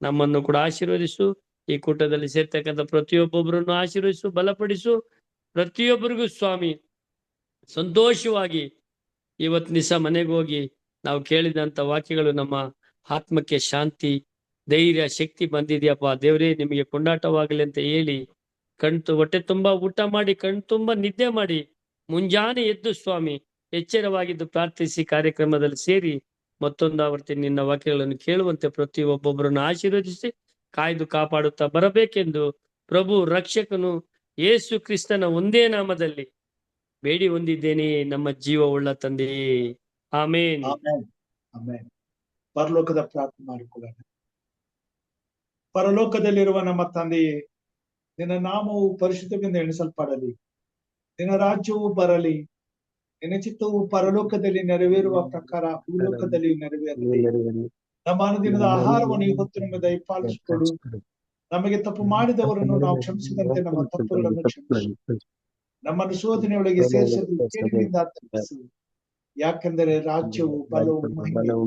ನಮ್ಮನ್ನು ಕೂಡ ಆಶೀರ್ವದಿಸು. ಈ ಕೂಟದಲ್ಲಿ ಸೇರ್ತಕ್ಕಂಥ ಪ್ರತಿಯೊಬ್ಬೊಬ್ಬರನ್ನು ಆಶೀರ್ವದಿಸು, ಬಲಪಡಿಸು. ಪ್ರತಿಯೊಬ್ಬರಿಗೂ ಸ್ವಾಮಿ ಸಂತೋಷವಾಗಿ ಇವತ್ತು ದಿವಸ ಮನೆಗೆ ಹೋಗಿ ನಾವು ಕೇಳಿದಂಥ ವಾಕ್ಯಗಳು ನಮ್ಮ ಆತ್ಮಕ್ಕೆ ಶಾಂತಿ, ಧೈರ್ಯ, ಶಕ್ತಿ ಬಂದಿದೆಯಪ್ಪ. ದೇವರೇ, ನಿಮಗೆ ಕೊಂಡಾಟವಾಗಲಿ ಅಂತ ಹೇಳಿ ಹೊಟ್ಟೆ ತುಂಬಾ ಊಟ ಮಾಡಿ, ಕಣ್ ತುಂಬಾ ನಿದ್ದೆ ಮಾಡಿ, ಮುಂಜಾನೆ ಎದ್ದು ಸ್ವಾಮಿ ಎಚ್ಚರವಾಗಿದ್ದು ಪ್ರಾರ್ಥಿಸಿ ಕಾರ್ಯಕ್ರಮದಲ್ಲಿ ಸೇರಿ ಮತ್ತೊಂದು ಆವರ್ತಿ ನಿನ್ನ ವಾಕ್ಯಗಳನ್ನು ಕೇಳುವಂತೆ ಪ್ರತಿ ಒಬ್ಬೊಬ್ಬರನ್ನು ಆಶೀರ್ವದಿಸಿ ಕಾಯ್ದು ಕಾಪಾಡುತ್ತಾ ಬರಬೇಕೆಂದು ಪ್ರಭು ರಕ್ಷಕನು ಯೇಸು ಕ್ರಿಸ್ತನ ಒಂದೇ ನಾಮದಲ್ಲಿ ಬೇಡಿ ಹೊಂದಿದ್ದೇನೆ ನಮ್ಮ ಜೀವವುಳ್ಳ ತಂದೆಯೇ. ಆಮೇನ್. ಆಮೇನ್. ಪರಲೋಕದ ಪ್ರಾರ್ಥನೆ ಮಾಡಿಕೊಳ್ಳೋಣ. ಪರಲೋಕದಲ್ಲಿರುವ ನಮ್ಮ ತಂದೆಯೇ, ನಿನ್ನ ನಾಮವು ಪರಿಶುದ್ಧದಿಂದ ಎಣಿಸಲ್ಪಡಲಿ, ನಿನ್ನ ರಾಜ್ಯವು ಬರಲಿ, ನಿನ್ನ ಚಿತ್ತವು ಪರಲೋಕದಲ್ಲಿ ನೆರವೇರುವ ಪ್ರಕಾರ ಭೂಲೋಕದಲ್ಲಿ ನೆರವೇರಲಿ. ನಮ್ಮ ಅನುದಿನದ ಆಹಾರವನ್ನು ಇವತ್ತು ನಮಗೆ ದಯಪಾಲಿಸಿಕೊಡು. ನಮಗೆ ತಪ್ಪು ಮಾಡಿದವರನ್ನು ನಾವು ಕ್ಷಮಿಸಿದಂತೆ ನಮ್ಮ ತಪ್ಪುಗಳನ್ನು ಕ್ಷಮಿಸು. ನಮ್ಮನ್ನು ಶೋಧನೆಯೊಳಗೆ ಸೇರಿಸಲು ಕೇಡಿನಿಂದ ತಪ್ಪಿಸು. ಯಾಕೆಂದರೆ ರಾಜ್ಯವು, ಬಲವು,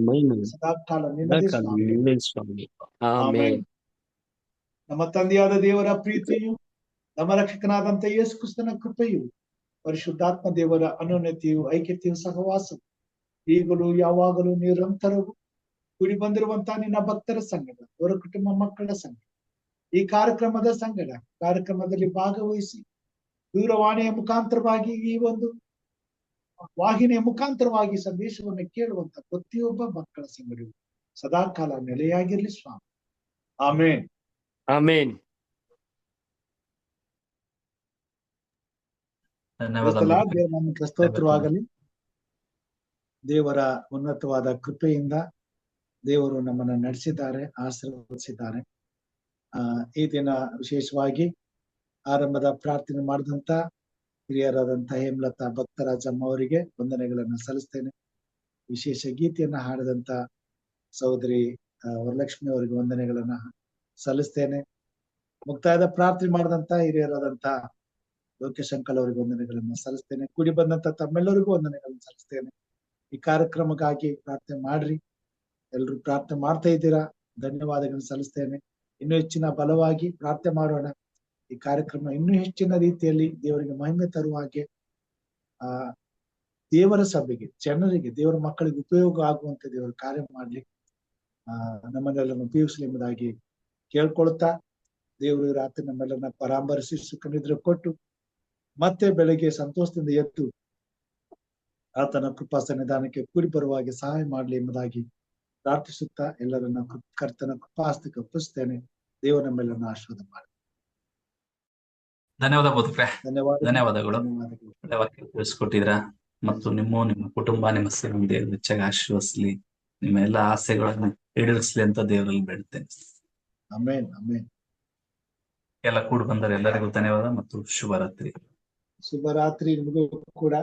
ಮಹಿಮೆಯು ಸದಾಕಾಲ ನಿನ್ನದೇ ಸ್ವಾಮಿ. ಆಮೆನ್. ನಮ್ಮ ತಂದೆಯಾದ ದೇವರ ಪ್ರೀತಿಯು, ನಮ್ಮ ರಕ್ಷಕನಾದಂತ ಯೇಸು ಕ್ರಿಸ್ತನ ಕೃಪೆಯು, ಪರಿಶುದ್ಧಾತ್ಮ ದೇವರ ಅನ್ಯೋನ್ಯತೆಯು, ಐಕ್ಯತೆಯು, ಸಹವಾಸವು ಈಗಲೂ ಯಾವಾಗಲೂ ನಿರಂತರವು ಕೂಡಿ ಬಂದಿರುವಂತಹ ನಿನ್ನ ಭಕ್ತರ ಸಂಗಡ, ಅವರ ಕುಟುಂಬ ಮಕ್ಕಳ ಸಂಗಡ, ಈ ಕಾರ್ಯಕ್ರಮದಲ್ಲಿ ಭಾಗವಹಿಸಿ ದೂರವಾಣಿಯ ಮುಖಾಂತರವಾಗಿ, ಈ ಒಂದು ವಾಹಿನಿಯ ಮುಖಾಂತರವಾಗಿ ಸಂದೇಶವನ್ನು ಕೇಳುವಂತ ಪ್ರತಿಯೊಬ್ಬ ಮಕ್ಕಳ ಸಂಗಡವು ಸದಾಕಾಲ ನೆಲೆಯಾಗಿರ್ಲಿ ಸ್ವಾಮಿ. ಆಮೇನ್. ಆಮೇನ್. ದೇವರ ಸ್ತೋತ್ರವಾಗಲಿ. ದೇವರ ಉನ್ನತವಾದ ಕೃಪೆಯಿಂದ ದೇವರು ನಮ್ಮನ್ನು ನಡೆಸಿದ್ದಾರೆ, ಆಶೀರ್ವದಿಸಿದ್ದಾರೆ. ಈ ದಿನ ವಿಶೇಷವಾಗಿ ಆರಂಭದ ಪ್ರಾರ್ಥನೆ ಮಾಡಿದಂತ ಹಿರಿಯರಾದಂತ ಹೇಮಲತಾ ಭಕ್ತರಾಜಮ್ಮ ಅವರಿಗೆ ವಂದನೆಗಳನ್ನು ಸಲ್ಲಿಸ್ತೇನೆ. ವಿಶೇಷ ಗೀತೆಯನ್ನ ಹಾಡಿದಂತ ಸಹೋದರಿ ವರಲಕ್ಷ್ಮಿ ಅವರಿಗೆ ವಂದನೆಗಳನ್ನ ಸಲ್ಲಿಸ್ತೇನೆ. ಮುಕ್ತಾಯದ ಪ್ರಾರ್ಥನೆ ಮಾಡಿದಂತ ಹಿರಿಯರಾದಂತ ಲೋಕೇಶ್ ಅಂಕಲ್ ಅವರಿಗೆ ವಂದನೆಗಳನ್ನು ಸಲ್ಲಿಸ್ತೇನೆ. ಕೂಡಿ ಬಂದಂತ ತಮ್ಮೆಲ್ಲರಿಗೂ ವಂದನೆಗಳನ್ನು ಸಲ್ಲಿಸ್ತೇನೆ. ಈ ಕಾರ್ಯಕ್ರಮಕ್ಕಾಗಿ ಪ್ರಾರ್ಥನೆ ಮಾಡ್ರಿ. ಎಲ್ರು ಪ್ರಾರ್ಥನೆ ಮಾಡ್ತಾ ಇದ್ದೀರಾ, ಧನ್ಯವಾದಗಳನ್ನು ಸಲ್ಲಿಸ್ತೇನೆ. ಇನ್ನೂ ಹೆಚ್ಚಿನ ಬಲವಾಗಿ ಪ್ರಾರ್ಥನೆ ಮಾಡೋಣ. ಈ ಕಾರ್ಯಕ್ರಮ ಇನ್ನೂ ಹೆಚ್ಚಿನ ರೀತಿಯಲ್ಲಿ ದೇವರಿಗೆ ಮಹಿಮೆ ತರುವ ಹಾಗೆ, ದೇವರ ಸಭೆಗೆ, ಜನರಿಗೆ, ದೇವರ ಮಕ್ಕಳಿಗೆ ಉಪಯೋಗ ಆಗುವಂತೆ ದೇವರ ಕಾರ್ಯ ಮಾಡ್ಲಿ, ನಮ್ಮನ್ನೆಲ್ಲರನ್ನು ಉಪಯೋಗಿಸಲಿ ಎಂಬುದಾಗಿ ಕೇಳ್ಕೊಳ್ತಾ, ದೇವರು ರಾತ್ರಿ ನಮ್ಮೆಲ್ಲರನ್ನ ಪರಾಮರ್ಶಿ ಸುಖನಿದ್ರೆ ಕೊಟ್ಟು ಮತ್ತೆ ಬೆಳಗ್ಗೆ ಸಂತೋಷದಿಂದ ಎದ್ದು ಆತನ ಕೃಪಾ ಸನ್ನಿಧಾನಕ್ಕೆ ಕೂಡಿ ಬರುವ ಹಾಗೆ ಸಹಾಯ ಮಾಡ್ಲಿ ಎಂಬುದಾಗಿ ಪ್ರಾರ್ಥಿಸುತ್ತಾ ಎಲ್ಲರನ್ನ ಕರ್ತನ ಕೃಪಾಸ್ತಕ್ಕೆ ಒಪ್ಪಿಸ್ತೇನೆ. ದೇವರು ನಮ್ಮೆಲ್ಲರನ್ನ ಆಶೀರ್ವಾದ ಮಾಡಿ. ಧನ್ಯವಾದ ಬೋಧಕರೇ. ಧನ್ಯವಾದಗಳು. ತಿಳಿಸ್ಕೊಟ್ಟಿದ್ರ ಮತ್ತು ನಿಮ್ಮ ಕುಟುಂಬ, ನಿಮ್ಮ ಸೇವೆ ದೇವರು ಹೆಚ್ಚಾಗಿ ಆಶೀರ್ವದಿಸಲಿ, ನಿಮ್ಮ ಎಲ್ಲ ಆಸೆಗಳನ್ನು ಈಡೇರಿಸಲಿ ಅಂತ ದೇವರಲ್ಲಿ ಬೇಡ್ತೇನೆ. ಆಮೇನ್. ಆಮೇನ್. ಎಲ್ಲ ಕೂಡಿ ಬಂದರೆ ಎಲ್ಲರಿಗೂ ಧನ್ಯವಾದ ಮತ್ತು ಶುಭರಾತ್ರಿ. ಶುಭರಾತ್ರಿ ನಿಮಗೂ ಕೂಡ.